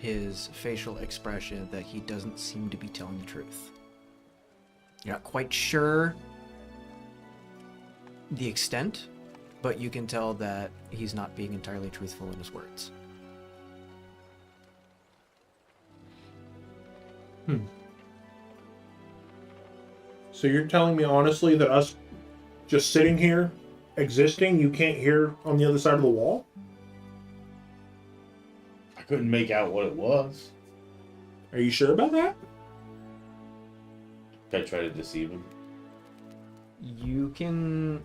his facial expression that he doesn't seem to be telling the truth. You're not quite sure the extent, but you can tell that he's not being entirely truthful in his words. So you're telling me honestly that us just sitting here, existing, you can't hear on the other side of the wall? I couldn't make out what it was. Are you sure about that? I tried to deceive him. You can...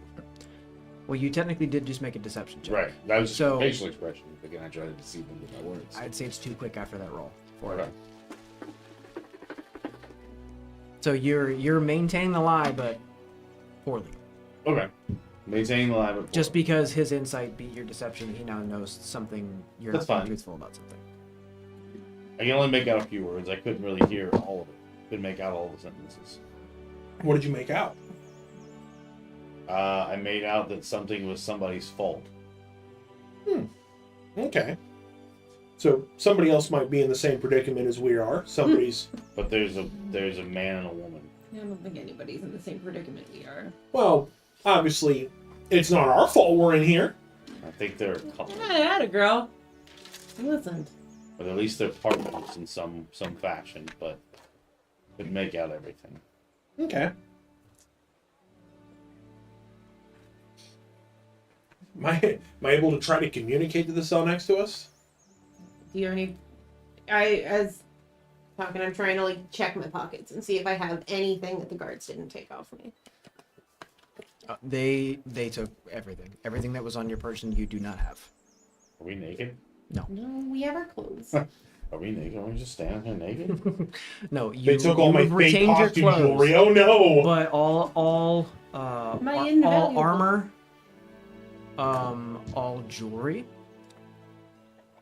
Well, you technically did just make a deception check. Right. That was just So- a facial expression. Again, I tried to deceive him with my words. I'd say it's too quick after that roll for Okay. it. So you're maintaining the lie, but poorly. Okay. Maintaining the lie, but Just because his insight beat your deception, he now knows something you're That's not being fine. truthful about something. I can only make out a few words. I couldn't really hear all of it. Couldn't make out all the sentences. What did you make out? I made out that something was somebody's fault. Okay. So somebody else might be in the same predicament as we are. Somebody's... But there's a man and a woman. I don't think anybody's in the same predicament we are. Well, obviously, it's not our fault we're in here. I think they're a couple. Yeah, I had a girl. Listen. But at least they're partners in some fashion, but couldn't make out everything. Okay. Am I able to try to communicate to the cell next to us? Do you have any... as talking, I'm trying to, like, check my pockets and see if I have anything that the guards didn't take off me. They took everything. Everything that was on your person, you do not have. Are we naked? No, we have our clothes. Are we naked? Are we just standing here naked? No, you. They took all my you've fake retained your costume clothes, jewelry. Oh no! but all My all invaluable. armor, all jewelry,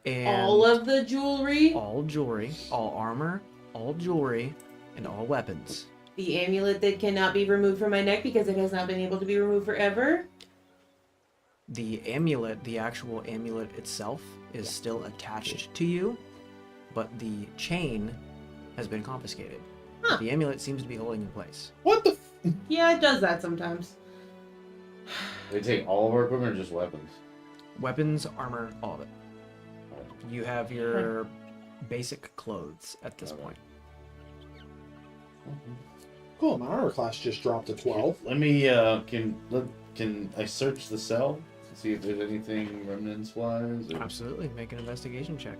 and All of the jewelry, all jewelry, all armor, all jewelry, and all weapons. the amulet that cannot be removed from my neck because it has not been able to be removed forever. The amulet, the actual amulet itself, is still attached to you, but the chain has been confiscated. Huh. The amulet seems to be holding in place. What the? Yeah, it does that sometimes. They take all of our equipment or just weapons? Weapons, armor, all of it. You have your basic clothes at this Okay. point. Cool. My armor class just dropped to 12. Let me can I search the cell to see if there's anything remnants wise? Or... Absolutely. Make an investigation check.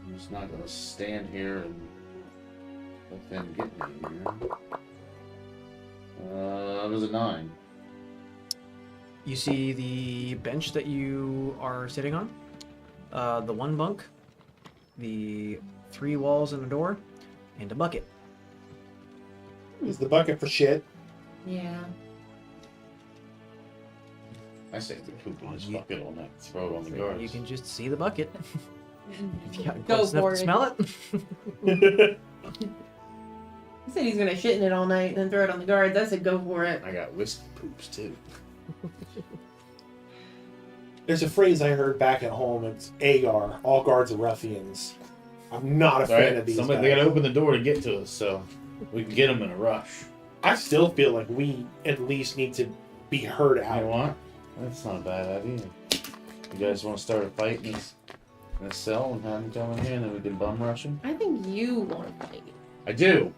I'm just not gonna stand here and let them get me here. That was a 9. You see the bench that you are sitting on, the one bunk, the 3 walls and a door, and a bucket. Is the bucket for shit? Yeah. I say we poop in this You- bucket all night. Throw it on the So guards. you can just see the bucket. Yeah, Go close enough for to it. smell it. He said he's gonna shit in it all night and then throw it on the guards. I said go for it. I got whiskey poops too. There's a phrase I heard back at home. It's Agar. All guards are ruffians. I'm not a fan Right? of these Somebody, guys. they gotta open the door to get to us, so we can get them in a rush. I still feel like we at least need to be heard You know out. what? That's not a bad idea. You guys want to start a fight in this cell and have them come in here, and then we can bum rush them? I think you want to fight. I do.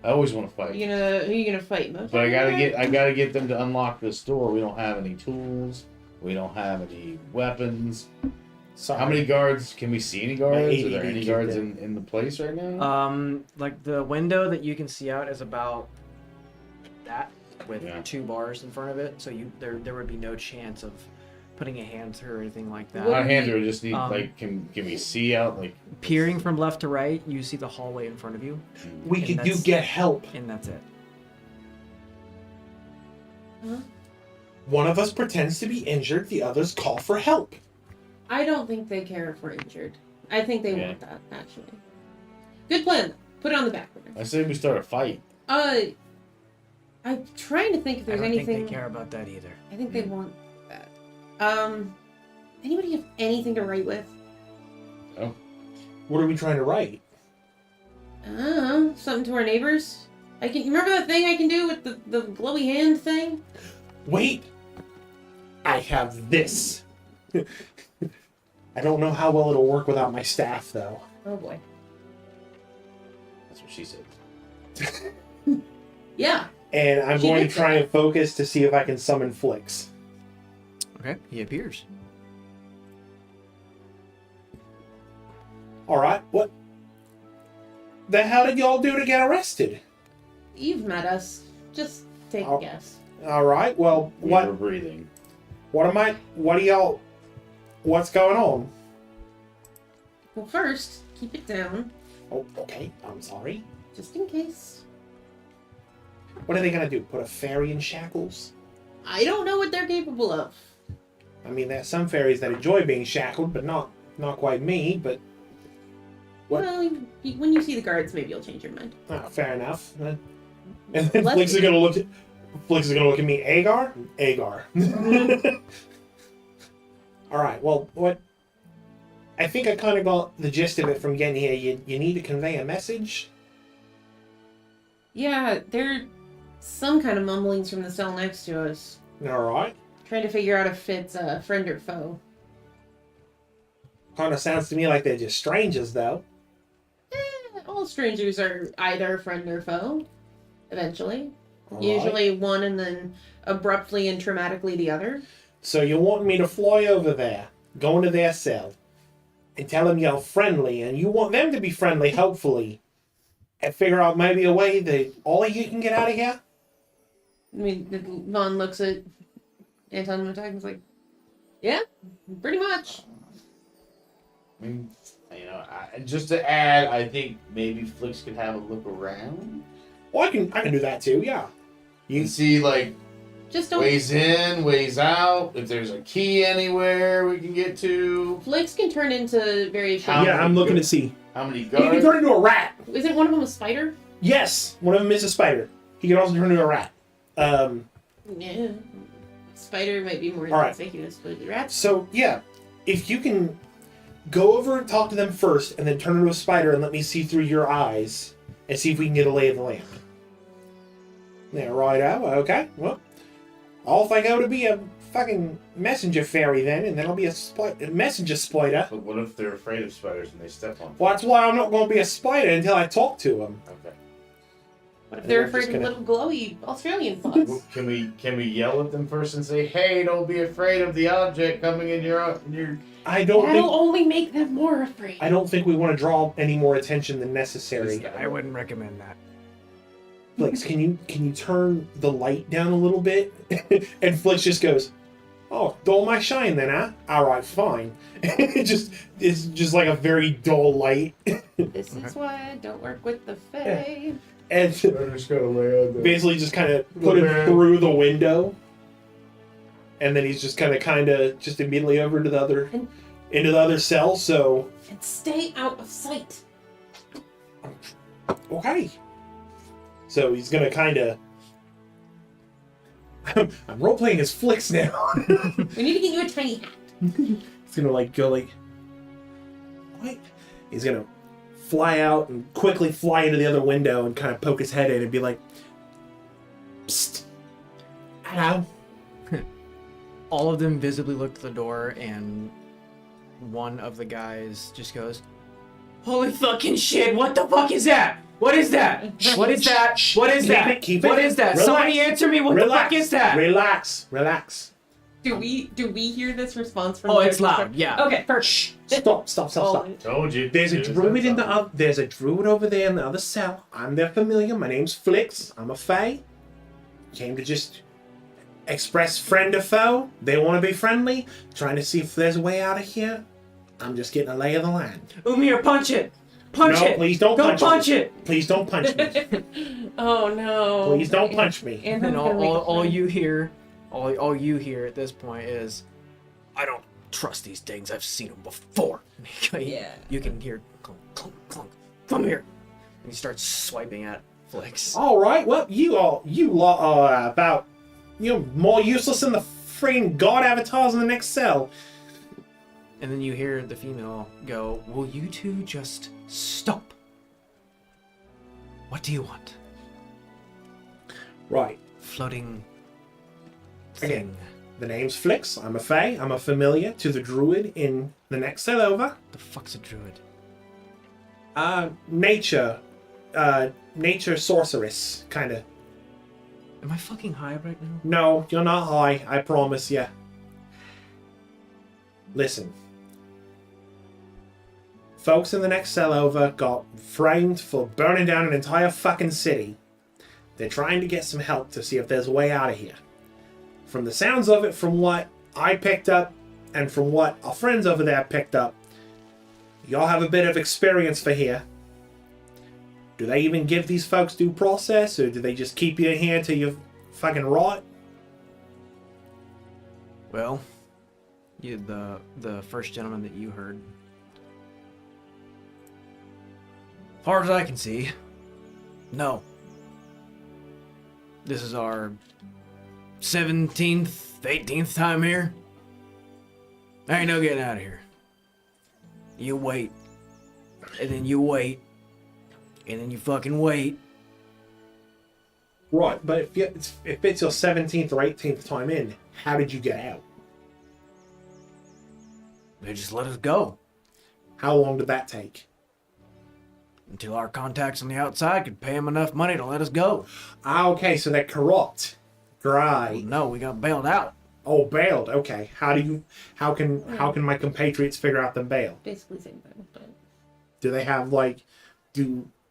I always want to fight. Who are you gonna fight? Motag? But I gotta get them to unlock this door. We don't have any tools. We don't have any weapons. Sorry. How many guards? Can we see any guards? Are there ADD any kicked guards in. in the place right now? Like the window that you can see out is about that with Yeah. 2 bars in front of it, so there would be no chance of putting a hand through or anything like that. What My do hands we- are just need like can we see out like Peering from left to right, you see the hallway in front of you, We And could do that's- get help. and that's it. One of us pretends to be injured, the others call for help. I don't think they care if we're injured. I think they Yeah. want that, actually. Good plan. Put it on the back burner. I say we start a fight. I'm trying to think if I there's don't anything. think they care about that either. I think they want that. Anybody have anything to write with? What are we trying to write? I don't know. Something to our neighbors? You remember that thing I can do with the glowy hand thing? Wait! I have this. I don't know how well it'll work without my staff, though. Oh boy. That's what she said. Yeah. And I'm She going to did try that. and focus to see if I can summon Flix. Okay, he appears. Alright, what the hell did y'all do to get arrested? You've met us. Just take Oh. a guess. Alright, well, We were what breathing. what's going on? Well, first, keep it down, Oh, okay, I'm sorry. just in case. What are they gonna do? Put a fairy in shackles? I don't know what they're capable of. I mean, there's some fairies that enjoy being shackled, but not quite me, but What? Well, when you see the guards, maybe you'll change your mind. fair enough. And then Let's- Flix is gonna look at me. Agar? Agar. Alright, well, what I think I kind of got the gist of it from getting here. You need to convey a message? Yeah, there are some kind of mumblings from the cell next to us. Alright. Trying to figure out if it's a friend or foe. Kind of sounds to me like they're just strangers, though. All strangers are either friend or foe, eventually. Alright. Usually one and then abruptly and traumatically the other. So you want me to fly over there, go into their cell, and tell them you're friendly, and you want them to be friendly, hopefully, and figure out maybe a way that all of you can get out of here? I mean, Vaughn looks at Anton and Motag and is like, yeah, pretty much. I mean, just to add, I think maybe Flix could have a look around. Well, I can do that too, yeah. You can see, like, Just don't. ways in, ways out. If there's a key anywhere we can get to. Flicks can turn into various How shapes. Yeah, I'm looking to see. How many He can guards? turn into a rat. Isn't one of them a spider? Yes, one of them is a spider. He can also turn into a rat. Yeah. Spider might be more All right. conspicuous, but the rats. So, yeah, if you can go over and talk to them first, and then turn into a spider and let me see through your eyes, and see if we can get a lay of the land. Yeah, righto, okay, well, I'll think out to be a fucking messenger fairy then, and then I'll be a messenger spider. But what if they're afraid of spiders and they step on them? Well, that's why I'm not going to be a spider until I talk to them. Okay. What if they're I'm just afraid of gonna- little glowy Australian fox? Well, can we yell at them first and say, "Hey, don't be afraid of the object coming in your I don't That'll think only make them more afraid. we want to draw any more attention than necessary. Just- I wouldn't recommend that. Flix, can you turn the light down a little bit? And Flix just goes, "Oh, dull my shine then, huh? Alright, fine." It's just like a very dull light. This is why I don't work with the Fae. And I'm just gonna lay on them. basically just kind of put him through the window. And then he's just kind of just immediately over to the other into the other cell, so... And stay out of sight. Okay. So he's gonna kind of... I'm role-playing as Flicks now. We need to get you a tiny hat. He's gonna like go like... What? He's gonna fly out and quickly fly into the other window and kind of poke his head in and be like... Psst. Hello. All of them visibly look to the door, and one of the guys just goes, "Holy fucking shit! What the fuck is that? What is that? What is that? What is that? Keep it. What is that? Relax. Somebody answer me! What the fuck is that?" Relax. Do we hear this response from? Oh, their- it's loud. Yeah. Okay, perfect. Stop. Told you. There's a Here's druid that in the song. other. There's a druid over there in the other cell. I'm their familiar. My name's Flicks. I'm a fae. Came to just express friend or foe. They want to be friendly. Trying to see if there's a way out of here. I'm just getting a lay of the land. Umir, punch it! Punch No, it! please don't Go punch punch me. it! Please don't punch me. Oh no! Please don't punch me. And And all you hear at this point is, "I don't trust these things. I've seen them before." Yeah. You can hear clunk, clunk, clunk. Come here. And he starts swiping at Flicks. All right. Well, you lot are about more useless than the freaking god avatars in the next cell. And then you hear the female go, "Will you two just stop? What do you want? Right. Floating Okay. thing. The name's Flicks. I'm a fae. I'm a familiar to the druid in the next cell over. The fuck's a druid?" Nature sorceress, kind of. Am I fucking high right now? No, you're not high, I promise ya. Listen. Folks in the next cell over got framed for burning down an entire fucking city. They're trying to get some help to see if there's a way out of here. From the sounds of it, from what I picked up, and from what our friends over there picked up, y'all have a bit of experience for here. Do they even give these folks due process, or do they just keep you in here till you fucking rot? Well, the first gentleman that you heard. Far as I can see, no. This is our 17th, 18th time here. There ain't no getting out of here. You wait. And then you wait. And then you fucking wait. Right, but if it's your 17th or 18th time in, how did you get out? They just let us go. How long did that take? Until our contacts on the outside could pay them enough money to let us go. Ah, okay, so they're corrupt. Right. No, we got bailed out. Oh, bailed. Okay. How can my compatriots figure out them bailed? Basically same thing. But... Do they have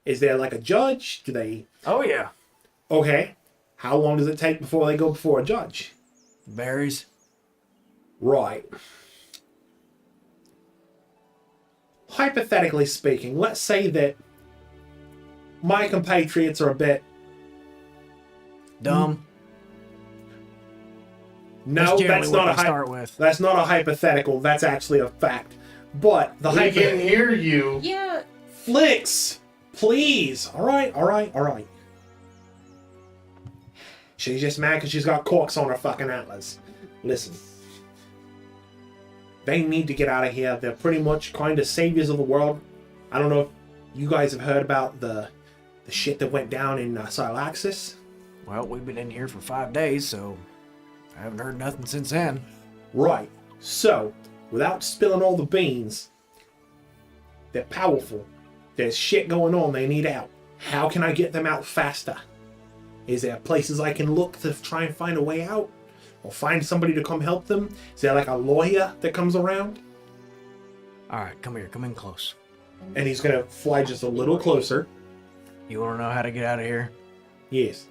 is there like a judge? Do they? Oh yeah. Okay. How long does it take before they go before a judge? Berries. Right. Hypothetically speaking, let's say that my compatriots are a bit... Dumb. No, that's not a start with. that's not a hypothetical. That's actually a fact. But the We can hear you. Yeah. Flicks, please. All right. She's just mad because she's got corks on her fucking antlers. Listen. They need to get out of here. They're pretty much kind of saviors of the world. I don't know if you guys have heard about the shit that went down in Silaxis. Well, we've been in here for 5 days, so I haven't heard nothing since then. Right. So, without spilling all the beans, they're powerful. There's shit going on. They need out. How can I get them out faster? Is there places I can look to try and find a way out? Or find somebody to come help them? Is there like a lawyer that comes around? All right, come here. Come in close. And he's going to fly just a little closer. You want to know how to get out of here? Yes.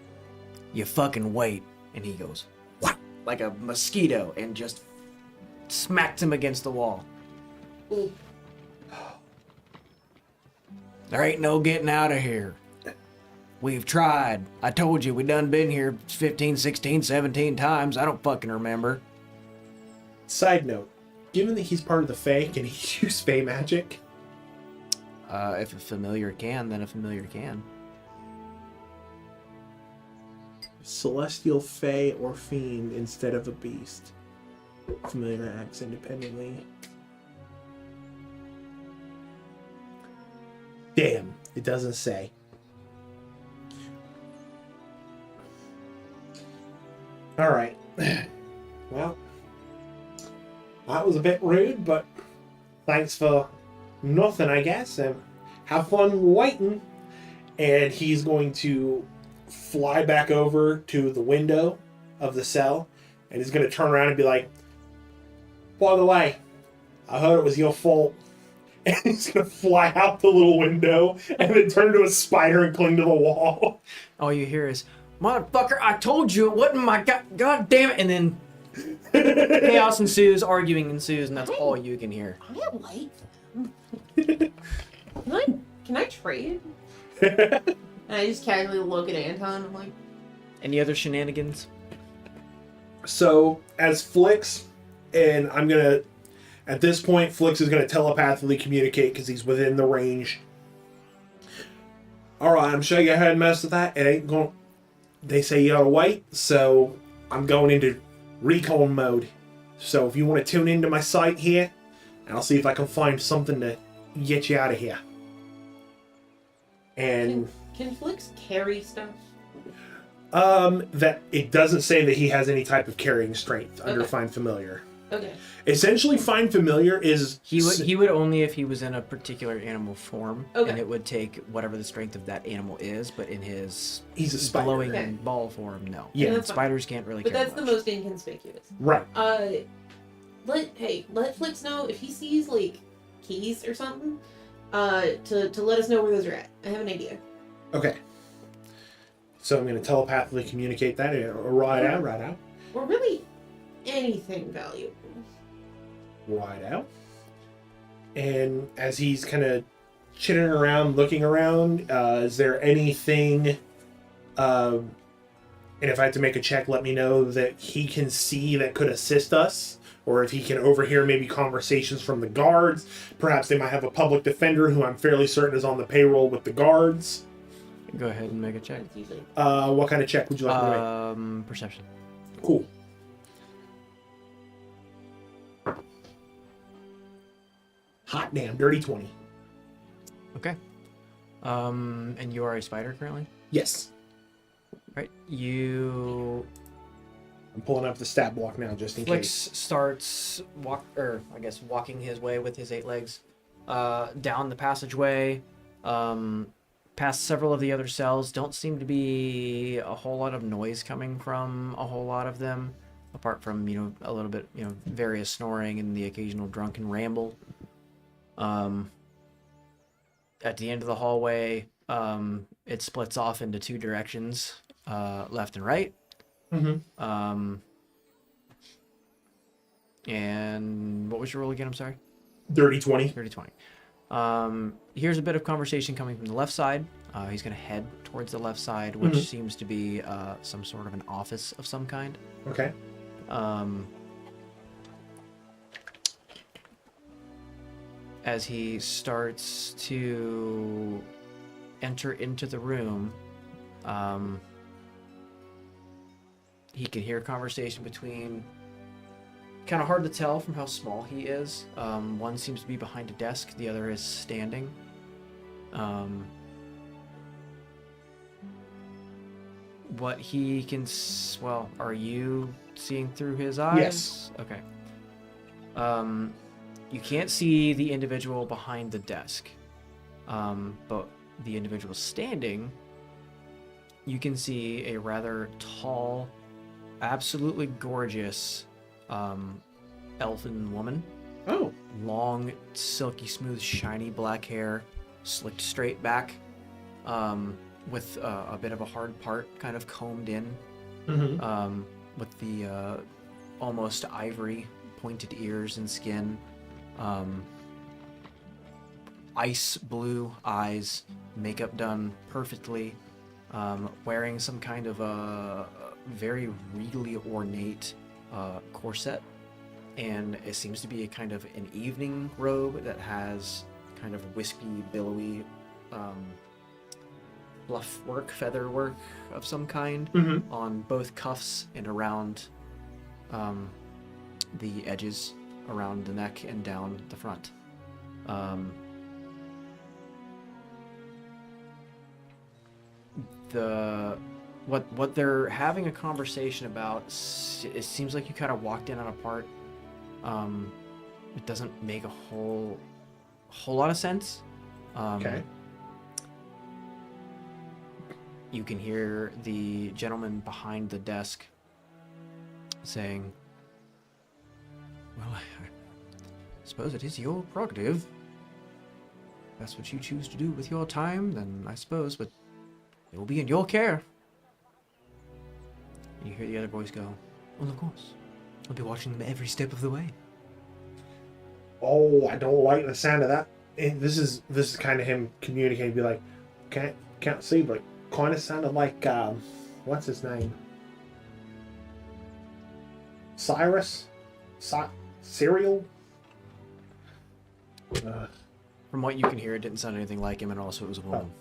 You fucking wait. And he goes, "What?" Like a mosquito, and just smacks him against the wall. Ooh. There ain't no getting out of here. We've tried. I told you, we done been here 15, 16, 17 times. I don't fucking remember. Side note. given that he's part of the Fae, can he use Fae magic? If a familiar can, then a familiar can. Celestial, Fae, or Fiend instead of a beast. Familiar acts independently. Damn, it doesn't say. Alright. Well, that was a bit rude, but thanks for nothing, I guess. And have fun waiting. And he's going to fly back over to the window of the cell. And he's going to turn around and be like, by the way, I heard it was your fault. And he's going to fly out the little window and then turn into a spider and cling to the wall. All you hear is, motherfucker, I told you it wasn't my god damn it. And then chaos ensues, arguing ensues, and that's all you can hear. I like them. Can I trade? And I just casually look at Anton. I'm like, Any other shenanigans? So, as Flix, and I'm going to, at this point, Flix is going to telepathically communicate because he's within the range. Alright, I'm sure you heard most of that. It ain't going, they say you gotta wait, so I'm going into recon mode. So if you want to tune into my site here, and I'll see if I can find something to get you out of here. And can Flix carry stuff? that it doesn't say that he has any type of carrying strength under Okay. Find Familiar. Okay. Essentially, Find Familiar is He would only if he was in a particular animal form, Okay. and it would take whatever the strength of that animal is. But in his he's a spider. glowing Okay. ball form, no. Yeah. that's fine. Spiders can't really. But carry that's the much. most inconspicuous. Right. Let Flix know if he sees like keys or something. To let us know where those are at. I have an idea. Okay. So I'm going to telepathically communicate that. Right out. Or really anything valuable. Right out. And as he's kind of chitting around, looking around, is there anything, and if I have to make a check, let me know that he can see that could assist us, or if he can overhear maybe conversations from the guards. Perhaps they might have a public defender who I'm fairly certain is on the payroll with the guards. Go ahead and make a check. That's usually What kind of check would you like me to make? Perception. Cool. Hot damn, dirty 20. Okay. And you are a spider currently? Yes. Right. You I'm pulling up the stat block now just in Flix case. starts walking his way with his 8 legs down the passageway, past several of the other cells. Don't seem to be a whole lot of noise coming from a whole lot of them, apart from a little bit various snoring and the occasional drunken ramble. At the end of the hallway, it splits off into 2 directions, left and right. Mm-hmm. And what was your roll again? I'm sorry. Dirty 20. 30-20. Here's a bit of conversation coming from the left side. He's going to head towards the left side, which seems to be some sort of an office of some kind. Okay. As he starts to enter into the room, he can hear a conversation between, kind of hard to tell from how small he is. One seems to be behind a desk, the other is standing. What he can, are you seeing through his eyes? Yes. Okay. You can't see the individual behind the desk, but the individual standing, you can see a rather tall, absolutely gorgeous elfin woman. Oh. Long, silky smooth, shiny black hair, slicked straight back, with a bit of a hard part kind of combed in, Mm-hmm. with the almost ivory pointed ears and skin, ice blue eyes, makeup done perfectly, wearing some kind of a very regally ornate corset and it seems to be a kind of an evening robe that has kind of wispy, billowy fluff work, feather work of some kind on both cuffs and around the edges, around the neck and down the front. What they're having a conversation about, it seems like you kind of walked in on a part. It doesn't make a whole lot of sense. Okay. You can hear the gentleman behind the desk saying, "Well, I suppose it is your prerogative. If that's what you choose to do with your time, then I suppose, but it will be in your care." And you hear the other voice go, "Well, of course. I'll be watching them every step of the way." Oh, I don't like the sound of that. And this is kind of him communicating, be like, can't see, but kind of sounded like what's his name? Cyrus? Cereal? From what you can hear, it didn't sound anything like him, and also it was a woman.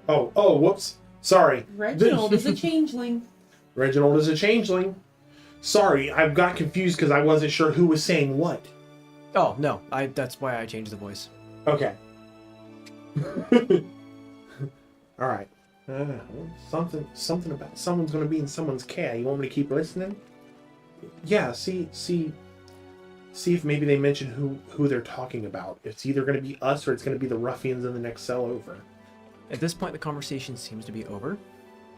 Oh, whoops. Sorry. Reginald is a changeling. Reginald is a changeling. Sorry, I got confused because I wasn't sure who was saying what. Oh, no. That's why I changed the voice. Okay. All right. Something about someone's going to be in someone's care. You want me to keep listening? Yeah. See if maybe they mention who they're talking about. It's either going to be us or it's going to be the ruffians in the next cell over. At this point, the conversation seems to be over.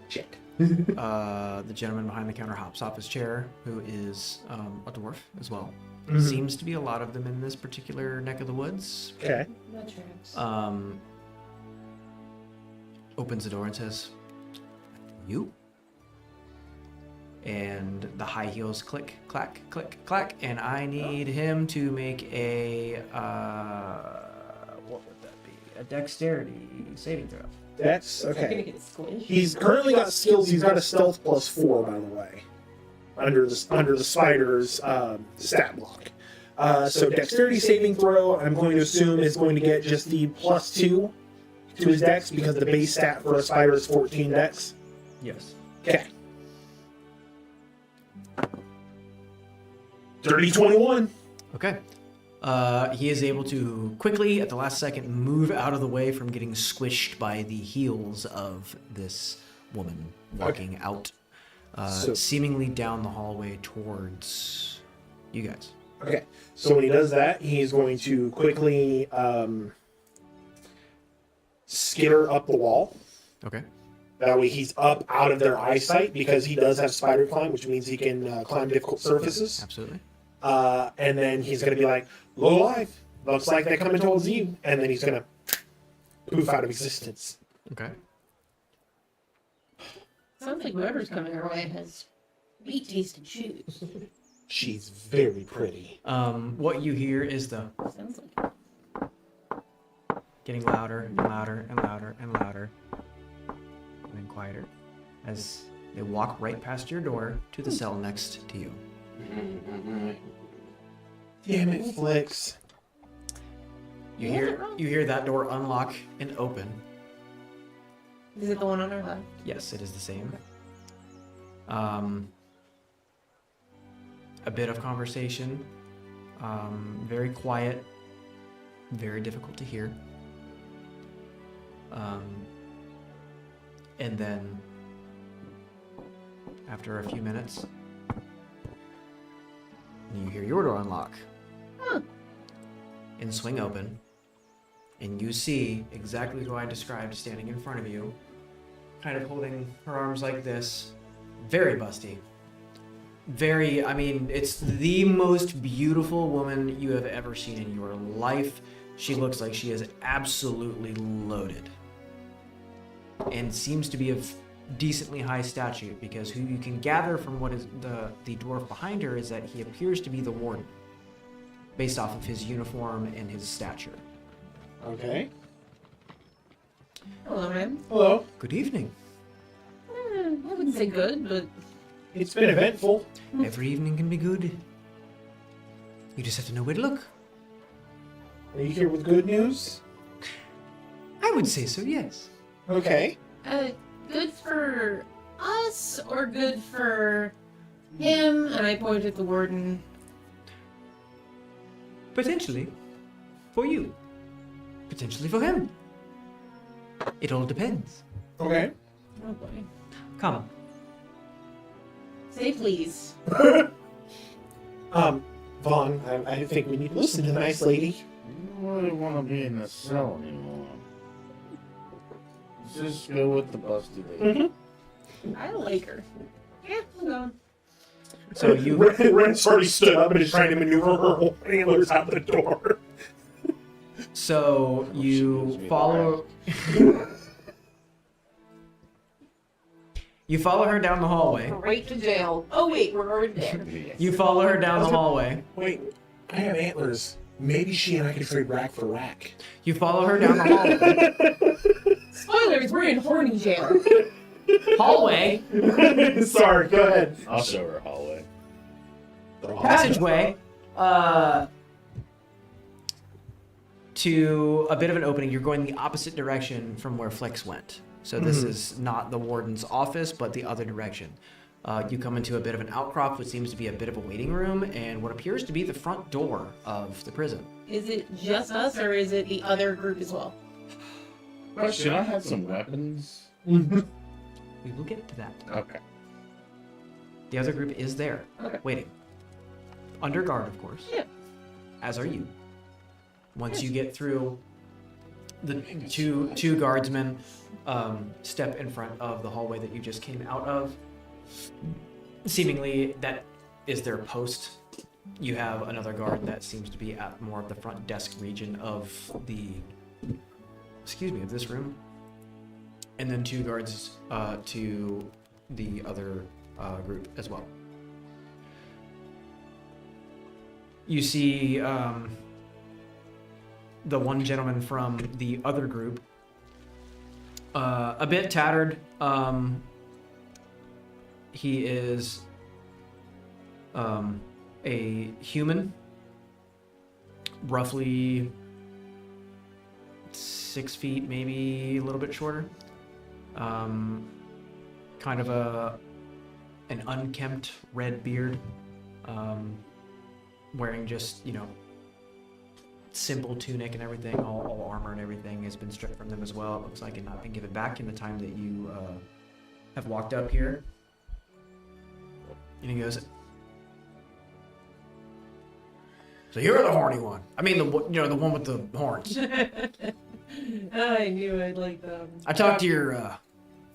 Shit. The gentleman behind the counter hops off his chair, who is a dwarf as well. Seems to be a lot of them in this particular neck of the woods. Okay. That tracks. Opens the door and says, "You?" And the high heels click, clack, click, clack, and I need him to make a what would that be? A dexterity saving throw. That's You're gonna okay. get squished. He's currently got skills. He's got a stealth +4, by the way, under the spider's stat block. So dexterity saving throw, I'm going to assume is going to get just the +2 to his dex because the base stat for a spider is 14 dex. Yes. Okay. Dirty 21. Okay. He is able to quickly, at the last second, move out of the way from getting squished by the heels of this woman walking out, seemingly down the hallway towards you guys. Okay. So when he does that, he's going to quickly skitter up the wall. Okay. That way he's up out of their eyesight because he does have spider climb, which means he can climb difficult surfaces. Absolutely. And then he's going to be like, "Low life. Looks like they're coming towards you." And then he's going to poof out of existence. Okay. Sounds like whoever's coming our way has meat tasted shoes. She's very pretty. What you hear is the Sounds like getting louder and louder and louder and louder, and then quieter as they walk right past your door to the cell next to you. Damn it, Flicks. You hear that door unlock and open. Is it the one on our left? Yes, it is the same. A bit of conversation. Very quiet. Very difficult to hear. And then, after a few minutes, you hear your door unlock and swing open, and you see exactly who I described standing in front of you, kind of holding her arms like this, very busty. It's the most beautiful woman you have ever seen in your life. She looks like she is absolutely loaded and seems to be of decently high stature, because who you can gather from what is the dwarf behind her is that he appears to be the warden based off of his uniform and his stature. Okay. Hello, ma'am. Hello. Good evening. I wouldn't say good, but It's been eventful. Every evening can be good. You just have to know where to look. Are you here with good news? I would say so, yes. Okay. Good for us or good for him? And I point at the warden. Potentially for you. Potentially for him. It all depends. Okay. Oh boy. Come. Say please. Vaughn, I think we need to listen to the nice lady. I don't really want to be in the cell anymore. Let's just go with the busty lady. I like her. Yeah, I'm going. So you Renn's already stood up and is trying to maneuver her antlers out the door. So She gives you me follow. You follow her down the hallway. Right to jail. Oh wait, we're already there. You follow her down the hallway. Wait, I have antlers. Maybe she and I could trade rack for rack. You follow her down the hallway. Spoilers, we're in horny jail. Hallway. Sorry, go ahead. I'll show her a hallway. Passageway. To a bit of an opening. You're going the opposite direction from where Flex went. So this is not the warden's office, but the other direction. You come into a bit of an outcrop, which seems to be a bit of a waiting room, and what appears to be the front door of the prison. Is it just us or is it the other group as well? Question, I had some weapons. We will get to that. Okay. The other group is there, Okay. waiting. Under guard, of course. Yeah. As are you. Once you get through, the two guardsmen step in front of the hallway that you just came out of. Seemingly, that is their post. You have another guard that seems to be at more of the front desk region of the, of this room. And then two guards to the other group as well. You see the one gentleman from the other group, a bit tattered. He is a human, roughly 6 feet, maybe a little bit shorter. Kind of an unkempt red beard, wearing just, simple tunic and everything. All armor and everything has been stripped from them as well. It looks like it not been given back in the time that you have walked up here. And he goes, "So you're the horny one. I mean, the one with the horns. I knew I'd like them. I talked to your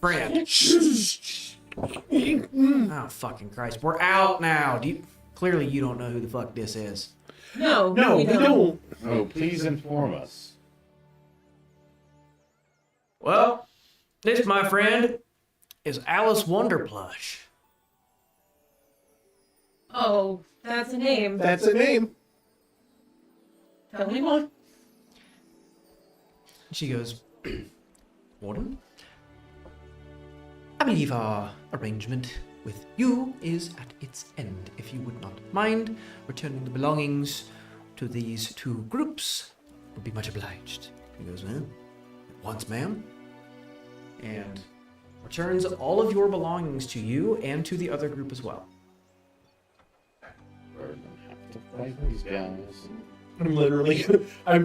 friend." Oh, fucking Christ. We're out now. Clearly you don't know who the fuck this is. No, we don't. Oh, please inform us. Well, this, my friend, is Alice Wonderplush. Oh, that's a name. That's a name. Tell me more. She goes, "Warden, I believe our arrangement with you is at its end. If you would not mind returning the belongings to these two groups, would be much obliged." He goes, "Well, at once, ma'am." And returns all of your belongings to you and to the other group as well. We're gonna have to fight these guys. I'm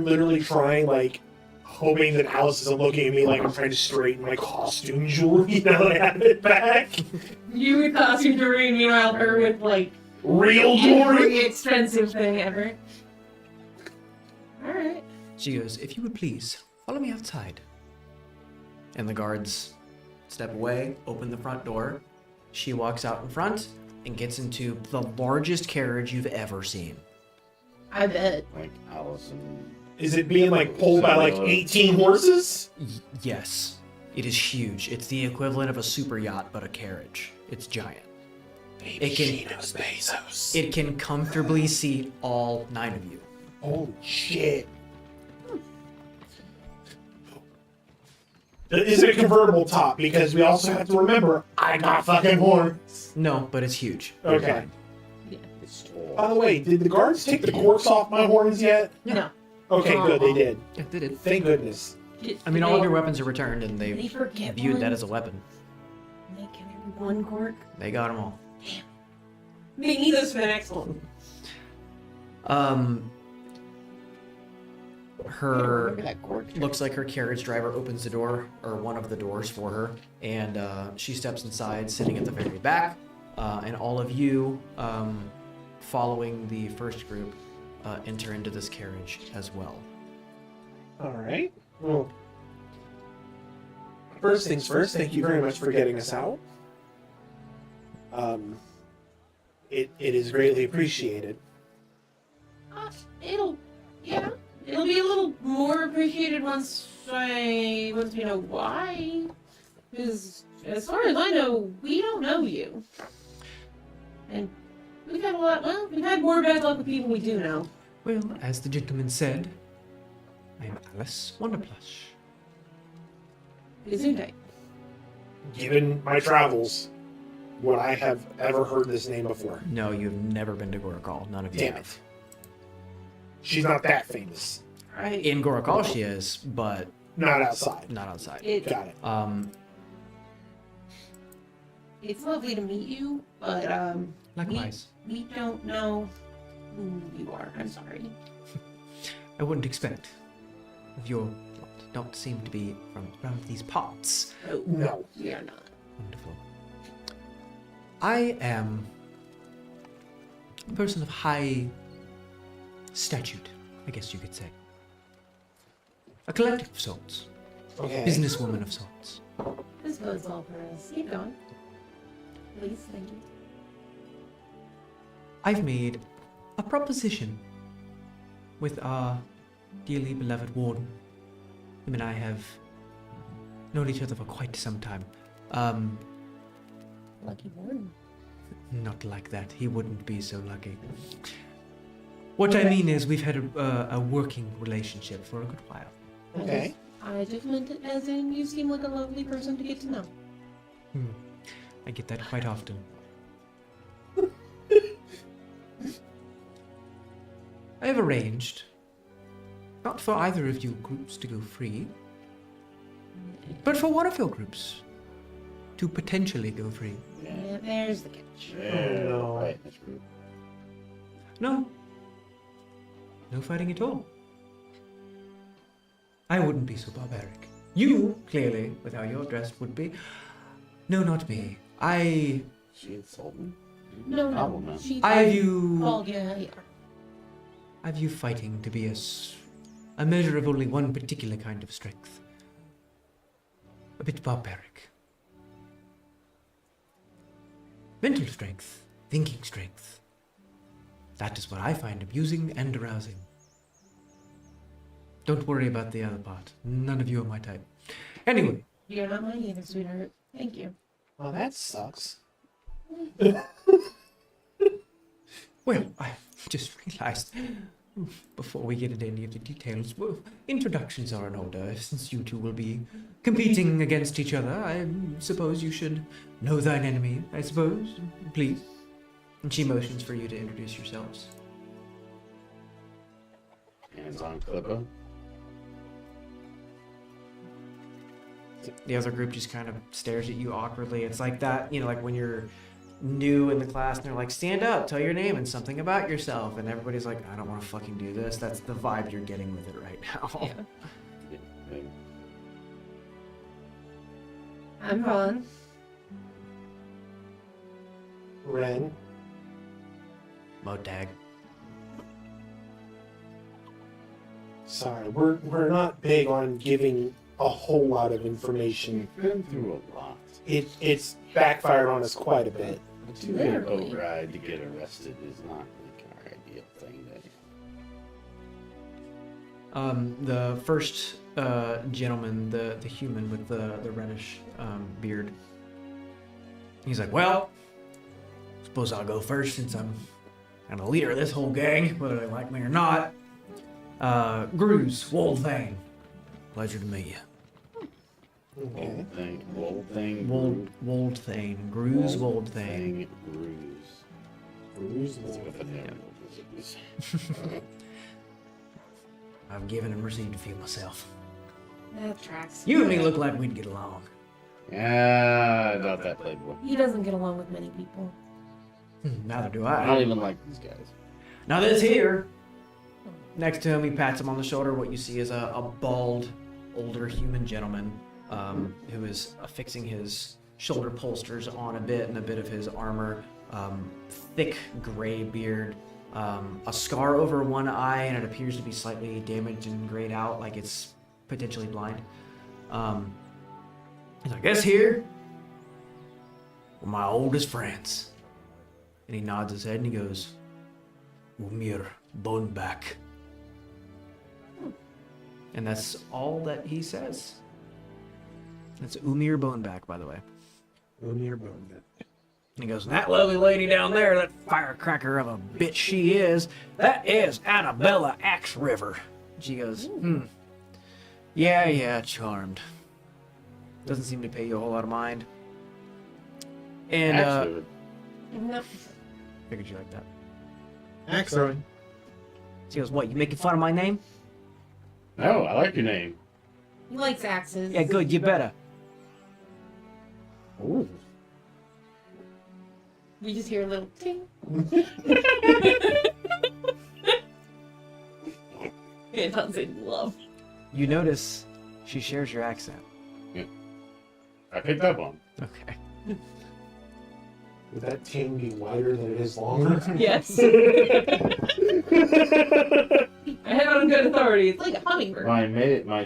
literally trying, like, hoping that Alice isn't looking at me like I'm trying to straighten my costume jewelry now that I have it back. You with costume jewelry, meanwhile her with like Real jewelry? every expensive thing ever. Alright. She goes, "If you would please, follow me outside." And the guards step away, open the front door. She walks out in front and gets into the largest carriage you've ever seen. I bet. Like Allison. Is it being, like, pulled by, like, 18 horses? Yes, it is huge. It's the equivalent of a super yacht, but a carriage. It's giant. Maybe It can- she knows Bezos. It can comfortably seat all 9 of you. Holy shit. Is it a convertible top? Because we also have to remember, I got fucking horns. No, but it's huge. Okay. Yeah. store. By the way, did the guards take the corks off my horns yet? No. Okay, good, they did. Yeah, they did. Thank goodness. I mean, all of your weapons are returned, and Did they they forget viewed one? that as a weapon. They give you one cork. They got them all. They need those for the next one. Her Remember that cork trick? looks like her carriage driver opens the door, or one of the doors for her, and she steps inside, sitting at the very back. And all of you, following the first group, enter into this carriage as well. All right. Well, first things first, thank you very much for getting us out. It is greatly appreciated. It'll be a little more appreciated once we know why. Because as far as I know, we don't know you. And we've had we've had more bad luck with people we do know. Well, as the gentleman said, I am Alice Wonderplush. Gesundheit. Given my travels, would I have ever heard this name before? No, you've never been to Gor'ukal. None of you Damn have. it. She's not that famous. Right. In Gor'ukal she is, but Not outside. not outside. Got it. It's lovely to meet you, but Likewise. we don't know who you are. I'm sorry. I wouldn't expect. Of your lot don't seem to be from around these parts. Oh, No. we are not. Wonderful. I am a person of high statute, I guess you could say. A collective of sorts. Okay. Businesswoman of sorts. This bodes well for us. Keep going. Please, thank you. I've made a proposition with our dearly beloved warden. Him and I have known each other for quite some time. Lucky warden. Not like that. He wouldn't be so lucky. What I mean is we've had a working relationship for a good while. Okay. I just meant it as in you seem like a lovely person to get to know. I get that quite often. I have arranged, not for either of you groups to go free, but for one of your groups to potentially go free. Yeah, there's the catch. No. Right, that's good. No. No fighting at all. I wouldn't be so barbaric. You, clearly, with how you're dressed, would be. No, not me. She insulted me. No, Oh, no. no. She I view called you. Yeah. I view fighting to be a measure of only one particular kind of strength. A bit barbaric. Mental strength, thinking strength. That is what I find amusing and arousing. Don't worry about the other part. None of you are my type. Anyway, You're not mine either, sweetheart. Thank you. Well, that sucks. well, I just realized, before we get into any of the details, well, introductions are in order. Since you two will be competing against each other, I suppose you should know thine enemy, I suppose. Please. And she motions for you to introduce yourselves. Hands on Klippa. The other group just kind of stares at you awkwardly. It's like that, like when you're new in the class and they're like, stand up, tell your name and something about yourself. And everybody's like, I don't want to fucking do this. That's the vibe you're getting with it right now. Yeah. Yeah, maybe. I'm Ron. Renn. Motag. Sorry, we're not big on giving a whole lot of information. We've been through a lot. It's backfired on us quite a bit. A two-hit override to get arrested is not like our ideal thing. The first gentleman, the human with the reddish beard, he's like, well, suppose I'll go first since I'm kind of the leader of this whole gang, whether they like me or not. Gruz, Woldthane. Pleasure to meet you. Okay. Wold thing. Woldthane. Gruz Woldthane. Bruise. Cruise. I've given and received a few myself. That tracks. You and me look like we'd get along. Yeah, not that playboy. He doesn't get along with many people. Neither do I I. don't even like these guys. Now this here, next to him, he pats him on the shoulder. What you see is a bald, older human gentleman who is affixing his shoulder polsters on a bit and a bit of his armor. Thick gray beard, a scar over one eye, and it appears to be slightly damaged and grayed out, like it's potentially blind. He's like, "This here were my oldest friends." And he nods his head and he goes, "Umir Boneback." And that's all that he says. That's Umir Boneback, by the way. Umir Boneback. And he goes, "That lovely lady down there, that firecracker of a bitch she is, that is Annabella Axe River." She goes, Yeah, charmed. Doesn't seem to pay you a whole lot of mind. And, Actually, No. figured you like that. Axe throwing. She goes, "What, you making fun of my name?" no, I like your name. He likes axes. "Yeah, good, you better." Ooh. You just hear a little ting. Anton's in love. You notice she shares your accent. I picked up on. Okay. Would that ting be wider than it is longer? Yes. I have it on good authority. It's like a hummingbird. My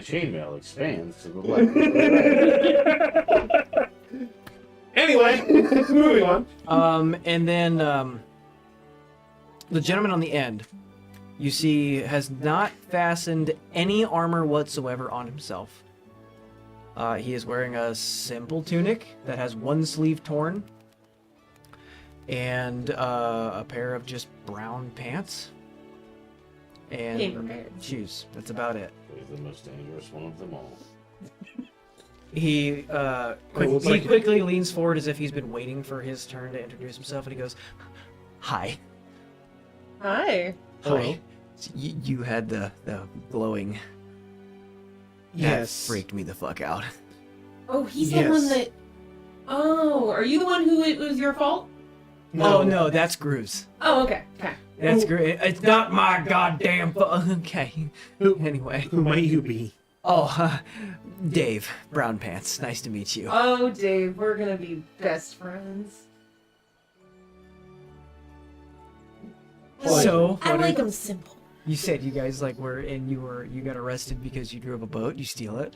chainmail expands to the left. Anyway, moving on. And then the gentleman on the end, you see, has not fastened any armor whatsoever on himself. He is wearing a simple tunic that has one sleeve torn, and a pair of just brown pants Came and prepared. shoes. That's about it. He's the most dangerous one of them all. He looks like- quickly leans forward as if he's been waiting for his turn to introduce himself, and he goes, "Hi." Hi. Hi. You had the glowing. Yes. That freaked me the fuck out. Oh, he's the Yes. one that. Oh, are you the one who it was your fault? Oh no, that's Grooves. Oh, okay. Okay. That's great. It's not my goddamn fault. Okay. Anyway. Who might you be? Oh, Dave, Brown Pants. Nice to meet you. Oh, Dave, we're gonna be best friends. So, I what like are- him simple. you said you guys you got arrested because you drove a boat. You steal it.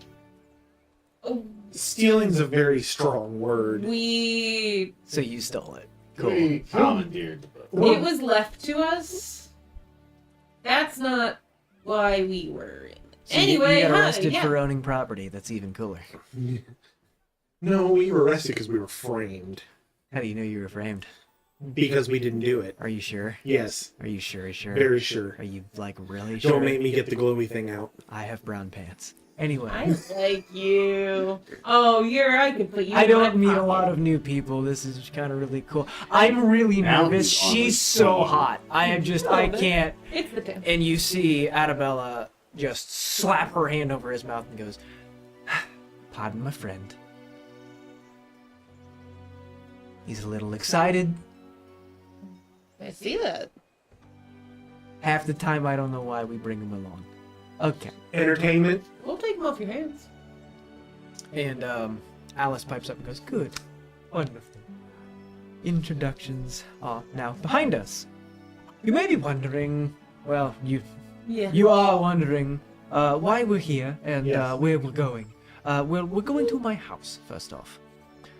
Oh, Stealing's a very strong word. we. So you stole it. Cool. We commandeered the boat. It was left to us. That's not why we were in it. So you- Anyway, you got hi, arrested yeah. for owning property. That's even cooler. No, we were arrested because we were framed. How do you know you were framed? Because we didn't do it. Are you sure? Yes, Are you sure? very sure. Are you like really sure? Don't make me get the glowy thing out. I have brown pants. Anyway, I like you. Oh, I could put you. I in my don't meet a pocket. lot of new people. This is kind of really cool. I'm really Now nervous. he's on She's his so phone. hot. I can't. It's the temp. And you see Annabella just slap her hand over his mouth and goes, "Pardon my friend. He's a little excited. I see that. Half the time I don't know why we bring him along." Okay. Entertainment. We'll take him off your hands. And Alice pipes up and goes, "Good. Wonderful. Introductions are now behind us. You may be wondering, well, Yeah. you are wondering why we're here and Yes. where we're going. We're going to my house, first off.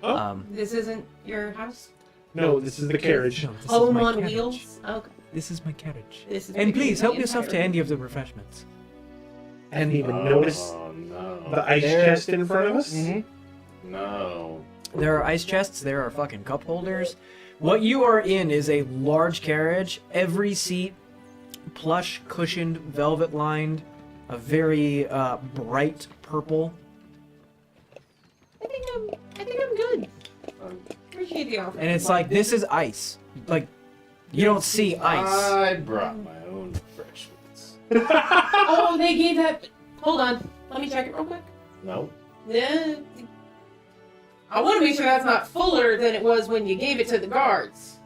Oh. This isn't your house? No, this is the carriage. No, this is Home my on carriage. wheels? Okay. This is my carriage. This is And bigger please than help the yourself to entire- any of the refreshments. I didn't even notice Oh, no. the ice chest in front of us. No. There are ice chests, there are fucking cup holders. What you are in is a large carriage, every seat plush, cushioned, velvet lined, a very bright purple. I think I'm good. Appreciate the offer. And it's like, this is ice. Like, You don't see ice. I brought my own refreshments. Oh, they gave that. Hold on. Let me check it real quick. No. Yeah. I want to make sure that's not fuller than it was when you gave it to the guards.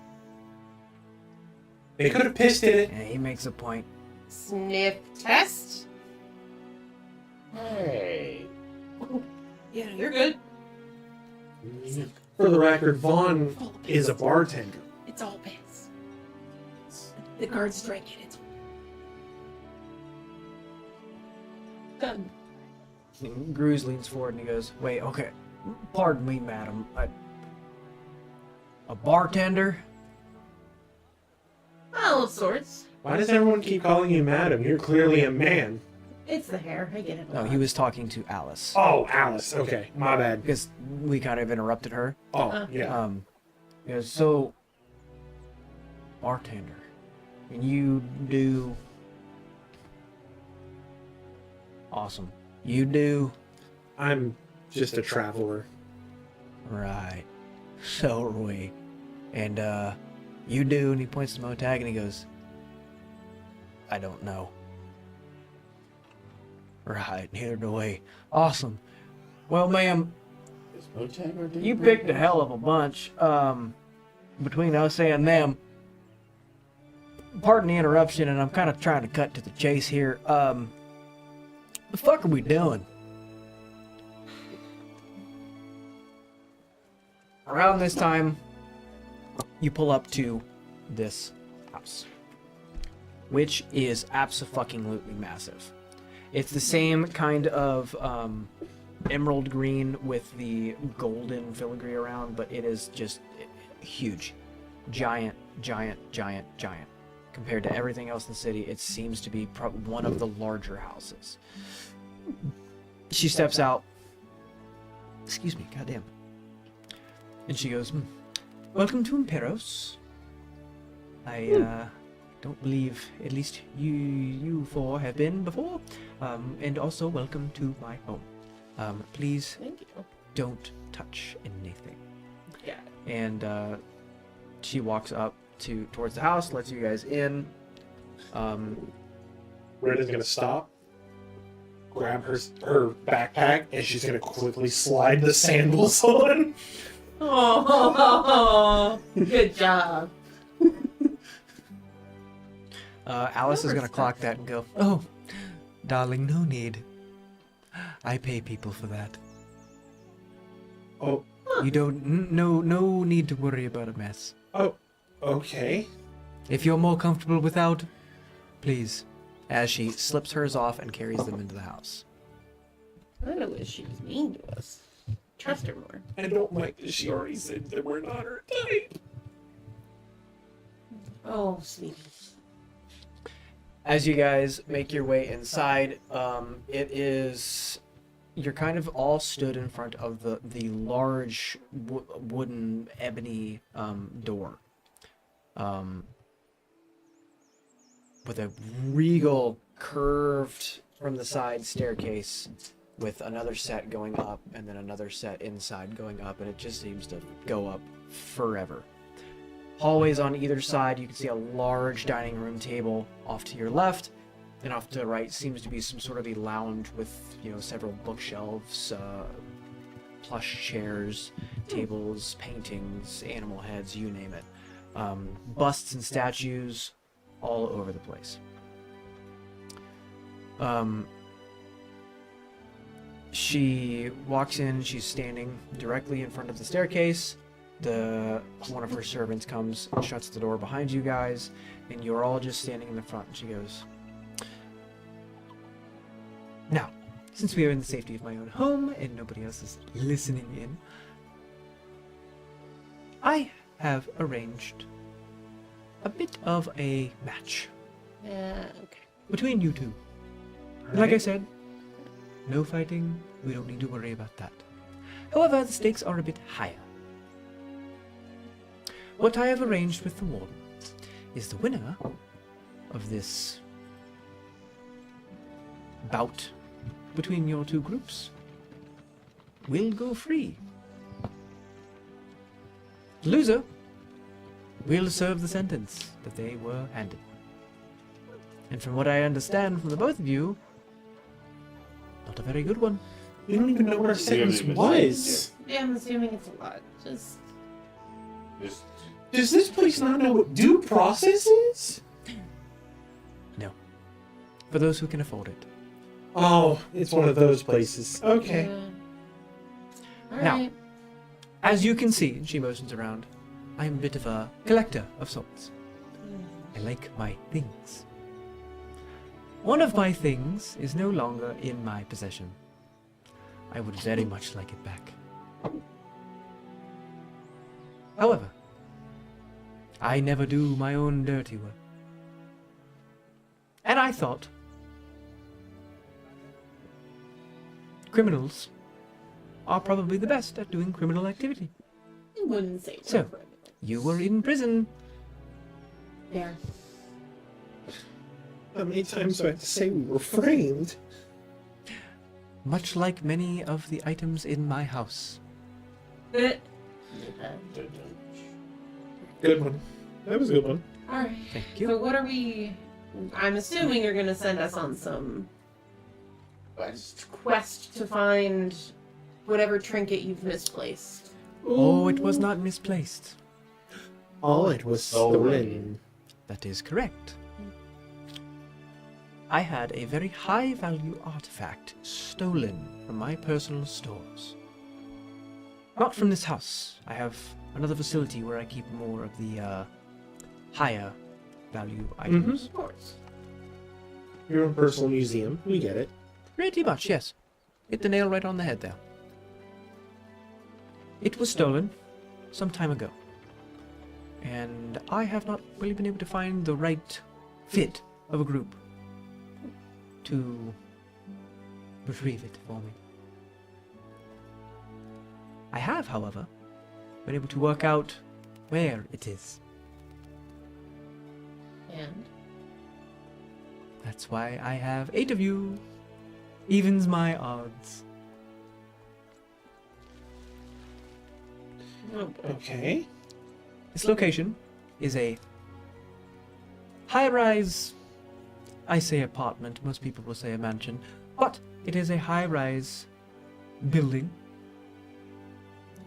They could have pissed in it. Yeah, he makes a point. Sniff test. Hey. Yeah, you're good. For the record, Vaughn is a bartender. It's all piss. The guards drank it. It's done. And Gruz leans forward and he goes, "Wait, okay. Pardon me, madam. A bartender? All sorts. Why does everyone keep calling you madam? You're clearly a man. It's the hair. I get it. No, he was talking to Alice. Oh, Alice. Okay, my bad. Because we kind of interrupted her. Oh, yeah. He goes, so, bartender, and you do... Awesome. You do... I'm just a traveler. Right. So are we. And, you do, and he points to Motag, and he goes, I don't know. Right, neither do we. Awesome. Well, ma'am, Is Motag our date you breaker? picked a hell of a bunch, between us and them. Pardon the interruption, and I'm kind of trying to cut to the chase here. The fuck are we doing? Around this time, you pull up to this house, which is abso-fucking-lutely massive. It's the same kind of emerald green with the golden filigree around, but it is just huge. Giant, giant, giant, giant. Compared to everything else in the city, it seems to be one of the larger houses. She steps out. Excuse me, goddamn. And she goes, welcome to Imperos. I don't believe at least you four have been before. And also welcome to my home. Please Thank you. don't touch anything. Yeah. And she walks up towards the house, lets you guys in. Renna's gonna stop, grab her backpack, and she's gonna quickly slide the sandals on. Oh, good job. Alice is gonna clock that and go, oh, darling, no need. I pay people for that. Oh, You don't, no need to worry about a mess. oh, okay. If you're more comfortable without, please. As she slips hers off and carries them into the house. I know wish she was mean to us. Trust her more. I don't like that she already said that we're not her type. Oh, sweetie. As you guys make your way inside, you're kind of all stood in front of the large wooden ebony door. With a regal curved from the side staircase with another set going up and then another set inside going up, and it just seems to go up forever. Hallways on either side. You can see a large dining room table off to your left, and off to the right seems to be some sort of a lounge with, several bookshelves, plush chairs, tables, paintings, animal heads, you name it. Busts and statues all over the place. She walks in, she's standing directly in front of the staircase. One of her servants comes and shuts the door behind you guys, and you're all just standing in the front. And she goes, now, since we are in the safety of my own home and nobody else is listening in, I have arranged a bit of a match Okay. between you two. Like I said, no fighting, we don't need to worry about that. However, the stakes are a bit higher. What I have arranged with the warden is the winner of this bout between your two groups will go free. The loser will serve the sentence that they were handed. And from what I understand from the both of you, not a very good one. We don't even know what our sentence even was. Yeah, I'm assuming it's a lot. Just Just Does this place not know what due process is? No. For those who can afford it. Oh, it's one of those places. Okay. Yeah. Now. Alright. As you can see, she motions around, I am a bit of a collector of sorts. I like my things. One of my things is no longer in my possession. I would very much like it back. However, I never do my own dirty work. And I thought criminals are probably the best at doing criminal activity. I wouldn't say So. for everyone. You were in prison. There. How many times do I have to say we were framed? Much like many of the items in my house. Good one. That was a good one. Alright. Thank So you. what are we... I'm assuming you're gonna send us on some quest to find whatever trinket you've misplaced. Oh, it was not misplaced. Oh, it was stolen. That is correct. I had a very high value artifact stolen from my personal stores. Not from this house. I have another facility where I keep more of the higher value items. Of course. Your own personal museum. We get it. Pretty much, yes. Hit the nail right on the head there. It was stolen some time ago. And I have not really been able to find the right fit of a group to retrieve it for me. I have, however, been able to work out where it is. And That's why I have 8 of you. Evens my odds. Okay. This location is a high-rise, I say apartment, most people will say a mansion, but it is a high-rise building,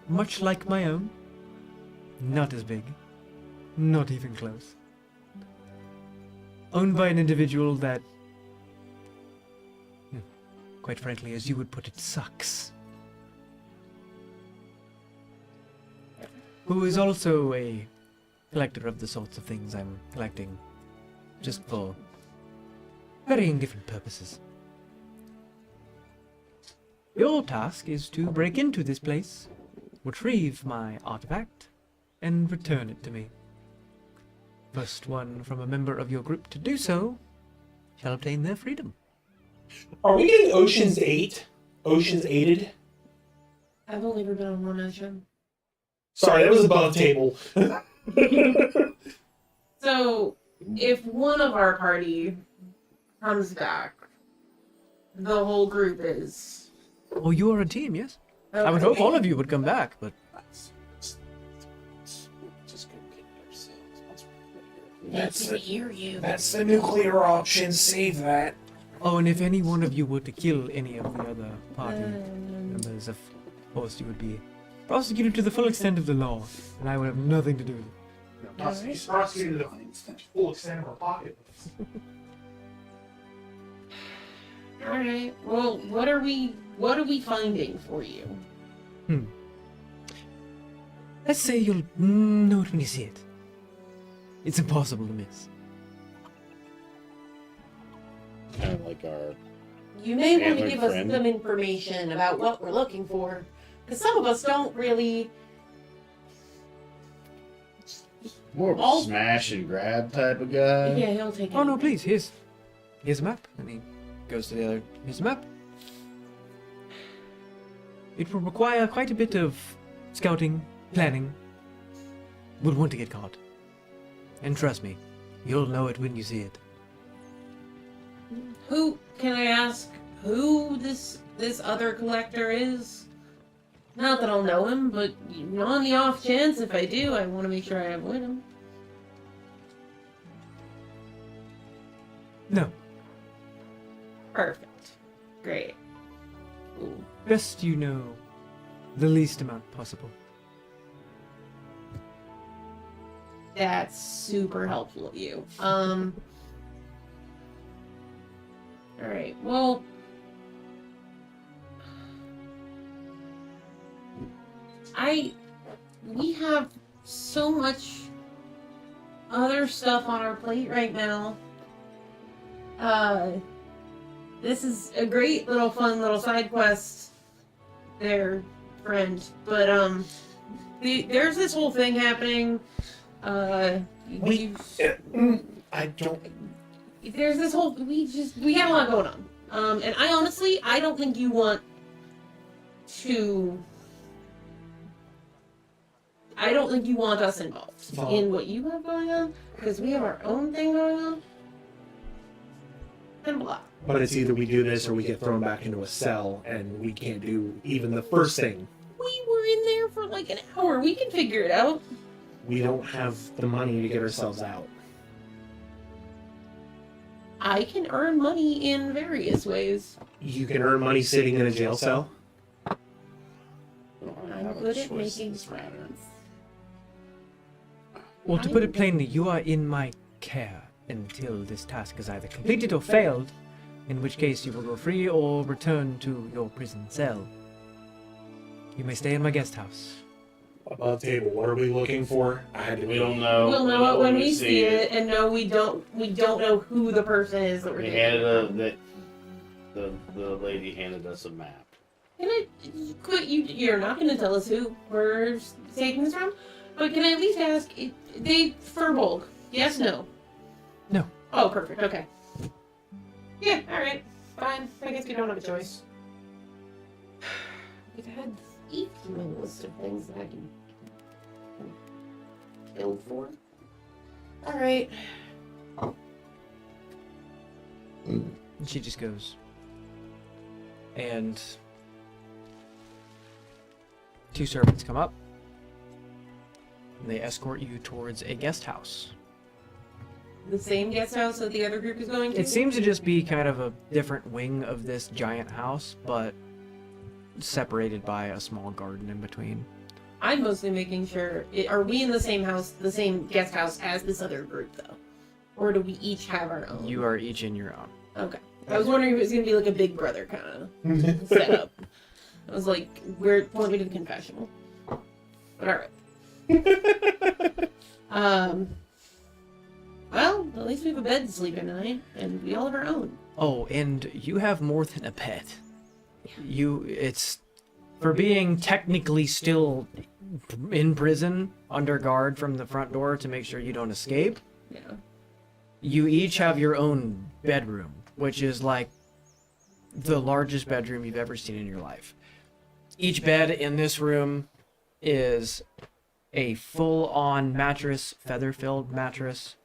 much like my own, not as big, not even close. Owned by an individual that, quite frankly, as you would put it, sucks. Who is also a collector of the sorts of things I'm collecting, just for varying different purposes. Your task is to break into this place, retrieve my artifact, and return it to me. First one from a member of your group to do so shall obtain their freedom. Are we getting Ocean's 8? Ocean's 8'd? I've only ever been on one ocean. Sorry, that was above table. So, if one of our party comes back, the whole group is... Oh, you are a team, yes? I would hope all of you would come back, but just go get ourselves. That's to hear you. That's the nuclear option. Save that. oh, and if any one of you were to kill any of the other party members, of course you would be prosecuted to the full extent of the law, and I would have nothing to do with it. Prosecuted to the full extent of our pocket. Alright, well, what are we finding for you? Let's say you'll know it when you see it. It's impossible to miss. Kind of like our. You may want to Antler give us friend. some information about what we're looking for, because some of us don't really... More of a smash and grab type of guy. Yeah, he'll take it. Oh no, please, here's a map. And he goes to the other, here's a map. It will require quite a bit of scouting, planning. Would want to get caught. And trust me, you'll know it when you see it. Who, can I ask who this other collector is? Not that I'll know him, but on the off chance, if I do, I want to make sure I avoid him. No. Perfect. Great. Ooh. Best you know the least amount possible. That's super helpful of you. Alright, well. We have so much other stuff on our plate right now. This is a great little fun little side quest there, friend. But, there's this whole thing happening. I don't. There's this whole, we have a lot going on. And I don't think you want to, I don't think you want us involved in what you have going on, because we have our own thing going on. And blah. But it's either we do this or we get thrown back into a cell and we can't do even the first thing. We were in there for like an hour. We can figure it out. We don't have the money to get ourselves out. I can earn money in various ways. You can earn money sitting in a jail cell? I'm good at making friends. Well, to put it plainly, you are in my care until this task is either completed or failed, in which case you will go free or return to your prison cell. You may stay in my guest house. Above table, what are we looking for? We don't know. We'll know it when we see it, and no, we don't know who the person is that we're We doing. handed the lady handed us a map. Can I quit? You're not going to tell us who we're taking this from, but can I at least ask? They Furbolg? Yes, no. No. Oh, perfect. Okay. Yeah. All right. Fine. I guess we don't have a choice. We've had a human list of things that I can kill for. All right. And she just goes. And two servants come up. And they escort you towards a guest house. The same guest house that the other group is going to? It seems to just be kind of a different wing of this giant house, but separated by a small garden in between. I'm mostly making sure. Are we in the same house, the same guest house as this other group, though? Or do we each have our own? You are each in your own. Okay. I was wondering if it was going to be like a Big Brother kind of setup. I was like, point me to the confessional. But alright. Well, at least we have a bed to sleep in tonight, and we all have our own. Oh, and you have more than a pet. It's for being technically still in prison, under guard from the front door to make sure you don't escape. Yeah. You each have your own bedroom, which is like the largest bedroom you've ever seen in your life. Each bed in this room is a full-on mattress, feather-filled mattress,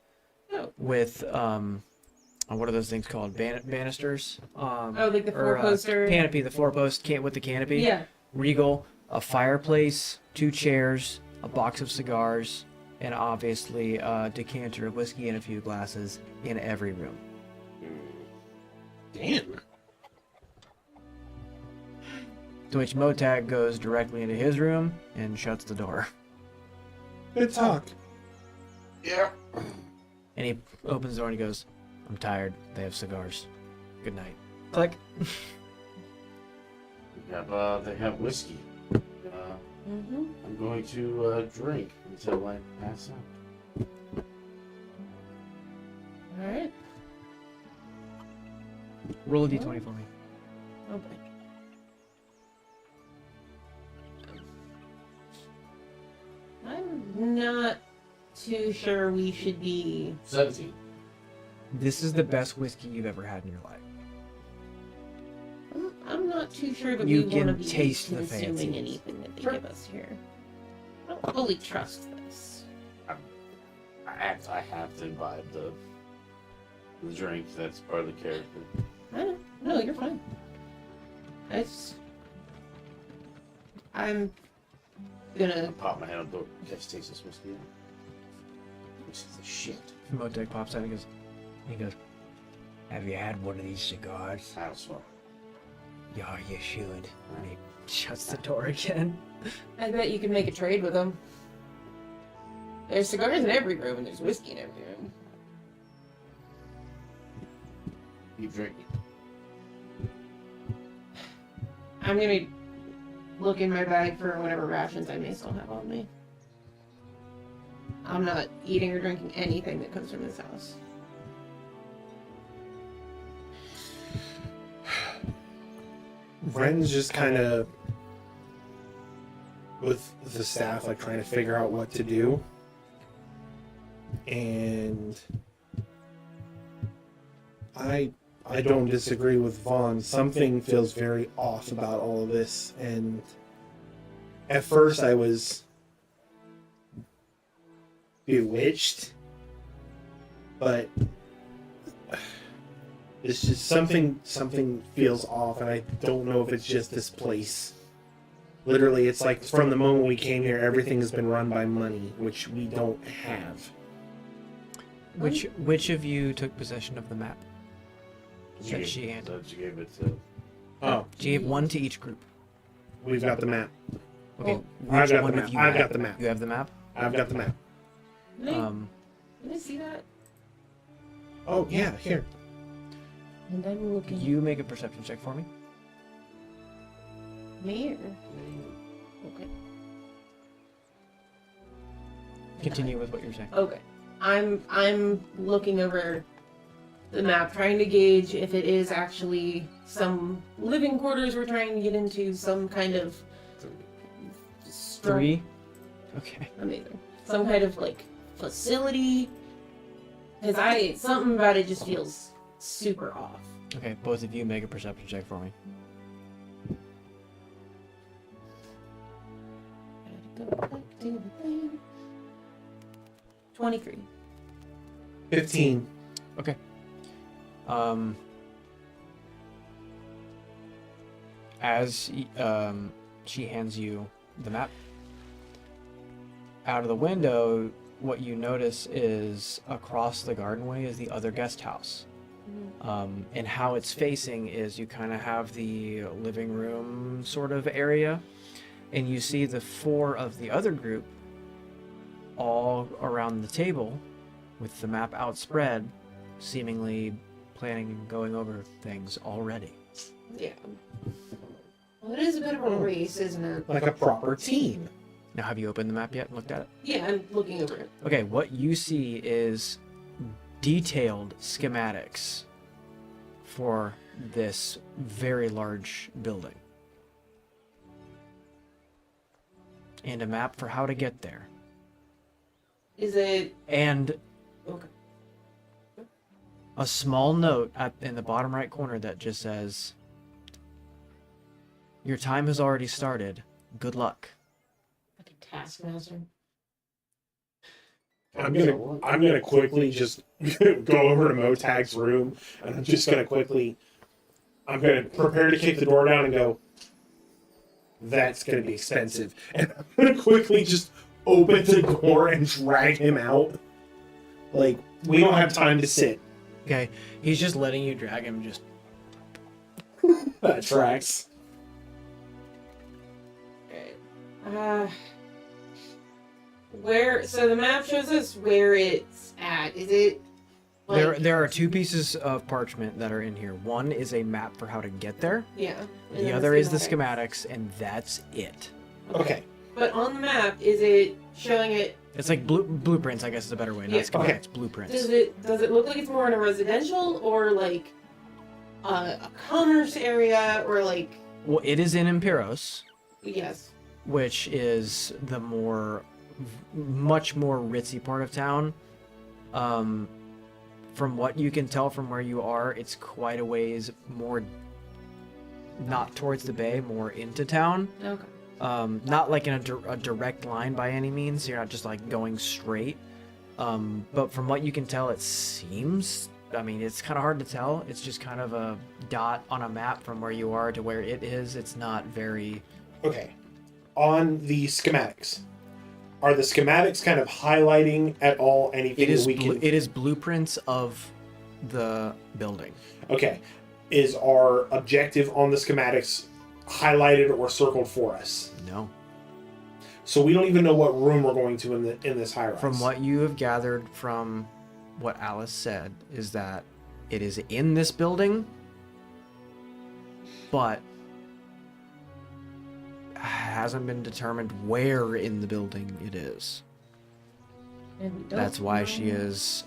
with what are those things called? Banisters? Like the four-poster. Canopy, the four-post with the canopy. Yeah. Regal, a fireplace, 2 chairs, a box of cigars, and obviously a decanter of whiskey and a few glasses in every room. Damn. To which Motag goes directly into his room and shuts the door. Good talk. Yeah. And he opens the door and he goes, "I'm tired. They have cigars. Good night." Click. They have whiskey. I'm going to drink until I pass out. Alright. Roll a d20 for me. Oh boy. I'm not too sure we should be. 17. This is the best whiskey you've ever had in your life. I'm not too sure that You we can want to be taste the consuming fancies. anything that they give us here. I don't fully trust this. I have to imbibe the drink. That's part of the character. I don't. No, you're fine. I'm gonna. Pop my head on the door. You guys taste this whiskey? This is the shit. Motag pops out and he goes, Have you had one of these cigars? I don't smoke. Yeah, you should. And he shuts the door again. I bet you can make a trade with them. There's cigars in every room, and there's whiskey in every room. Keep drinking. I'm gonna look in my bag for whatever rations I may still have on me. I'm not eating or drinking anything that comes from this house. Renn's just kind of with the staff, like trying to figure out what to do. And I don't disagree with Vaughn. Something feels very off about all of this. And at first I was bewitched, but it's just something feels off, and I don't know if it's just this place. Literally, it's like from the moment we came here, everything has been run by money, which we don't have. Which of you took possession of the map? That she handed. So she gave it to. Oh, She gave one to each group. we've got the map. Okay. Oh. I've which got the one map. of you I've have? got the map. You have the map? I've got the map. Did I, Um, did I see that? Oh yeah, here. And I'm looking. you make a perception check for me. Me or? Okay. Continue with what you're saying. Okay. I'm looking over the map, trying to gauge if it is actually some living quarters we're trying to get into, some kind of Three? Okay. Amazing. Some kind of like facility. Because something about it just feels super off. Okay, both of you make a perception check for me. Gotta go back to the thing. 23. 15. Okay. As she hands you the map, out of the window, what you notice is across the gardenway is the other guest house. And how it's facing is you kind of have the living room sort of area, and you see the four of the other group all around the table with the map outspread, seemingly planning and going over things already. Yeah. Well, it is a bit of a race, isn't it? Like a proper team. Now, have you opened the map yet and looked at it? Yeah, I'm looking over it. Okay, what you see is detailed schematics for this very large building. And a map for how to get there. Is it... And Okay. a small note in the bottom right corner that just says, "Your time has already started. Good luck." Like a taskmaster. I'm gonna quickly just go over to Motag's room, and I'm gonna prepare to kick the door down and go, "That's gonna be expensive," and I'm gonna quickly just open the door and drag him out. Like, we don't have time to sit. Okay, he's just letting you drag him just... That tracks. Right. So the map shows us where it's at. Is it... Like, There are two pieces of parchment that are in here. One is a map for how to get there. Yeah. and The then other is the schematic. schematics, and that's it. Okay. But on the map, is it showing it... It's like blueprints, I guess is a better way. Not Yeah. schematics, blueprints. Does it look like it's more in a residential or like a commerce area or like... Well, it is in Imperos, Yes. which is the much more ritzy part of town. From what you can tell from where you are, it's quite a ways more, not towards the bay, more into town. Okay. Not like in a direct line by any means. You're not just like going straight. But from what you can tell, it seems, I mean, it's kind of hard to tell. It's just kind of a dot on a map from where you are to where it is. It's not very... Okay. On the schematics, are the schematics kind of highlighting at all anything It is that we can... it is blueprints of the building. Okay. Is our objective on the schematics highlighted or circled for us? No. So we don't even know what room we're going to in this high rise. From what you have gathered from what Alice said is that it is in this building, but hasn't been determined where in the building it is. And we don't That's why know- she has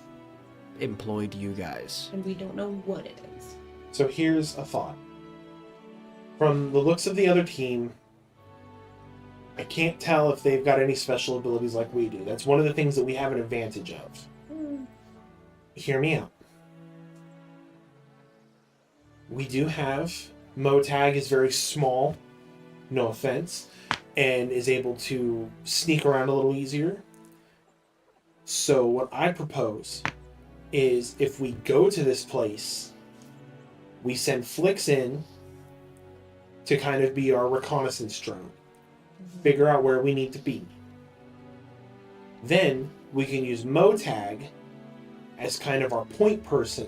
employed you guys. And we don't know what it is. So here's a thought. From the looks of the other team, I can't tell if they've got any special abilities like we do. That's one of the things that we have an advantage of. Hear me out. We do have Motag is very small, no offense, and is able to sneak around a little easier. So what I propose is if we go to this place, we send Flix in to kind of be our reconnaissance drone. Figure out where we need to be. Then we can use Motag as kind of our point person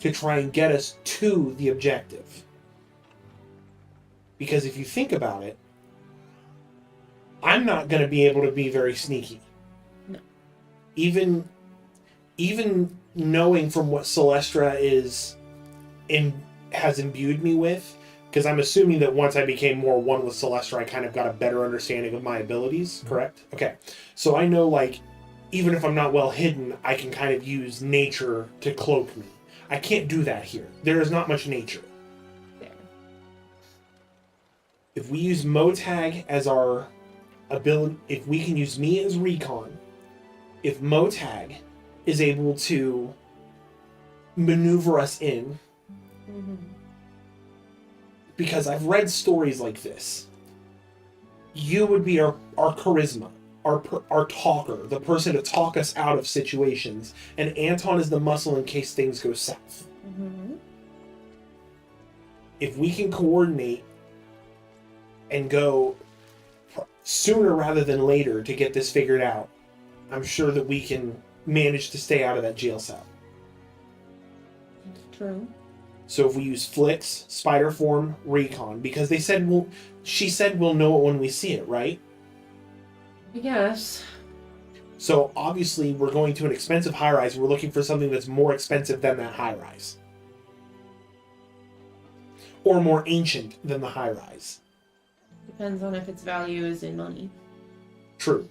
to try and get us to the objective. Because if you think about it, I'm not going to be able to be very sneaky. No. Even knowing from what Celestra has imbued me with, because I'm assuming that once I became more one with Celestra, I kind of got a better understanding of my abilities, correct? Okay. So I know, like, even if I'm not well hidden, I can kind of use nature to cloak me. I can't do that here. There is not much nature. There. If we use Motag as our ability, if we can use me as recon, if Motag is able to maneuver us in, because I've read stories like this, you would be our charisma, our talker, the person to talk us out of situations, and Anton is the muscle in case things go south. If we can coordinate and go sooner rather than later to get this figured out, I'm sure that we can manage to stay out of that jail cell. True. So if we use Flix, Spider Form, Recon, because she said we'll know it when we see it, right? Yes. So obviously we're going to an expensive high-rise. We're looking for something that's more expensive than that high-rise. Or more ancient than the high-rise. Depends on if its value is in money. True.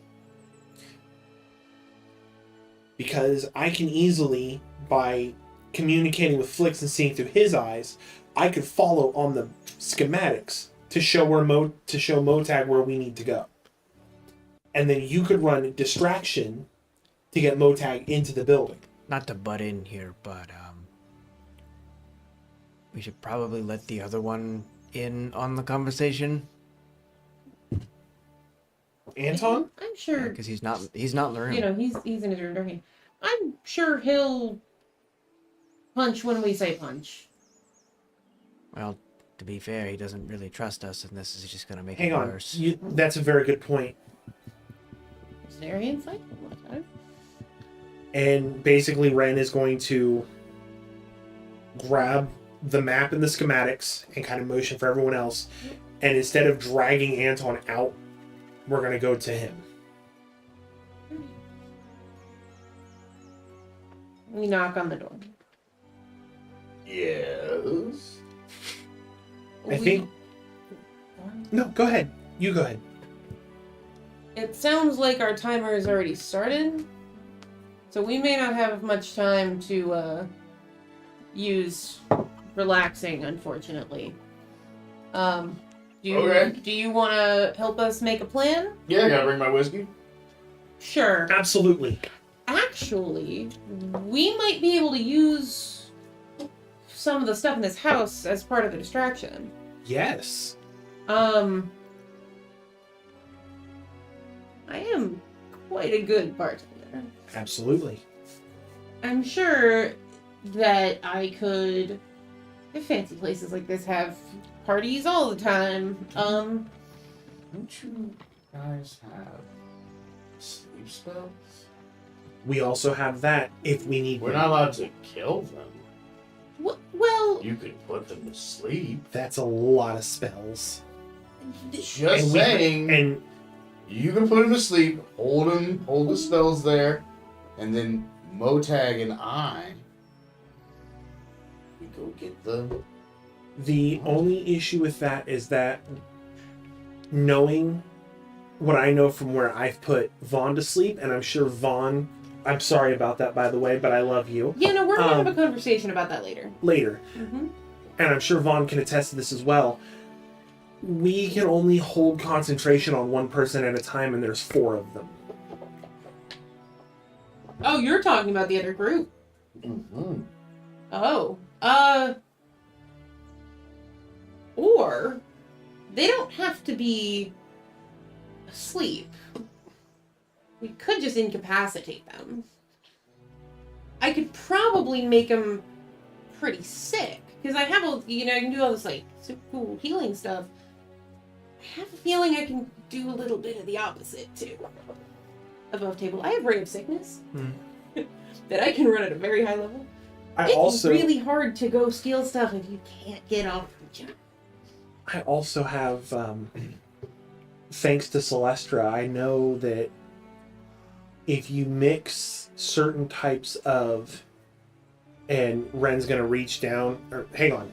Because I can easily, by communicating with Flix and seeing through his eyes, I could follow on the schematics to show Motag where we need to go. And then you could run distraction to get Motag into the building. Not to butt in here, but we should probably let the other one in on the conversation. Anton? I'm sure. Because he's not in the room. You know, he's in his room talking. I'm sure he'll punch when we say punch. Well, to be fair, he doesn't really trust us, and this is just going to make Hang it on. worse. That's a very good point. Is there any insight? And basically Renn is going to grab the map and the schematics and kind of motion for everyone else. And instead of dragging Anton out, we're going to go to him. We knock on the door. Yes. I think... No, go ahead. You go ahead. It sounds like our timer has already started, so we may not have much time to use relaxing, unfortunately. Do you want to help us make a plan? Yeah, I gotta bring my whiskey. Sure. Absolutely. Actually, we might be able to use some of the stuff in this house as part of the distraction. Yes. I am quite a good bartender. Absolutely. I'm sure that I could. If fancy places like this have parties all the time. Don't you guys have sleep spells? We also have that if we need. We're not allowed to kill them. Well, You could put them to sleep. That's a lot of spells. Just saying. And You can put him to sleep, hold the spells there, and then Motag and we go get the... the only issue with that is that knowing what I know from where I've put Vaughn to sleep, and I'm sure Vaughn, I'm sorry about that, by the way, but I love you. yeah, no, we're gonna have a conversation about that later. And I'm sure Vaughn can attest to this as well. We can only hold concentration on one person at a time, and there's 4 of them. Oh, you're talking about the other group. Mm-hmm. Oh. Or they don't have to be asleep. We could just incapacitate them. I could probably make them pretty sick. Because I have I can do all this, like, super cool healing stuff. I have a feeling I can do a little bit of the opposite, too. Above table. I have Ray of Sickness. That I can run at a very high level. It's really hard to go steal stuff if you can't get off the jump. I also have, thanks to Celestra, I know that if you mix certain types of, and Renn's gonna reach down, or hang on,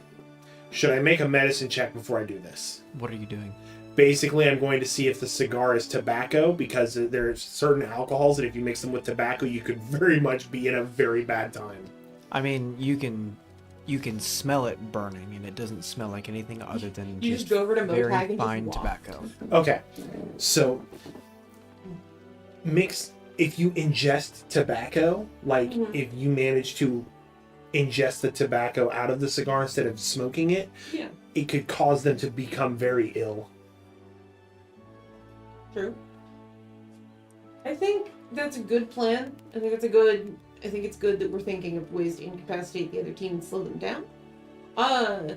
should I make a medicine check before I do this? What are you doing? Basically, I'm going to see if the cigar is tobacco, because there's certain alcohols that if you mix them with tobacco, you could very much be in a very bad time. I mean, you can smell it burning, and it doesn't smell like anything other than You just go over to Motag very and just fine walk. tobacco. Okay, so if you ingest tobacco, like if you manage to ingest the tobacco out of the cigar instead of smoking it, it could cause them to become very ill. True. I think that's a good plan. I think it's good that we're thinking of ways to incapacitate the other team and slow them down. To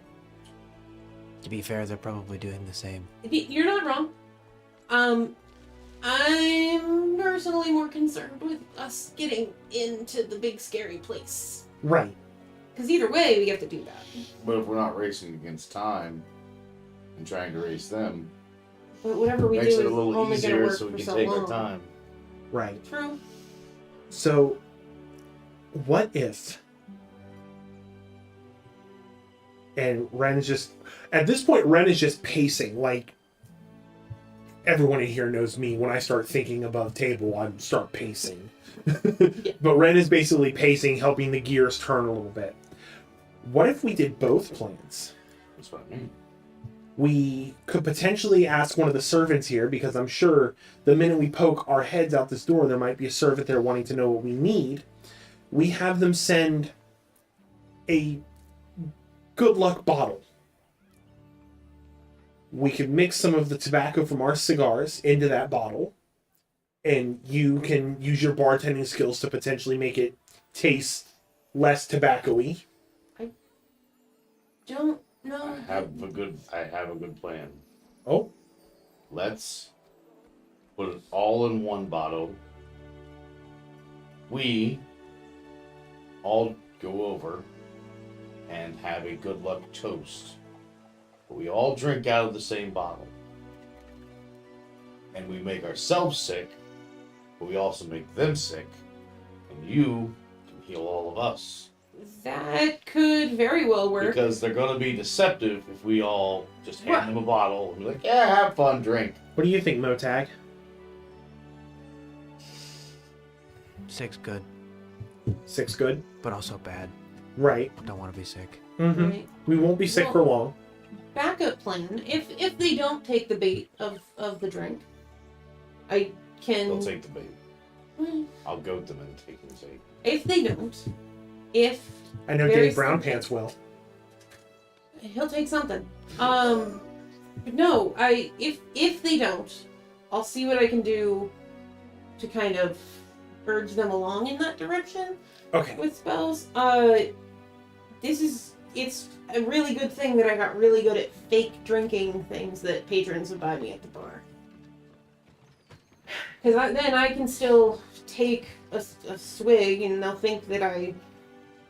be fair, they're probably doing the same. You're not wrong. I'm personally more concerned with us getting into the big scary place. Right. Because either way, we have to do that. But if we're not racing against time and trying to race them, But whatever we Makes do it is a little only going to easier work so we for can so take long. our time. Right. True. So, what if... And Renn's just... At this point, Renn is just pacing. Like, everyone in here knows me. When I start thinking above table, I start pacing. But Renn is basically pacing, helping the gears turn a little bit. What if we did both plans? that's what I mean. We could potentially ask one of the servants here, because I'm sure the minute we poke our heads out this door, there might be a servant there wanting to know what we need. We have them send a good luck bottle. We could mix some of the tobacco from our cigars into that bottle, and you can use your bartending skills to potentially make it taste less tobacco-y. Don't know. I have a good plan. Oh, Let's put it all in one bottle. We all go over and have a good luck toast. We all drink out of the same bottle. And we make ourselves sick, but we also make them sick. And you can heal all of us. That could very well work. Because they're going to be deceptive if we all just hand Right. them a bottle and be like, yeah, have fun, drink. what do you think, Motag? 6 good, 6 good? but also bad. Right. Don't want to be sick. Mm-hmm. Right. We won't be sick for long. Backup plan. If they don't take the bait of the drink, I can. They'll take the bait. Well, I'll goat them into taking the bait. if they don't, if I know Very Dave Brown simple. Pants will. he'll take something. But no, if they don't, I'll see what I can do to kind of urge them along in that direction Okay. with spells. It's a really good thing that I got really good at fake drinking things that patrons would buy me at the bar. Because then I can still take a swig, and they'll think that I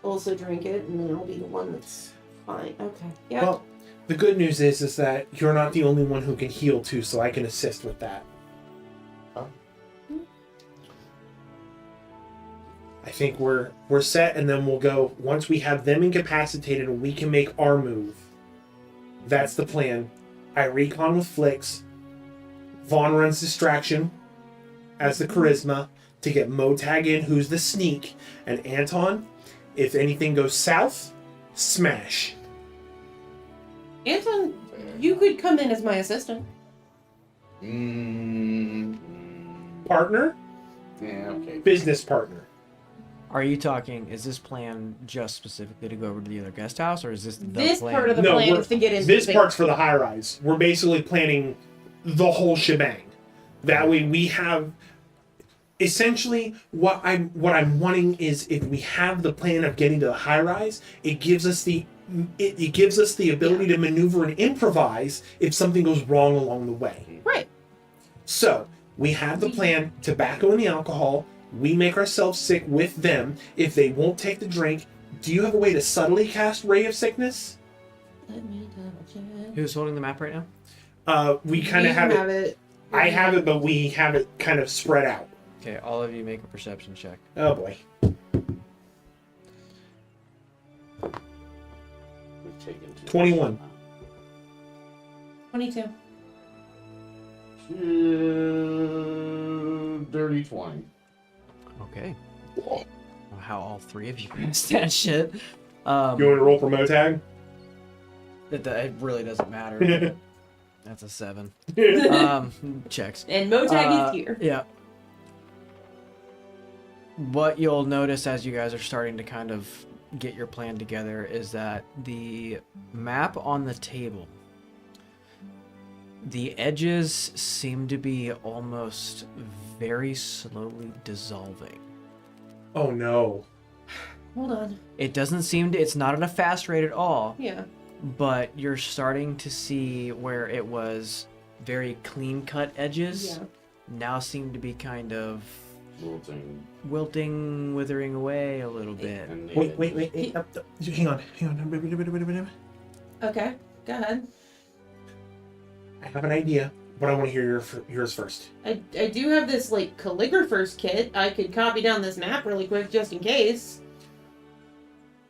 also drink it, and then I'll be the one that's fine. Okay. Yeah. Well, the good news is that you're not the only one who can heal too, so I can assist with that. I think we're set, and then we'll go once we have them incapacitated and we can make our move. That's the plan. I recon with Flicks. Vaughn runs distraction as the charisma to get Motag in, who's the sneak, and Anton, if anything goes south, smash. Anton, you could come in as my assistant. Partner? Yeah, okay. Business partner. Are you talking, is this plan just specifically to go over to the other guest house, or is this the This plan? part of the plan is to get into This the part's for the high rise. We're basically planning the whole shebang. That way we have essentially what I'm wanting is if we have the plan of getting to the high rise, it gives us the ability to maneuver and improvise if something goes wrong along the way. Right. So we have the plan: tobacco and the alcohol. We make ourselves sick with them. If they won't take the drink, do you have a way to subtly cast Ray of Sickness? Let me double check. Who's holding the map right now? We kind of have it. I have it, but we have it kind of spread out. Okay, all of you make a perception check. Oh boy. We've taken 21. 22. Dirty 20. Okay. I don't know how all three of you missed that shit. You want to roll for Motag? It really doesn't matter. That's a 7. Checks. And Motag is here. Yeah. What you'll notice as you guys are starting to kind of get your plan together is that the map on the table, the edges seem to be almost very slowly dissolving. Oh no. Hold on. It doesn't seem to, it's not at a fast rate at all, Yeah. but you're starting to see where it was very clean cut edges Yeah. now seem to be kind of Wilting. withering away a little bit. And Wait. Hang on. Okay. Go ahead. I have an idea, but I want to hear yours first. I do have this, like, calligrapher's kit. I could copy down this map really quick just in case.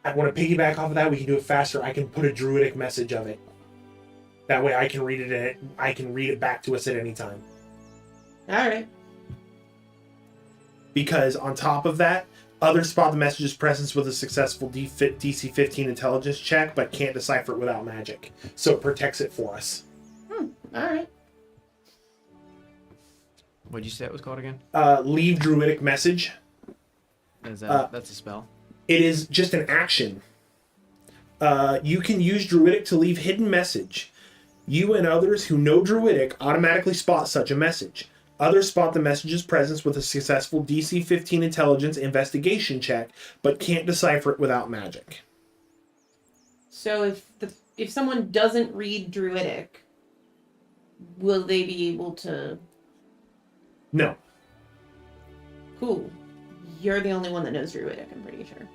I want to piggyback off of that. We can do it faster. I can put a druidic message of it. That way I can read it and I can read it back to us at any time. Alright. Because on top of that, others spot the message's presence with a successful DC 15 intelligence check, but can't decipher it without magic. So it protects it for us. Alright. What'd you say it was called again? Leave druidic message. Is that that's a spell? It is just an action. You can use druidic to leave hidden message. You and others who know druidic automatically spot such a message. Others spot the message's presence with a successful DC 15 intelligence investigation check, but can't decipher it without magic. So if someone doesn't read druidic, will they be able to... No. Cool. You're the only one that knows druidic, I'm pretty sure.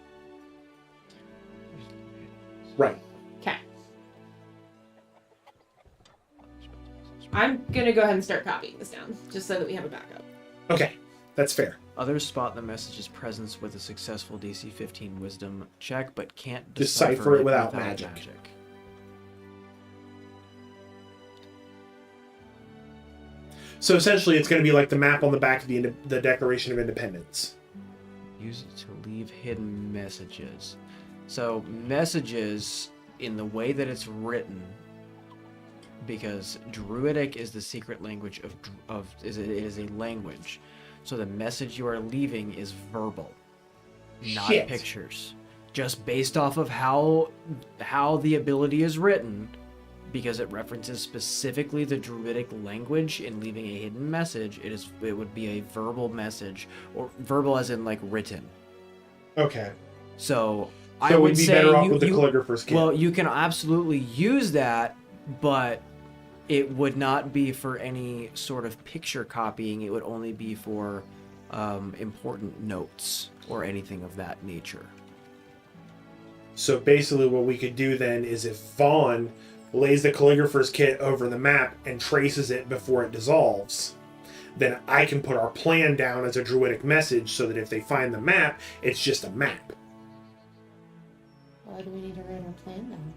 Right. Okay. I'm gonna go ahead and start copying this down, just so that we have a backup. Okay. That's fair. Others spot the message's presence with a successful DC 15 wisdom check, but can't Decipher it without magic. So essentially, it's going to be like the map on the back of the Declaration of Independence. Use it to leave hidden messages. So messages, in the way that it's written, because Druidic is the secret language it is a language. So the message you are leaving is verbal, not Shit. pictures. Just based off of how the ability is written, because it references specifically the Druidic language in leaving a hidden message, it would be a verbal message, or verbal as in like written. Okay. So I So would we'd be say better off with the calligrapher's kit. well, you can absolutely use that, but it would not be for any sort of picture copying. It would only be for important notes or anything of that nature. So basically what we could do then is if Vaughn lays the calligrapher's kit over the map and traces it before it dissolves, then I can put our plan down as a druidic message so that if they find the map, it's just a map. Why do we need to write our plan then?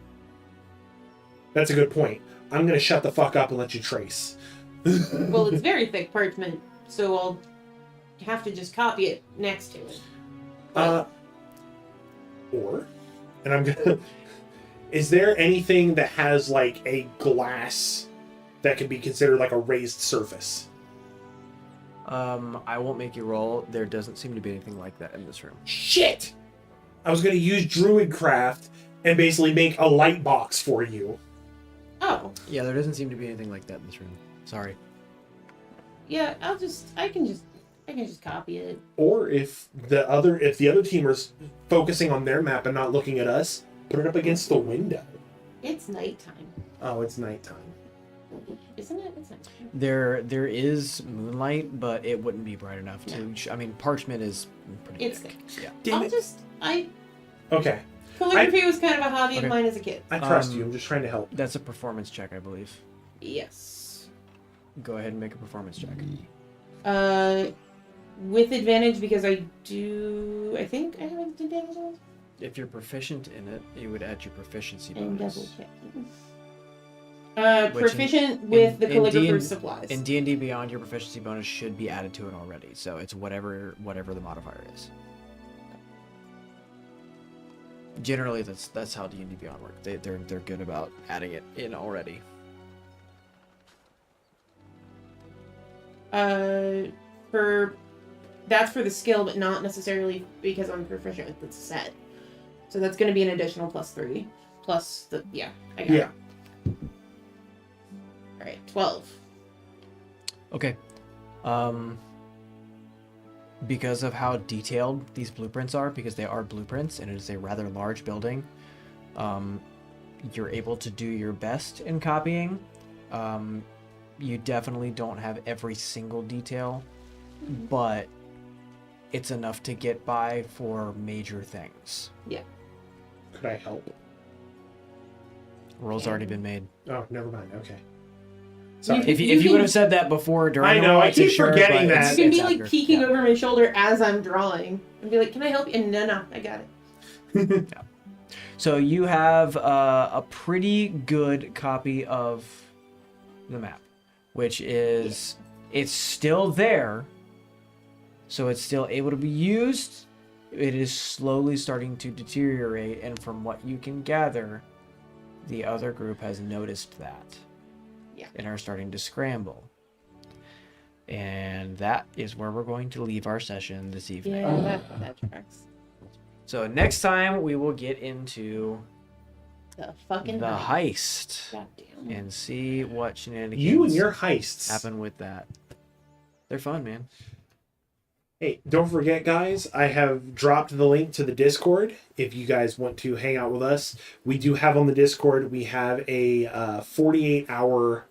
That's a good point. I'm going to shut the fuck up and let you trace. Well, it's very thick parchment, so I'll have to just copy it next to it. And I'm gonna. Is there anything that has like a glass that could be considered like a raised surface? I won't make you roll. There doesn't seem to be anything like that in this room. Shit! I was gonna use Druidcraft and basically make a light box for you. Oh. Yeah, there doesn't seem to be anything like that in this room. Sorry. Yeah, I can just copy it. Or if the other teamers focusing on their map and not looking at us, put it up against the window. It's nighttime. Oh, it's nighttime. Isn't it? It's nighttime. There is moonlight, but it wouldn't be bright enough to. I mean, parchment is pretty It's thick. thick. Yeah. Damn it. Okay. Calligraphy was kind of a hobby Okay. of mine as a kid. I trust you. I'm just trying to help. That's a performance check, I believe. Yes. Go ahead and make a performance check. With advantage because I think I have advantage on it. If you're proficient in it, you would add your proficiency And bonus. double check. Proficient with the calligrapher's supplies. In D&D Beyond, your proficiency bonus should be added to it already, so it's whatever the modifier is. Generally, that's how D&D Beyond works. They're good about adding it in already. That's for the skill, but not necessarily because I'm proficient with the set. So that's going to be an additional +3. Plus the I got it. All right, 12. Okay. Because of how detailed these blueprints are, because they are blueprints and it is a rather large building, you're able to do your best in copying. You definitely don't have every single detail, but it's enough to get by for major things. Yeah. Could I help? Roll's already been made. Oh, never mind. Okay. Sorry. If you would have said that before during I the know, roll, I I'd say keep sure, forgetting but that. You can be it's like after. peeking Yeah. over my shoulder as I'm drawing and be like, "Can I help you?" And no, I got it. Yeah. So you have a pretty good copy of the map, which is it's still there, so it's still able to be used. It is slowly starting to deteriorate, and from what you can gather, the other group has noticed that. Yeah. And are starting to scramble. And that is where we're going to leave our session this evening. Yeah, that tracks. So next time we will get into The fucking the heist Goddamn. and see what shenanigans You and your heists. happen with that. They're fun, man. Hey, don't forget, guys, I have dropped the link to the Discord if you guys want to hang out with us. We do have on the Discord, we have a 48-hour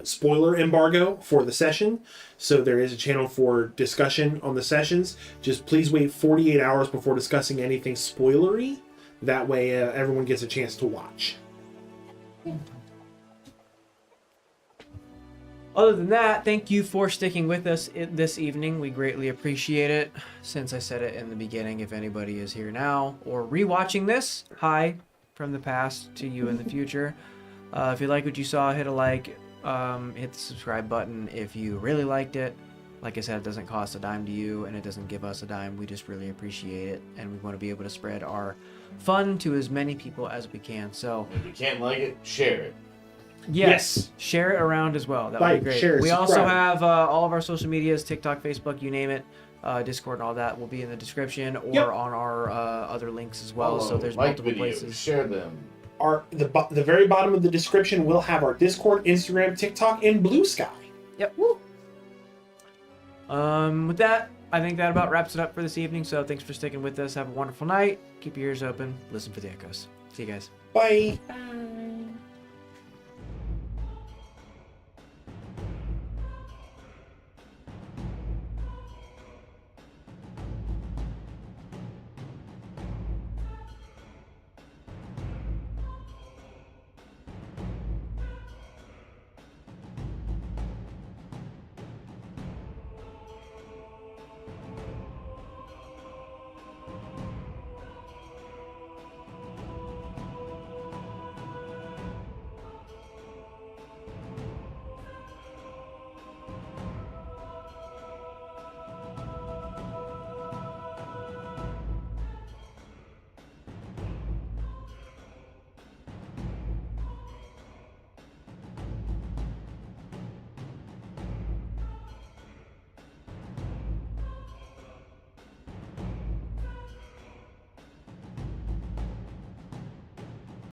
spoiler embargo for the session. So there is a channel for discussion on the sessions. Just please wait 48 hours before discussing anything spoilery. That way everyone gets a chance to watch. Other than that, thank you for sticking with us this evening. We greatly appreciate it. Since I said it in the beginning, if anybody is here now or rewatching this, hi from the past to you in the future. If you like what you saw, hit a like, hit the subscribe button if you really liked it. Like I said, it doesn't cost a dime to you and it doesn't give us a dime. We just really appreciate it, and we want to be able to spread our fun to as many people as we can. So If you can't like it, share it. yes, share it around as well. That would Like, be great. share, We also subscribe. have all of our social medias, TikTok, Facebook, you name it, Discord, and all that will be in the description or on our other links as well. So Follow, there's like multiple videos, places. share them. The very bottom of the description will have our Discord, Instagram, TikTok, and Blue Sky. Yep. With that, I think that about wraps it up for this evening. So thanks for sticking with us. Have a wonderful night. Keep your ears open. Listen for the echoes. See you guys. Bye. Bye.